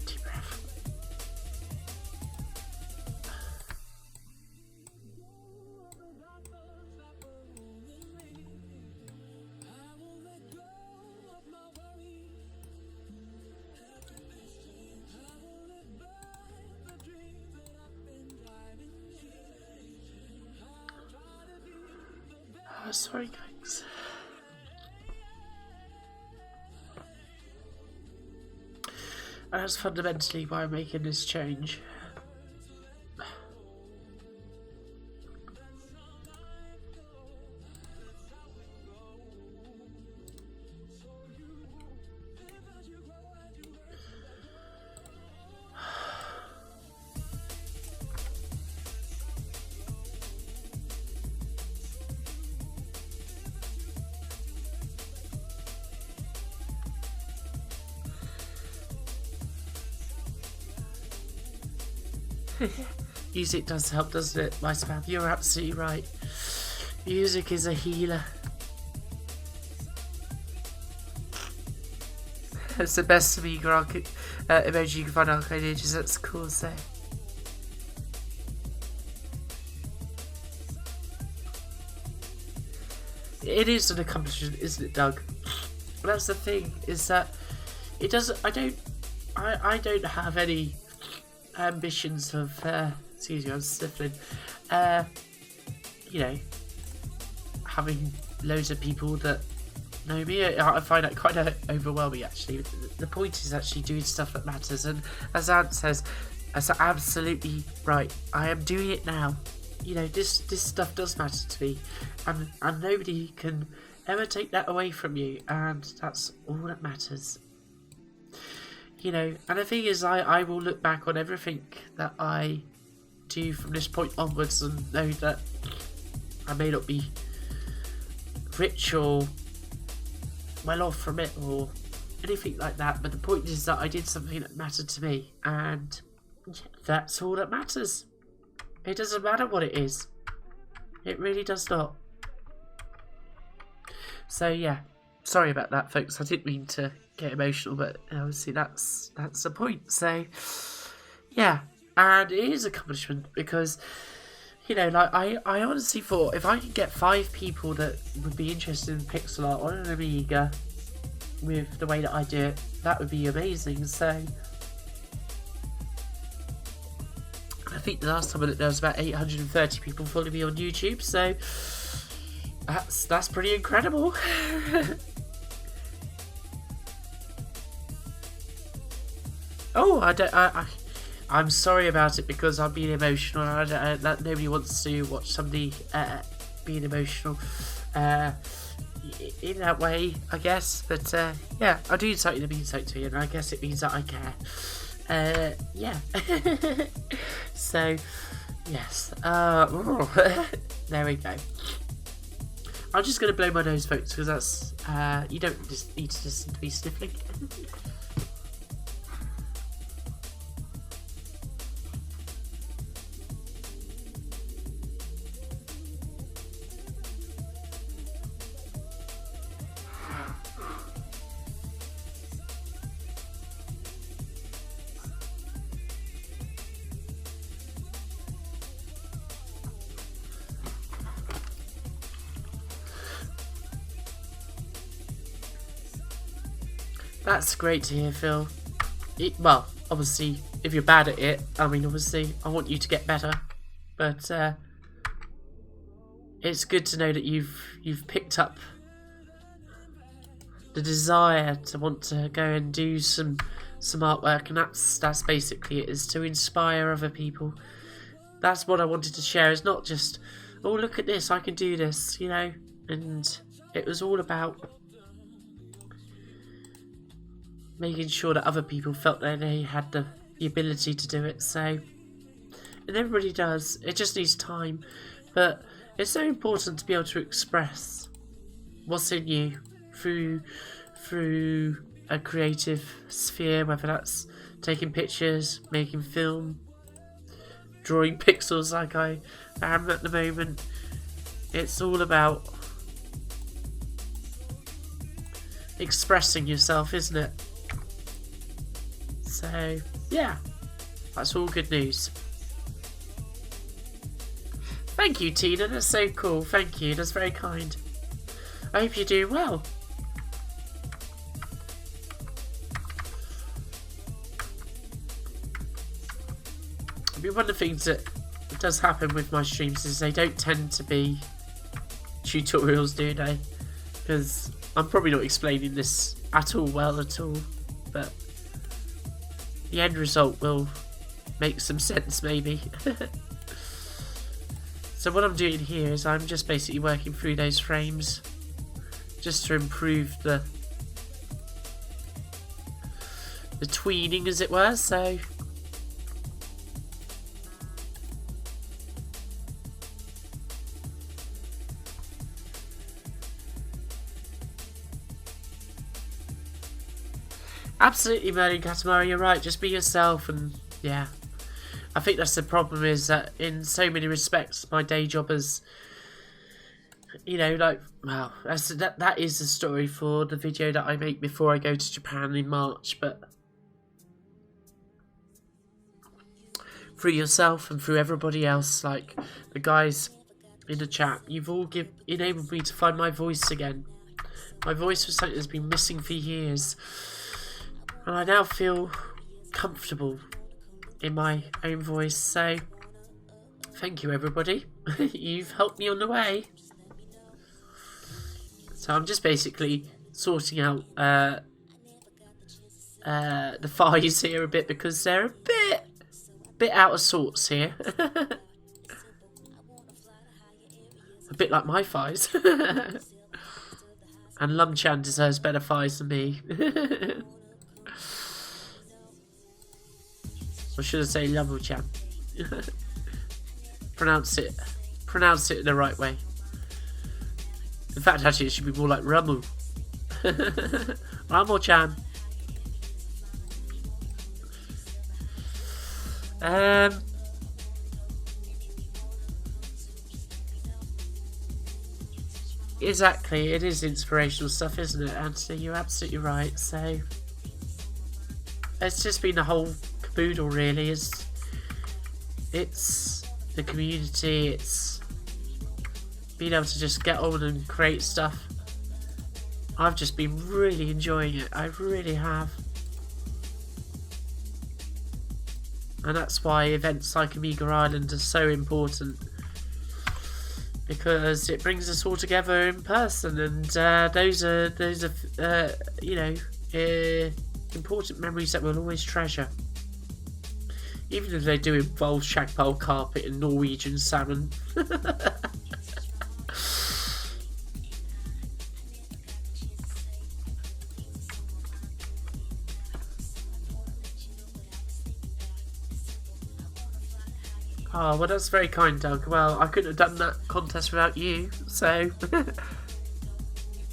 Deep breath. Oh, sorry, guys. And that's fundamentally why I'm making this change. Music does help, doesn't it, my spam? You're absolutely right. Music is a healer. It's the best Amiga emoji you can find on Arcade Ages. That's cool, so. It is an accomplishment, isn't it, Doug? That's the thing, is that it doesn't. I don't have any ambitions of. Excuse me, I'm sniffling. You know, having loads of people that know me. I find that kind of overwhelming, actually. The point is actually doing stuff that matters, and as Ant says, that's absolutely right. I am doing it now. You know, this stuff does matter to me, and nobody can ever take that away from you, and that's all that matters. You know, and the thing is, I will look back on everything that I do from this point onwards and know that I may not be rich or well off from it or anything like that, but the point is that I did something that mattered to me, and that's all that matters. It doesn't matter what it is. It really does not. So yeah, sorry about that, folks. I didn't mean to get emotional, but obviously that's the point. So yeah, and it is an accomplishment because, you know, like I honestly thought if I could get 5 people that would be interested in pixel art on an Amiga with the way that I do it, that would be amazing. So I think the last time I looked, there was about 830 people following me on YouTube, so that's pretty incredible. Oh, I'm sorry about it because I'm being emotional. That nobody wants to watch somebody being emotional in that way, I guess. But yeah, I do something that means something to you, and I guess it means that I care. Yeah. So, yes. There we go. I'm just going to blow my nose, folks, because that's you don't just need to listen to me sniffling. That's great to hear, Phil. Well, obviously, if you're bad at it, I mean, obviously, I want you to get better. But it's good to know that you've picked up the desire to want to go and do some artwork, and that's basically it, is to inspire other people. That's what I wanted to share. It's not just, oh, look at this, I can do this, you know. And it was all about making sure that other people felt that they had the ability to do it. So, and everybody does. It just needs time. But it's so important to be able to express what's in you through a creative sphere, whether that's taking pictures, making film, drawing pixels like I am at the moment. It's all about expressing yourself, isn't it? So, yeah, that's all good news. Thank you, Tina, that's so cool. Thank you, that's very kind. I hope you do well. I mean, one of the things that does happen with my streams is they don't tend to be tutorials, do they? Because I'm probably not explaining this at all well at all, but the end result will make some sense, maybe. So what I'm doing here is I'm just basically working through those frames just to improve the tweening, as it were. So absolutely, Merlin Katamari, you're right, just be yourself. And yeah, I think that's the problem, is that in so many respects my day job has you know, like, well, that is the story for the video that I make before I go to Japan in March, but through yourself and through everybody else, like the guys in the chat, you've all enabled me to find my voice again. My voice was something that's been missing for years, and I now feel comfortable in my own voice, so thank you everybody. You've helped me on the way. So I'm just basically sorting out the thighs here a bit because they're a bit out of sorts here. A bit like my thighs. And Lumchan deserves better thighs than me. Or should I say Lumchan? Pronounce it the right way. In fact, actually, it should be more like Ramu. Ramu-chan. Exactly, it is inspirational stuff, isn't it, Anthony? You're absolutely right. So it's just been the whole caboodle, really. It's the community. It's being able to just get on and create stuff. I've just been really enjoying it. I really have. And that's why events like Amiga Island are so important. Because it brings us all together in person, and those are you know, important memories that we'll always treasure. Even if they do involve shagpole carpet and Norwegian salmon. Oh, well, that's very kind, Doug. Well, I couldn't have done that contest without you, so...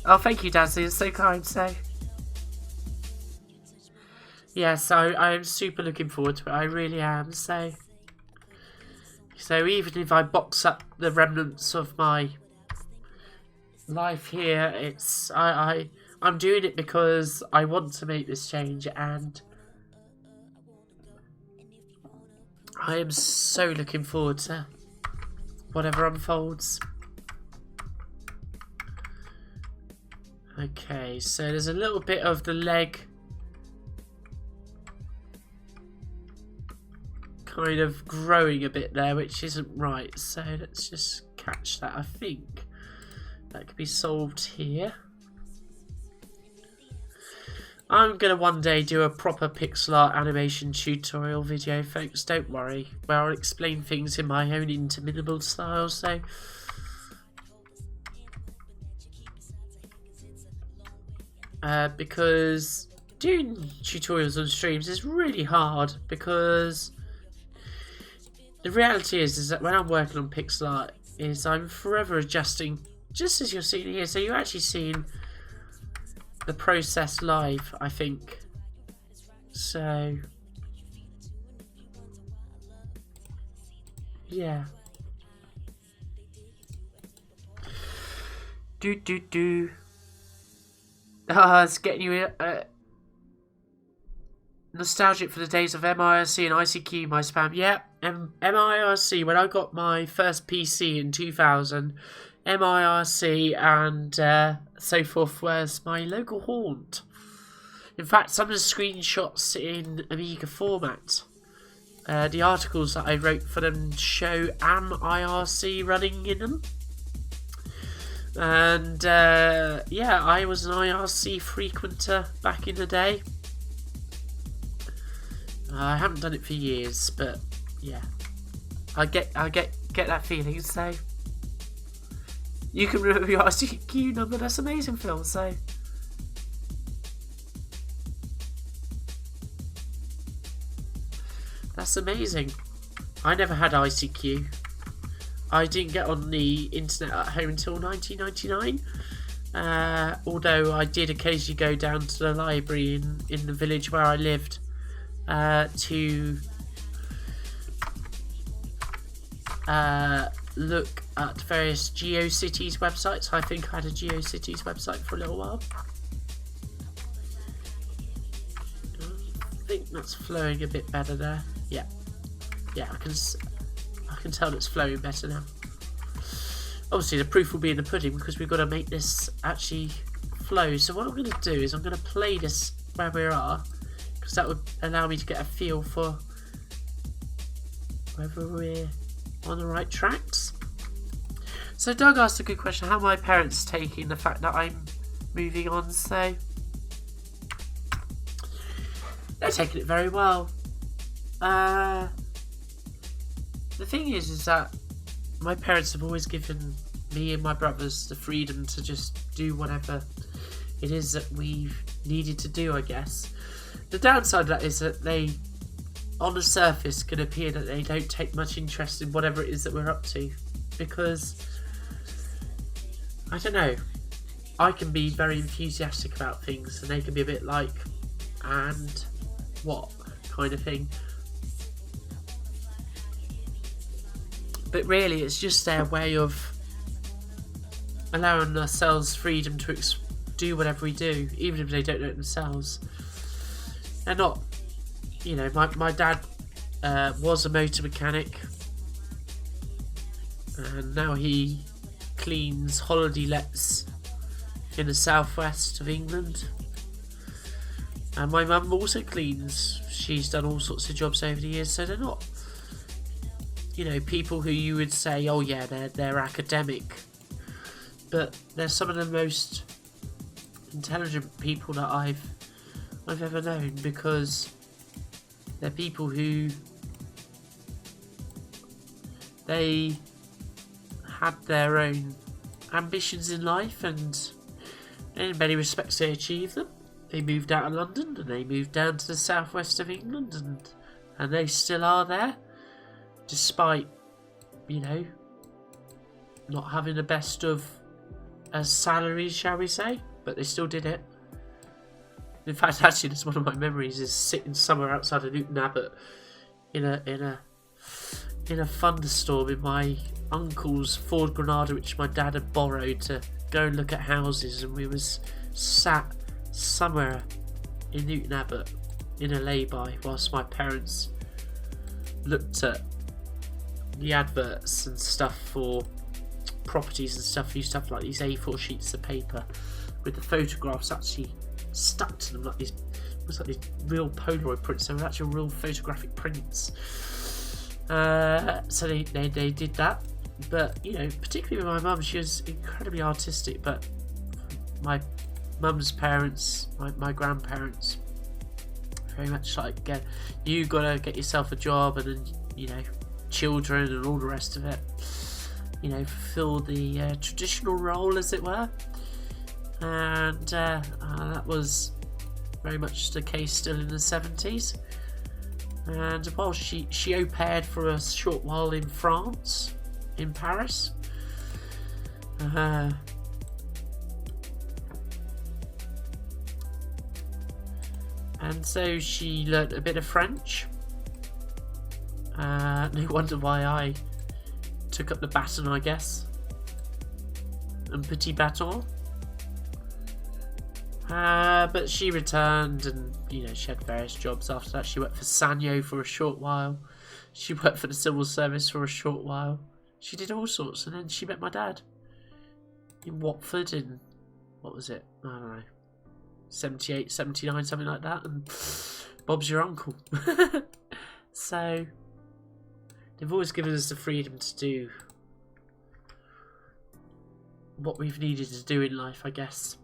Oh, thank you, Dazzy. It's so kind, so... Yes, I'm super looking forward to it. I really am, so... So even if I box up the remnants of my life here, it's... I'm doing it because I want to make this change, and... I am so looking forward to whatever unfolds. Okay, so there's a little bit of the leg kind of growing a bit there, which isn't right. So let's just catch that. I think that could be solved here. I'm going to one day do a proper pixel art animation tutorial video, folks, don't worry, where I'll explain things in my own interminable style, so... because doing tutorials on streams is really hard, because the reality is that when I'm working on pixel art, I'm forever adjusting, just as you're seeing here, so you're actually seeing the process live, I think. So yeah. It's getting you nostalgic for the days of MIRC and ICQ, my spam. Yeah, MIRC, when I got my first PC in 2000, MIRC and so forth was my local haunt. In fact, some of the screenshots in Amiga format, the articles that I wrote for them show IRC running in them. And yeah, I was an IRC frequenter back in the day. I haven't done it for years, but yeah, I get that feeling. So you can remember your ICQ number. That's amazing, Phil. So that's amazing. I never had ICQ. I didn't get on the internet at home until 1999. Although I did occasionally go down to the library in the village where I lived look at various GeoCities websites. I think I had a GeoCities website for a little while. I think that's flowing a bit better there. Yeah, I can tell it's flowing better now. Obviously the proof will be in the pudding because we've got to make this actually flow. So what I'm going to do is I'm going to play this where we are, because that would allow me to get a feel for whether we're on the right tracks. So Doug asked a good question: how are my parents taking the fact that I'm moving on? So they're taking it very well. The thing is that my parents have always given me and my brothers the freedom to just do whatever it is that we've needed to do, I guess. The downside of that is that they, on the surface, can appear that they don't take much interest in whatever it is that we're up to, because I don't know, I can be very enthusiastic about things and they can be a bit like, and what kind of thing. But really it's just their way of allowing ourselves freedom to do whatever we do, even if they don't know it themselves. They're not, you know, my dad was a motor mechanic, and now he cleans holiday lets in the southwest of England. And my mum also cleans. She's done all sorts of jobs over the years, so they're not, you know, people who you would say, oh yeah, they're academic, but they're some of the most intelligent people that I've ever known, because they're people who they had their own ambitions in life, and in many respects they achieved them. They moved out of London and they moved down to the southwest of England, and they still are there, despite, you know, not having the best of salaries, shall we say, but they still did it. In fact, actually, that's one of my memories, is sitting somewhere outside of Newton Abbot in a thunderstorm in my uncle's Ford Granada, which my dad had borrowed to go and look at houses, and we was sat somewhere in Newton Abbot in a lay-by whilst my parents looked at the adverts and stuff for properties and stuff. They used to have like these A4 sheets of paper with the photographs actually stuck to them, like these, it was like these real Polaroid prints. They were actual real photographic prints. So they did that. But, you know, particularly with my mum, she was incredibly artistic. But my mum's parents, my grandparents, very much like, you gotta get yourself a job, and then, you know, children and all the rest of it, you know, fulfill the traditional role, as it were. And that was very much the case still in the 70s. And while she au paired for a short while in France, in Paris, and so she learnt a bit of French. No wonder why I took up the baton, I guess, and petit baton. But she returned, and, you know, she had various jobs after that. She worked for Sanyo for a short while. She worked for the civil service for a short while. She did all sorts, and then she met my dad in Watford in, what was it? I don't know, 78, 79, something like that, and Bob's your uncle. So they've always given us the freedom to do what we've needed to do in life, I guess.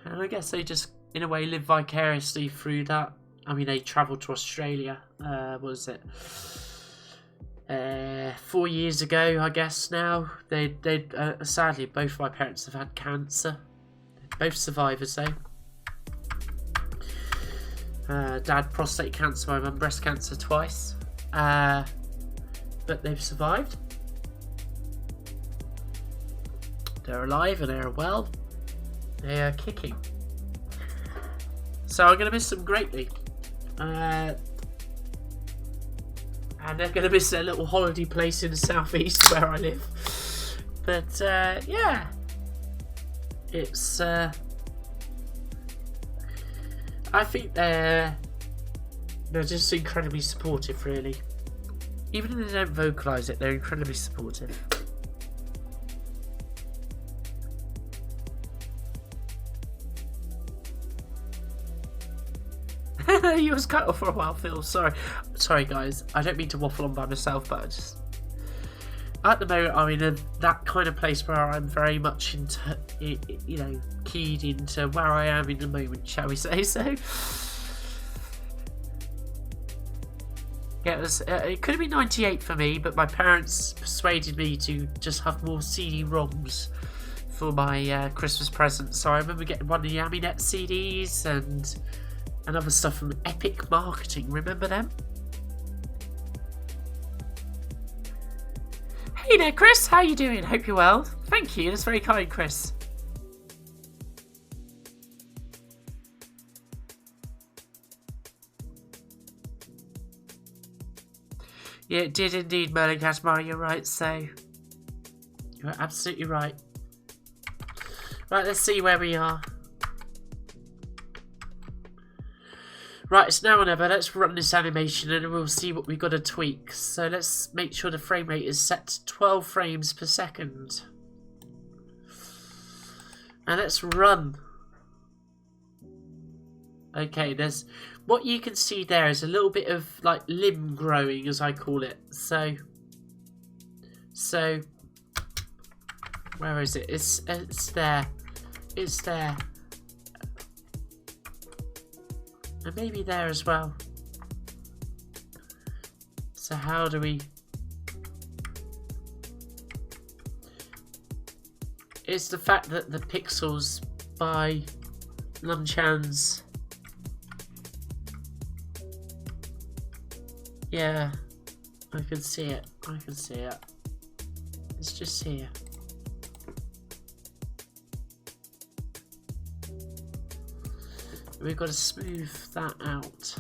And I guess they just, in a way, live vicariously through that. I mean, they travelled to Australia, what was it, 4 years ago, I guess now. They sadly, both of my parents have had cancer. Both survivors, though. Dad, prostate cancer, my mum, breast cancer twice. But they've survived. They're alive and they're well. They are kicking. So I'm going to miss them greatly. And and they're going to miss their little holiday place in the southeast where I live. But yeah, it's I think they're just incredibly supportive, really. Even if they don't vocalise it, they're incredibly supportive. You was cut off for a while, Phil. Sorry, guys. I don't mean to waffle on by myself, but I just at the moment I'm in that kind of place where I'm very much into, you know, keyed into where I am in the moment, shall we say so? Yeah, it could have been 98 for me, but my parents persuaded me to just have more CD-ROMs for my Christmas present. So I remember getting one of the Amiga CDs and other stuff from Epic Marketing. Remember them? Hey there, Chris. How you doing? Hope you're well. Thank you. That's very kind, Chris. Yeah, it did indeed, Merlin Kashmar. You're right, so you're absolutely right. Right, let's see where we are. Right, it's now or never. Let's run this animation and we'll see what we've got to tweak. So let's make sure the frame rate is set to 12 frames per second. And let's run. Okay, there's what you can see there is a little bit of like limb growing, as I call it. So where is it? It's there. It's there. And maybe there as well. So how do we... It's the fact that the pixels by Lunchan's... Yeah, I can see it. I can see it. It's just here. We've got to smooth that out.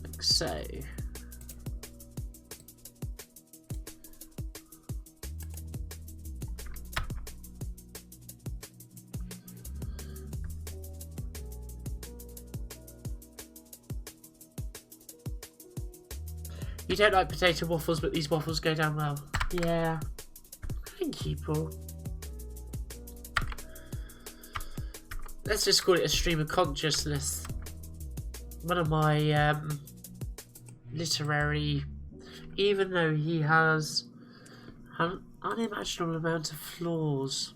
Like so. You don't like potato waffles, but these waffles go down well. Yeah. Thank you, Paul. Let's just call it a stream of consciousness. One of my literary... Even though he has an unimaginable amount of flaws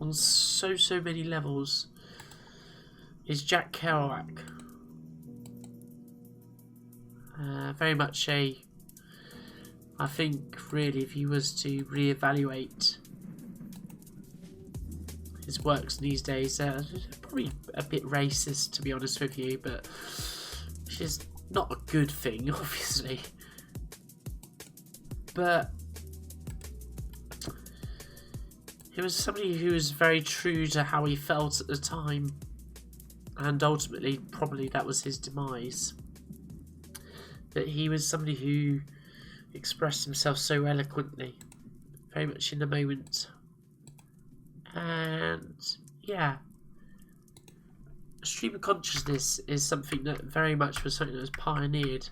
on so many levels, is Jack Kerouac. Very much I think really if he was to reevaluate his works these days, probably a bit racist to be honest with you, but which is not a good thing obviously, but he was somebody who was very true to how he felt at the time, and ultimately probably that was his demise. That he was somebody who expressed himself so eloquently, very much in the moment. And yeah, stream of consciousness is something that very much was something that was pioneered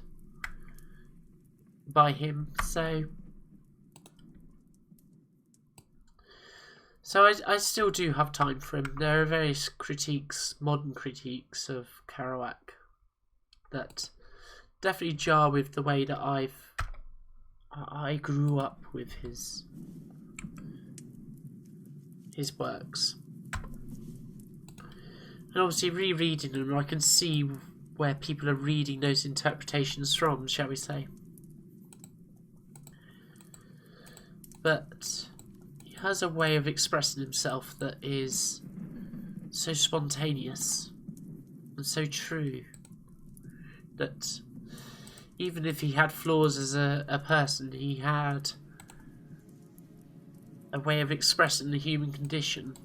by him. So I still do have time for him. There are various critiques, modern critiques of Kerouac that definitely jar with the way that I grew up with his works, and obviously rereading them, I can see where people are reading those interpretations from, shall we say. But he has a way of expressing himself that is so spontaneous and so true. that even if he had flaws as a person, he had a way of expressing the human condition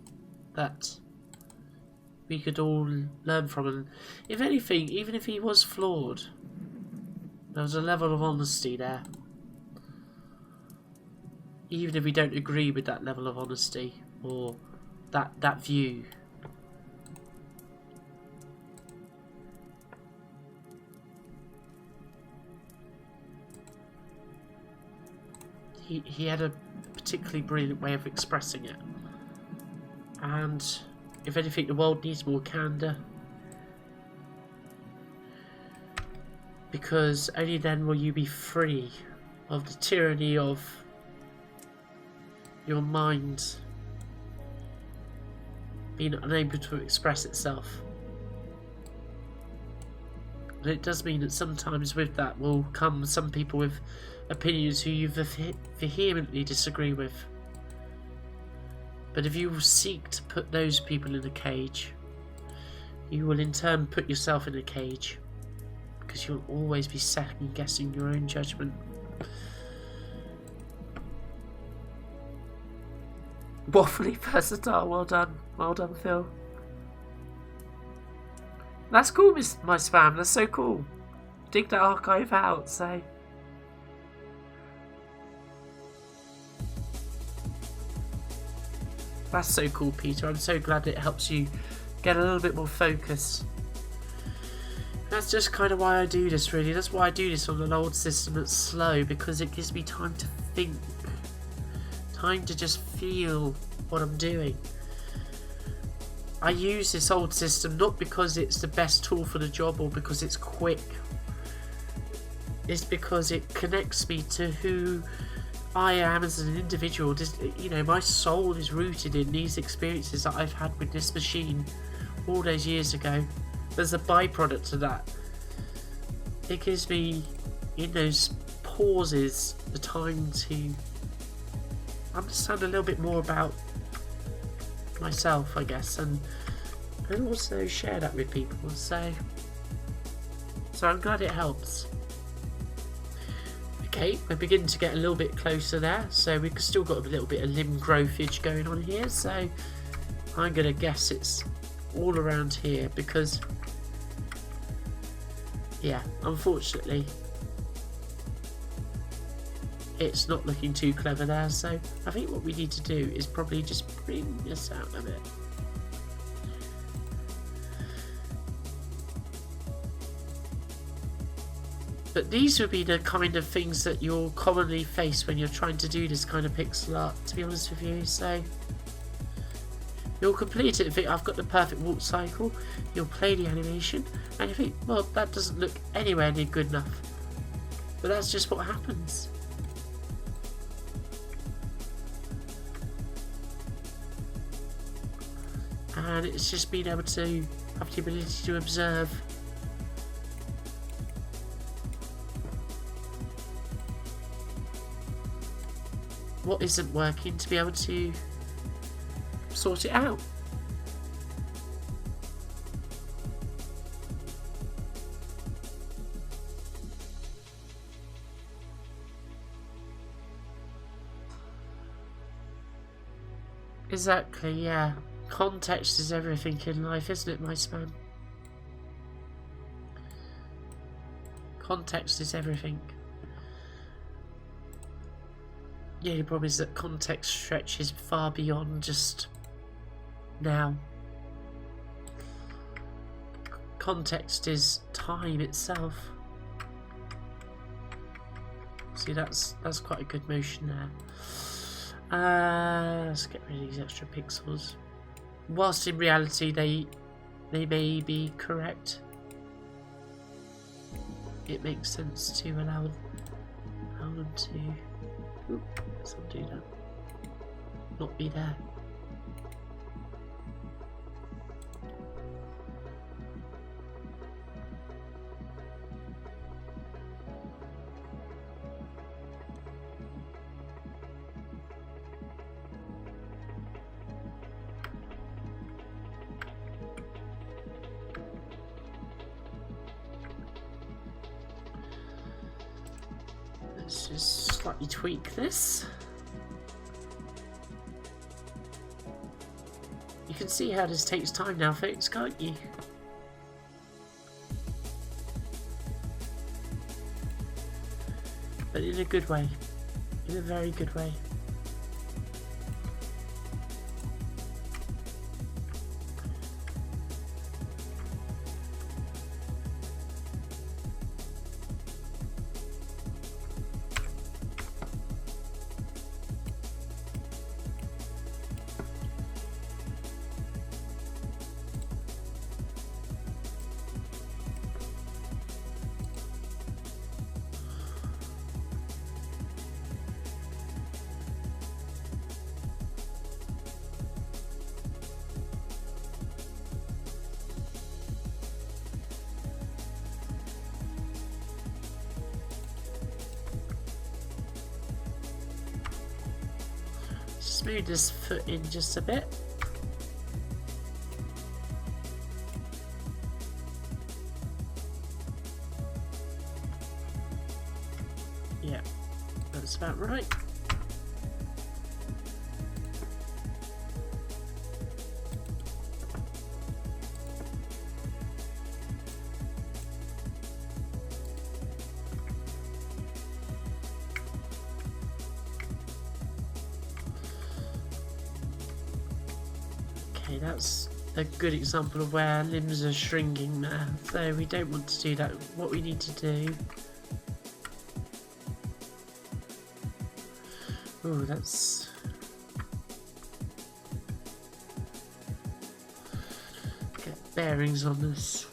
that we could all learn from. And if anything, even if he was flawed, there was a level of honesty there. Even if we don't agree with that level of honesty or that view. He had a particularly brilliant way of expressing it. And if anything, the world needs more candour. Because only then will you be free of the tyranny of your mind being unable to express itself. And it does mean that sometimes with that will come some people with opinions who you vehemently disagree with. But if you seek to put those people in a cage, you will in turn put yourself in a cage, because you'll always be second guessing your own judgment. Waffly versatile, well done Phil. That's cool, my spam, that's so cool. Dig that archive out, so. That's so cool, Peter. I'm so glad it helps you get a little bit more focus. That's just kind of why I do this, really. That's why I do this on an old system that's slow, because it gives me time to think. Time to just feel what I'm doing. I use this old system not because it's the best tool for the job or because it's quick. It's because it connects me to who I am as an individual. Just, you know, my soul is rooted in these experiences that I've had with this machine all those years ago. There's a byproduct of that. It gives me, in those pauses, the time to understand a little bit more about myself, I guess, and also share that with people. So I'm glad it helps. Okay, we're beginning to get a little bit closer there, so we've still got a little bit of limb growthage going on here, so I'm going to guess it's all around here, because yeah, unfortunately it's not looking too clever there, so I think what we need to do is probably just bring this out a bit. But these would be the kind of things that you'll commonly face when you're trying to do this kind of pixel art, to be honest with you. So you'll complete it and think, I've got the perfect walk cycle. You'll play the animation and you think, well, that doesn't look anywhere near good enough. But that's just what happens. And it's just being able to have the ability to observe what isn't working, to be able to sort it out. Exactly, yeah. Context is everything in life, isn't it, my spam? Context is everything. The only problem is that context stretches far beyond just now. Context is time itself. See, that's quite a good motion there. Let's get rid of these extra pixels. Whilst in reality they may be correct, it makes sense to allow them to. Oop, let's undo that. Not be there. Let's just slightly tweak this. You can see how this takes time now, folks, can't you? But in a good way. In a very good way. Smooth this foot in just a bit. Yeah, that's about right. Okay, that's a good example of where limbs are shrinking there, so we don't want to do that. What we need to do... Oh, that's... Get bearings on this.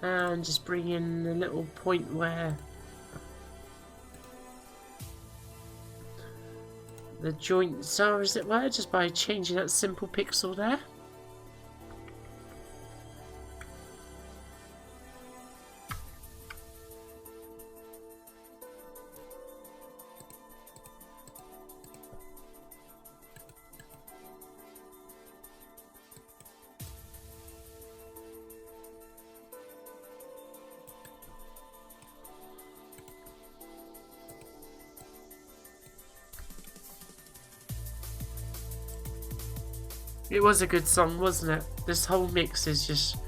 And just bring in a little point where the joints are, as it were, just by changing that simple pixel there. It was a good song, wasn't it? This whole mix is just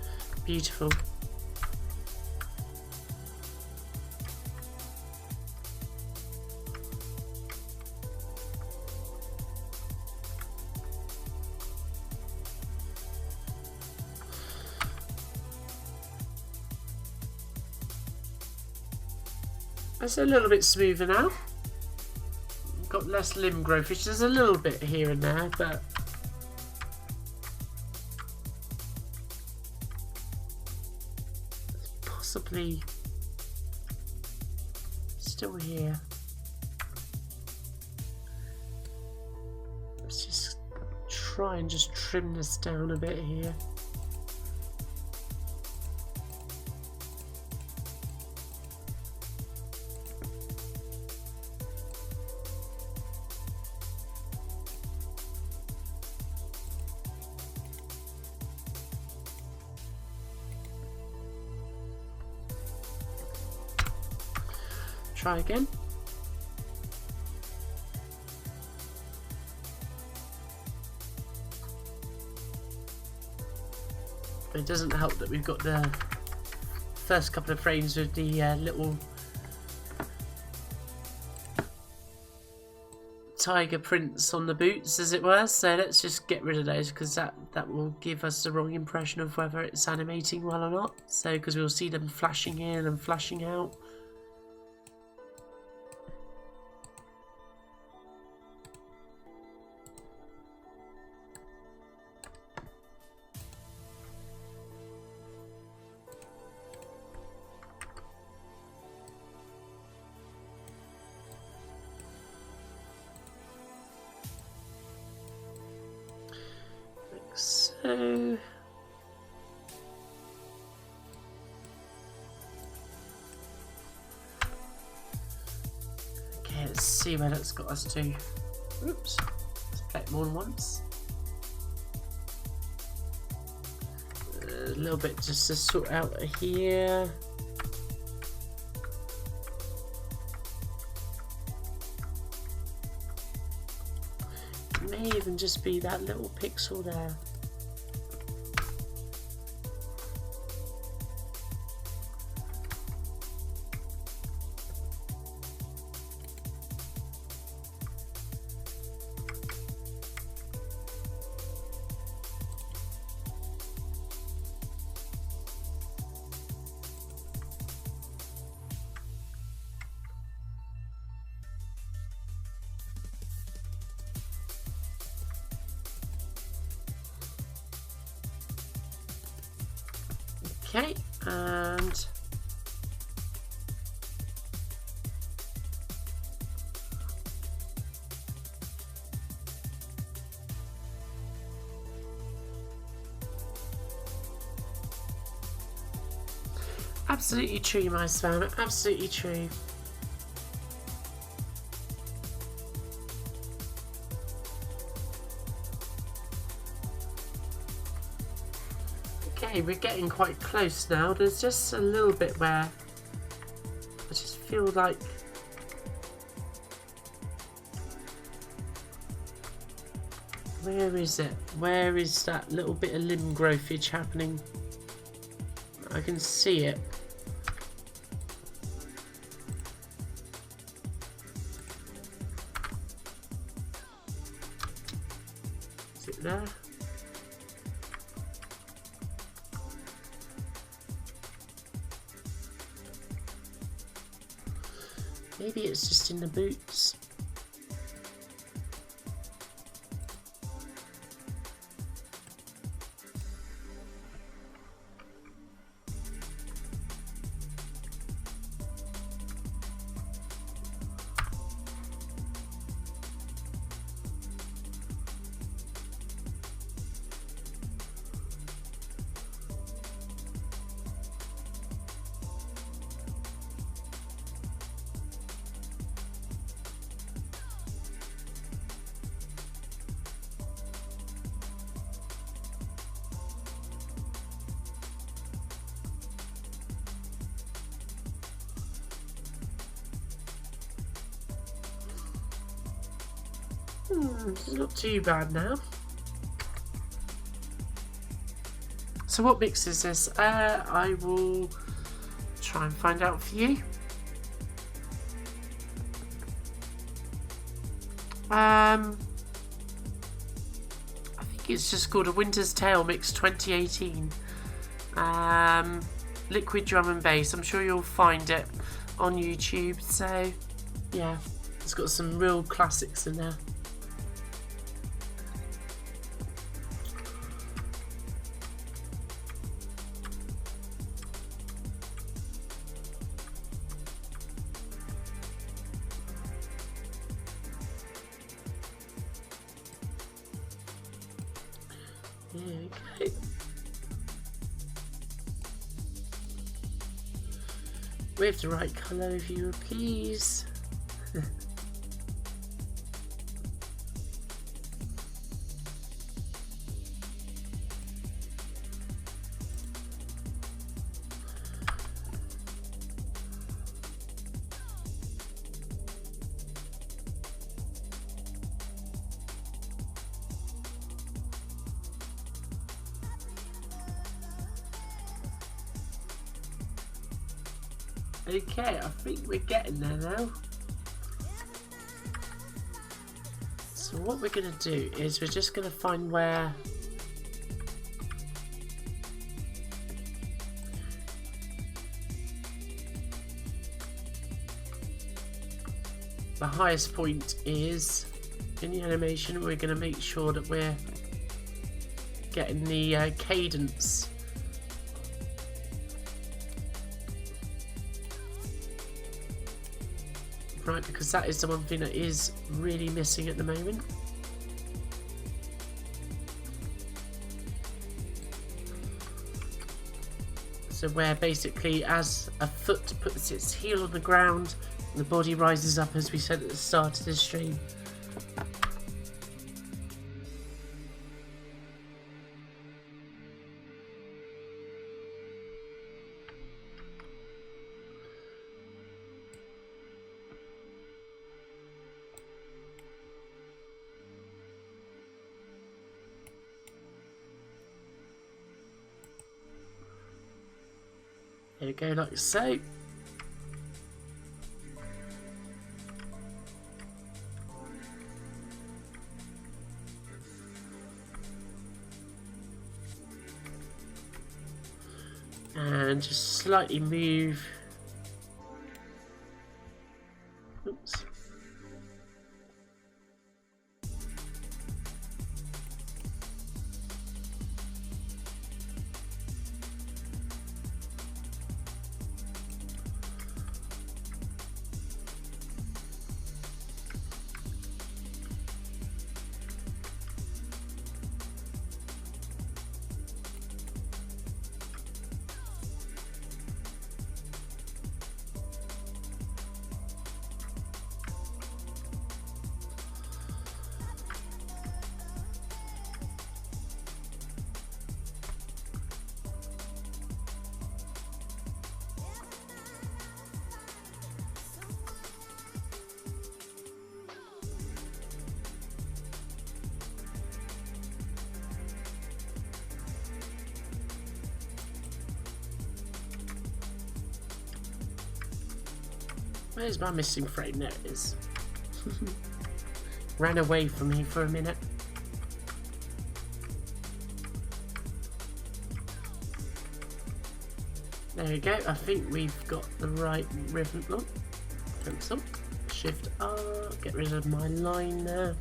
beautiful. It's a little bit smoother now. Got less limb growth, which is a little bit here and there, but possibly still here. Let's just try and just trim this down a bit here. Try again. It doesn't help that we've got the first couple of frames with the little tiger prints on the boots, as it were. So let's just get rid of those, because that will give us the wrong impression of whether it's animating well or not. So because we'll see them flashing in and flashing out. So okay, let's see where that's got us to. Oops, let's play it more than once. A little bit just to sort out here. It may even just be that little pixel there. Okay, and absolutely true, my spam, absolutely true. Okay, we're getting quite close now. There's just a little bit where I just feel like where is it? Where is that little bit of limb growthage happening? I can see it. Is it there? Maybe it's just in the boots. It's not too bad now. So what mix is this? I will try and find out for you. I think it's just called a Winter's Tale Mix 2018. Liquid drum and bass. I'm sure you'll find it on YouTube. So yeah, it's got some real classics in there. Okay. With the right colour, if you would please. Okay, I think we're getting there now. And what we're going to do is we're just going to find where the highest point is in the animation. We're going to make sure that we're getting the cadence right, because that is the one thing that is really missing at the moment. So where basically as a foot puts its heel on the ground, the body rises up, as we said at the start of this stream. There we go, like so. And just slightly move. Oops. Where's my missing frame? There it is. Ran away from me for a minute. There we go. I think we've got the right rhythm. Oh, pencil. Shift R. Get rid of my line there.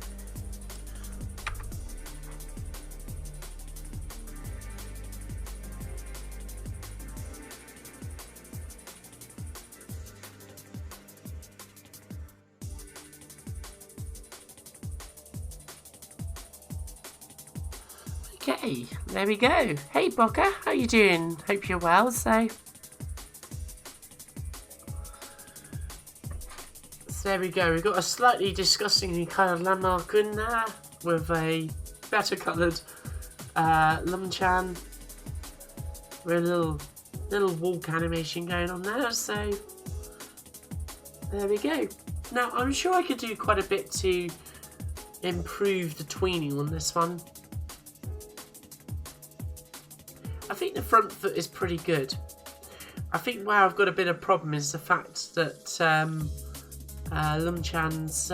Okay, there we go. Hey Bocker, how you doing? Hope you're well. So there we go. We've got a slightly disgustingly coloured landmark in there with a better coloured Lumchan with a little walk animation going on there. So there we go. Now I'm sure I could do quite a bit to improve the tweening on this one. I think the front foot is pretty good. I think where I've got a bit of problem is the fact that Lumchan's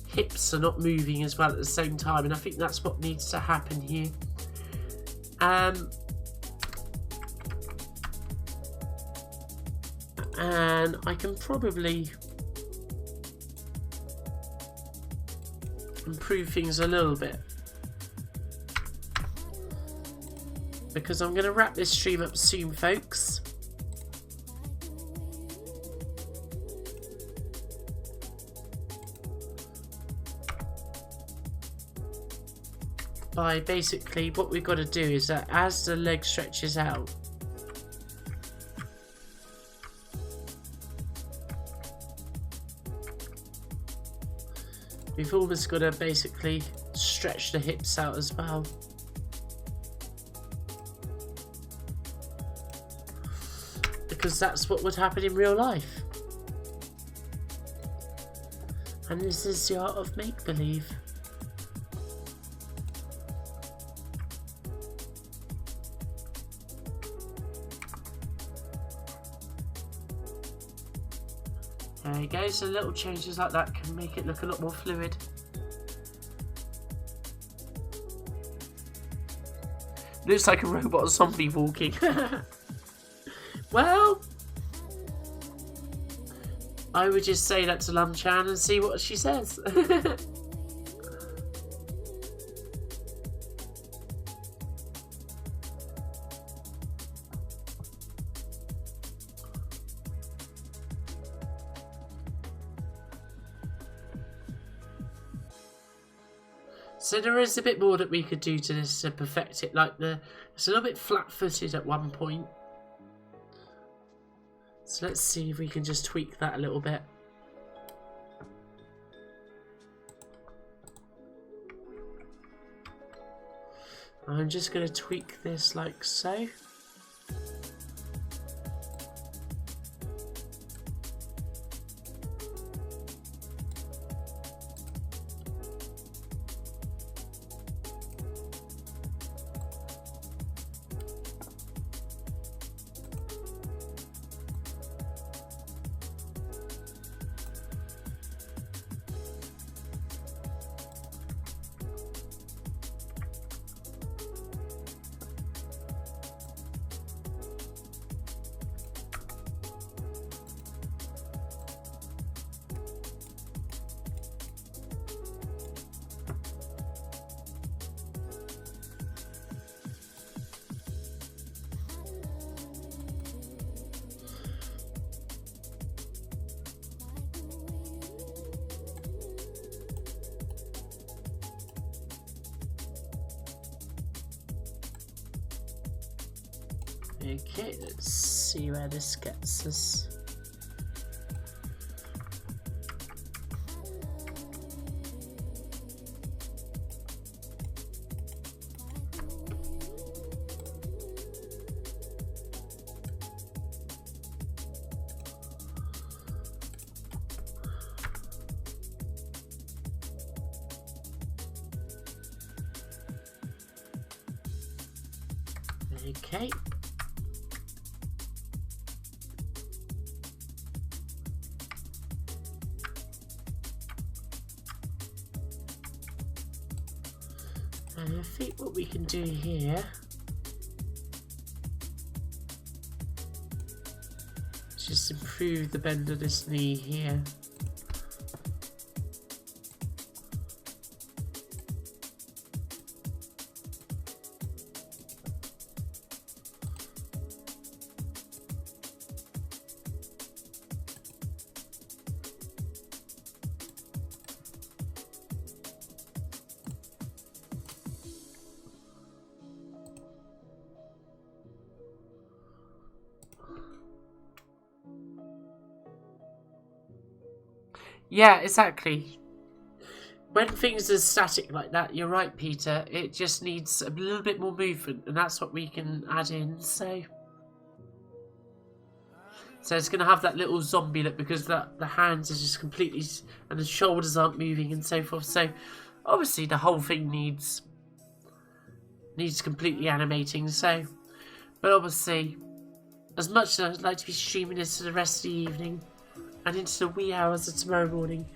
hips are not moving as well at the same time, and I think that's what needs to happen here. And I can probably improve things a little bit, because I'm going to wrap this stream up soon, folks. By basically, what we've got to do is that as the leg stretches out, we've almost got to basically stretch the hips out as well. Because that's what would happen in real life. And this is the art of make-believe. There you go, so little changes like that can make it look a lot more fluid. Looks like a robot zombie walking. Well, I would just say that to Lam Chan and see what she says. So there is a bit more that we could do to this to perfect it. Like it's a little bit flat-footed at one point. So let's see if we can just tweak that a little bit. I'm just going to tweak this like so. Okay, let's see where this gets us. Okay. And I think what we can do here is just improve the bend of this knee here. Yeah, exactly. When things are static like that, you're right, Peter. It just needs a little bit more movement, and that's what we can add in. So it's going to have that little zombie look because the hands are just completely, and the shoulders aren't moving and so forth. So obviously the whole thing needs completely animating. So, but obviously, as much as I'd like to be streaming this for the rest of the evening and into the wee hours of tomorrow morning,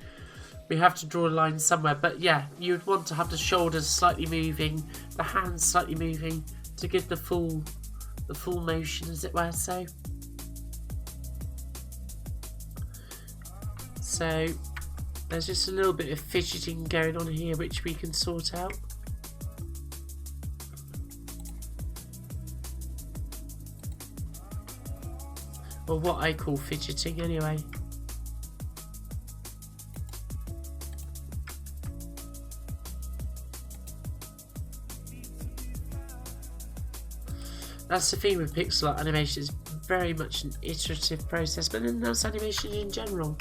we have to draw a line somewhere. But yeah, you'd want to have the shoulders slightly moving, the hands slightly moving to give the full motion, as it were. So there's just a little bit of fidgeting going on here, which we can sort out. Or what I call fidgeting, anyway. That's the thing with pixel art animation, it's very much an iterative process, but then that's animation in general.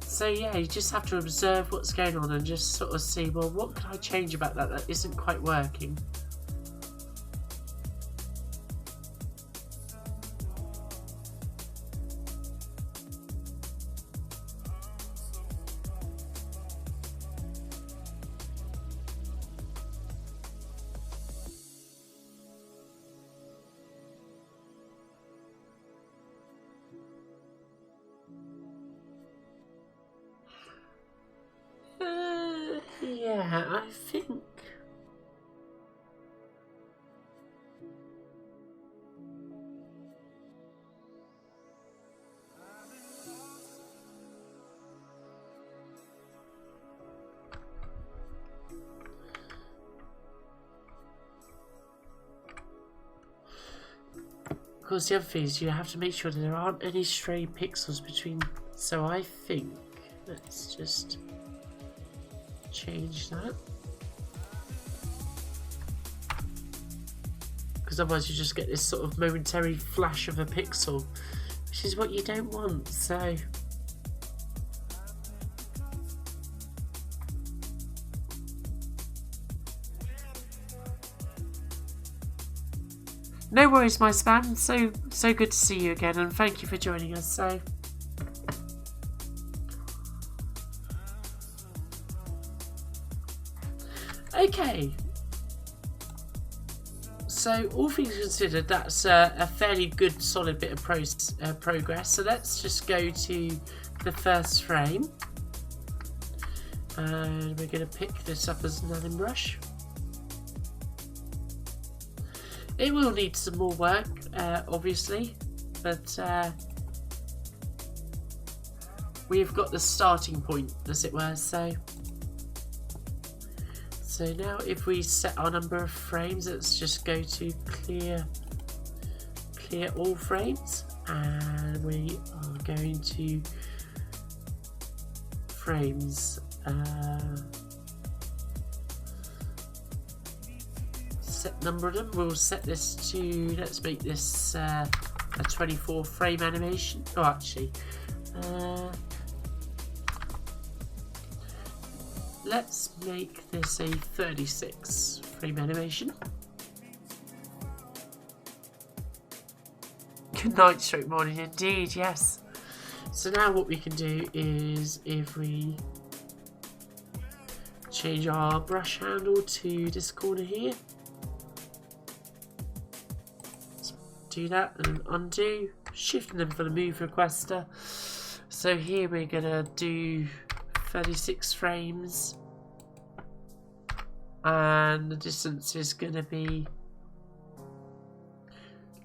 So yeah, you just have to observe what's going on and just sort of see, well, what can I change about that isn't quite working? I think... Of course, the other thing is you have to make sure that there aren't any stray pixels between. So I think let's just change that, because otherwise you just get this sort of momentary flash of a pixel, which is what you don't want. So no worries, my spam. So good to see you again, and thank you for joining us. So okay. So all things considered, that's a fairly good, solid bit of progress. So let's just go to the first frame, and we're going to pick this up as an anim brush. It will need some more work, obviously, but we've got the starting point, as it were. So now if we set our number of frames, let's just go to clear all frames, and we are going to frames. Set number of them. We'll set this to, let's make this a 24 frame animation. Oh, actually, let's make this a 36 frame animation. Good night, stroke morning, indeed, yes. So now what we can do is, if we change our brush handle to this corner here, do that and undo, shifting them for the move requester. So here we're gonna do 36 frames, and the distance is gonna be,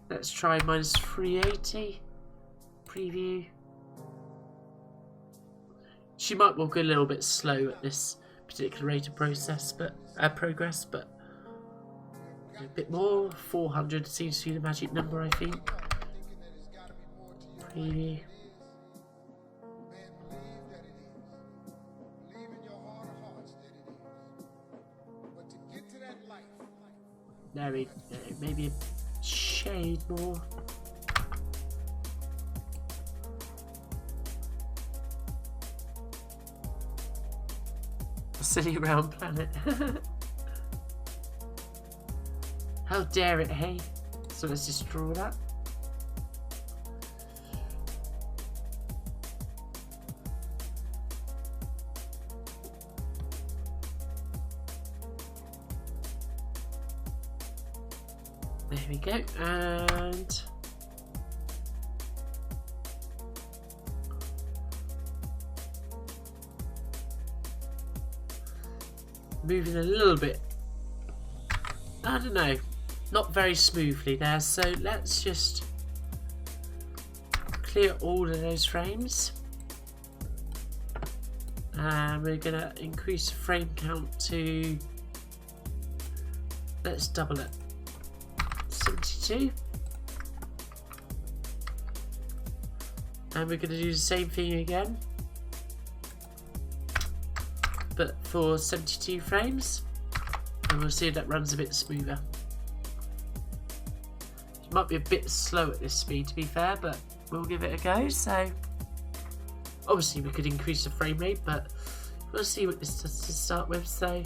let's try minus 380. Preview. She might walk a little bit slow at this particular rate of progress, but a bit more. 400 seems to be the magic number, I think. Preview. There we go. Maybe a shade more. A silly round planet. How dare it, hey? So let's just draw that. There we go, and moving a little bit, I don't know, not very smoothly there, so let's just clear all of those frames, and we're going to increase the frame count to, let's double it, 72, and we're going to do the same thing again, but for 72 frames, and we'll see if that runs a bit smoother. It might be a bit slow at this speed, to be fair, but we'll give it a go. So obviously we could increase the frame rate, but we'll see what this does to start with. So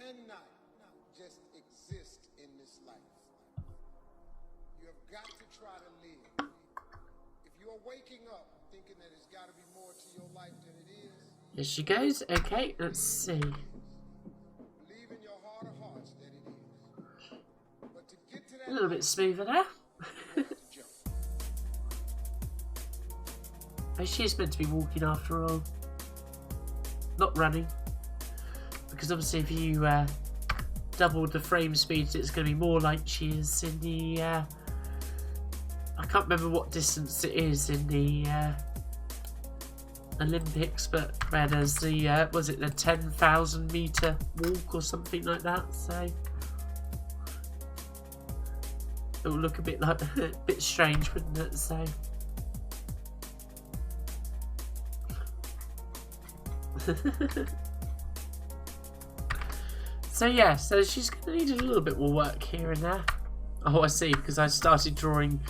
cannot just exist in this life. You have got to try to live. If you are waking up thinking that it's got to be more to your life than it is, Here she goes. Okay, let's see. believe in your heart of hearts that it is. But to get to that A little bit smoother there. you have to jump. Oh, she is meant to be walking after all. Not running. Because obviously if you double the frame speed, it's going to be more like she is in the... I can't remember what distance it is in the Olympics, but where there's the, was it the 10,000 metre walk or something like that, so... It will look a bit like a bit strange, wouldn't it? So... So yeah, so she's going to need a little bit more work here and there. Oh, I see, because I started drawing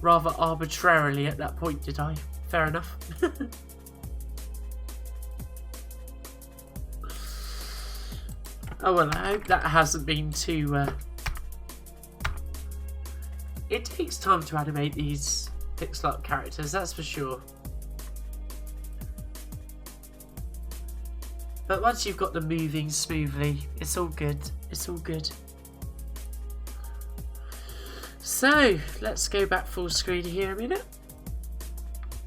rather arbitrarily at that point, did I? Fair enough. Oh well, I hope that hasn't been too... It takes time to animate these pixel art characters, that's for sure. But once you've got them moving smoothly, it's all good. It's all good. So, let's go back full screen here a minute.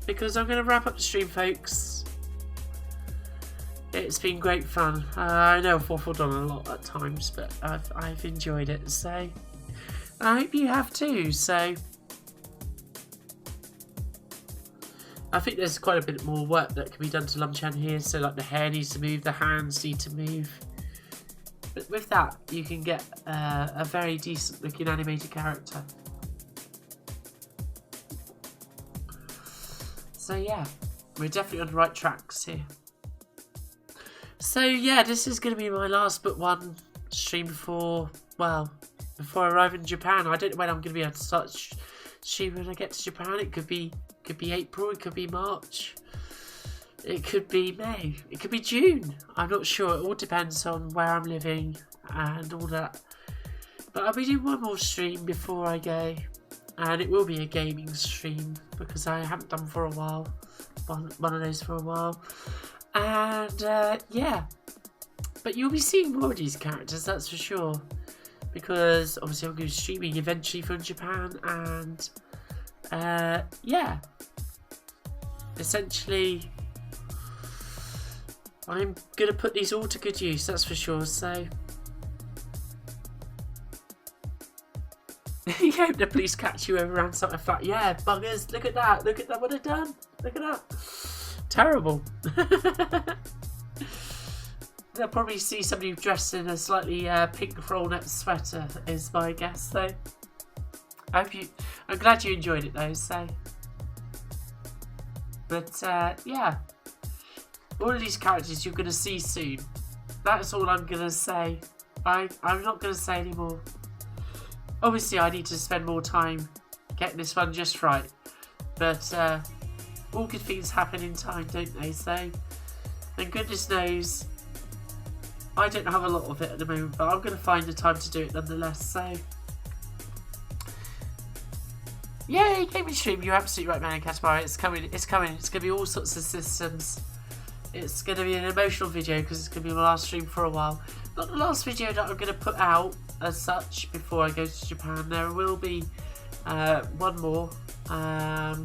Because I'm going to wrap up the stream, folks. It's been great fun. I know I've waffled on a lot at times, but I've enjoyed it. So, I hope you have too. So, I think there's quite a bit more work that can be done to Lumchan here. So like the hair needs to move, the hands need to move. But with that, you can get a very decent looking animated character. So yeah, we're definitely on the right tracks here. So yeah, this is going to be my last but one stream before, well, before I arrive in Japan. I don't know when I'm going to be able to start streaming when I get to Japan. It could be April, it could be March, it could be May, it could be June. I'm not sure. It all depends on where I'm living and all that. But I'll be doing one more stream before I go, and it will be a gaming stream because I haven't done for a while. One of those for a while. And yeah, but you'll be seeing more of these characters, that's for sure, because obviously I'm going to be streaming eventually from Japan. And yeah, essentially I'm going to put these all to good use, that's for sure. So you hope the police catch you over around something flat. Yeah, buggers, look at that what I've done, look at that. Terrible. They'll probably see somebody dressed in a slightly pink roll-neck sweater is my guess. So I'm glad you enjoyed it though. So, but yeah, all of these characters you're going to see soon. That's all I'm going to say. I'm not going to say anymore. Obviously I need to spend more time getting this one just right, but all good things happen in time, don't they? So, and goodness knows I don't have a lot of it at the moment, but I'm going to find the time to do it nonetheless. So yay, gaming stream, you're absolutely right, man. Katamari, it's coming, it's going to be all sorts of systems. It's going to be an emotional video because it's going to be my last stream for a while. Not the last video that I'm going to put out as such before I go to Japan. There will be one more. Yeah,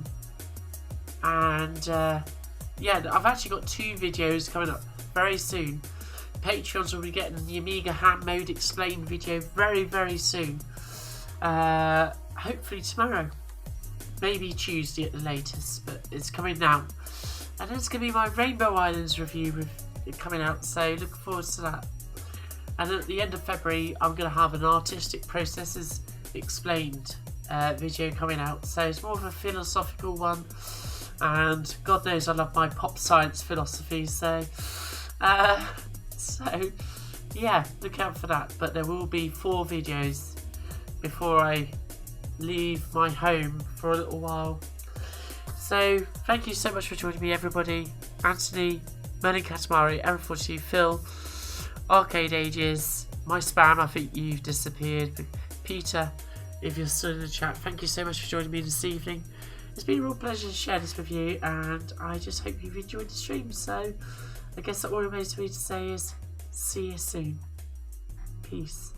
I've actually got 2 videos coming up very soon. Patreons will be getting the Amiga ham mode explained video very, very soon. Hopefully tomorrow. Maybe Tuesday at the latest, but it's coming now. And then it's going to be my Rainbow Islands review coming out, so look forward to that. And at the end of February, I'm going to have an Artistic Processes Explained video coming out. So it's more of a philosophical one. And God knows I love my pop science philosophy, so yeah, look out for that. But there will be 4 videos before I leave my home for a little while. So thank you so much for joining me, everybody. Anthony, Merlin Katamari, Aaron42, Phil, Arcade Ages, my spam, I think you've disappeared, Peter, if you're still in the chat, thank you so much for joining me this evening. It's been a real pleasure to share this with you, and I just hope you've enjoyed the stream. So I guess all remains for me to say is see you soon. Peace.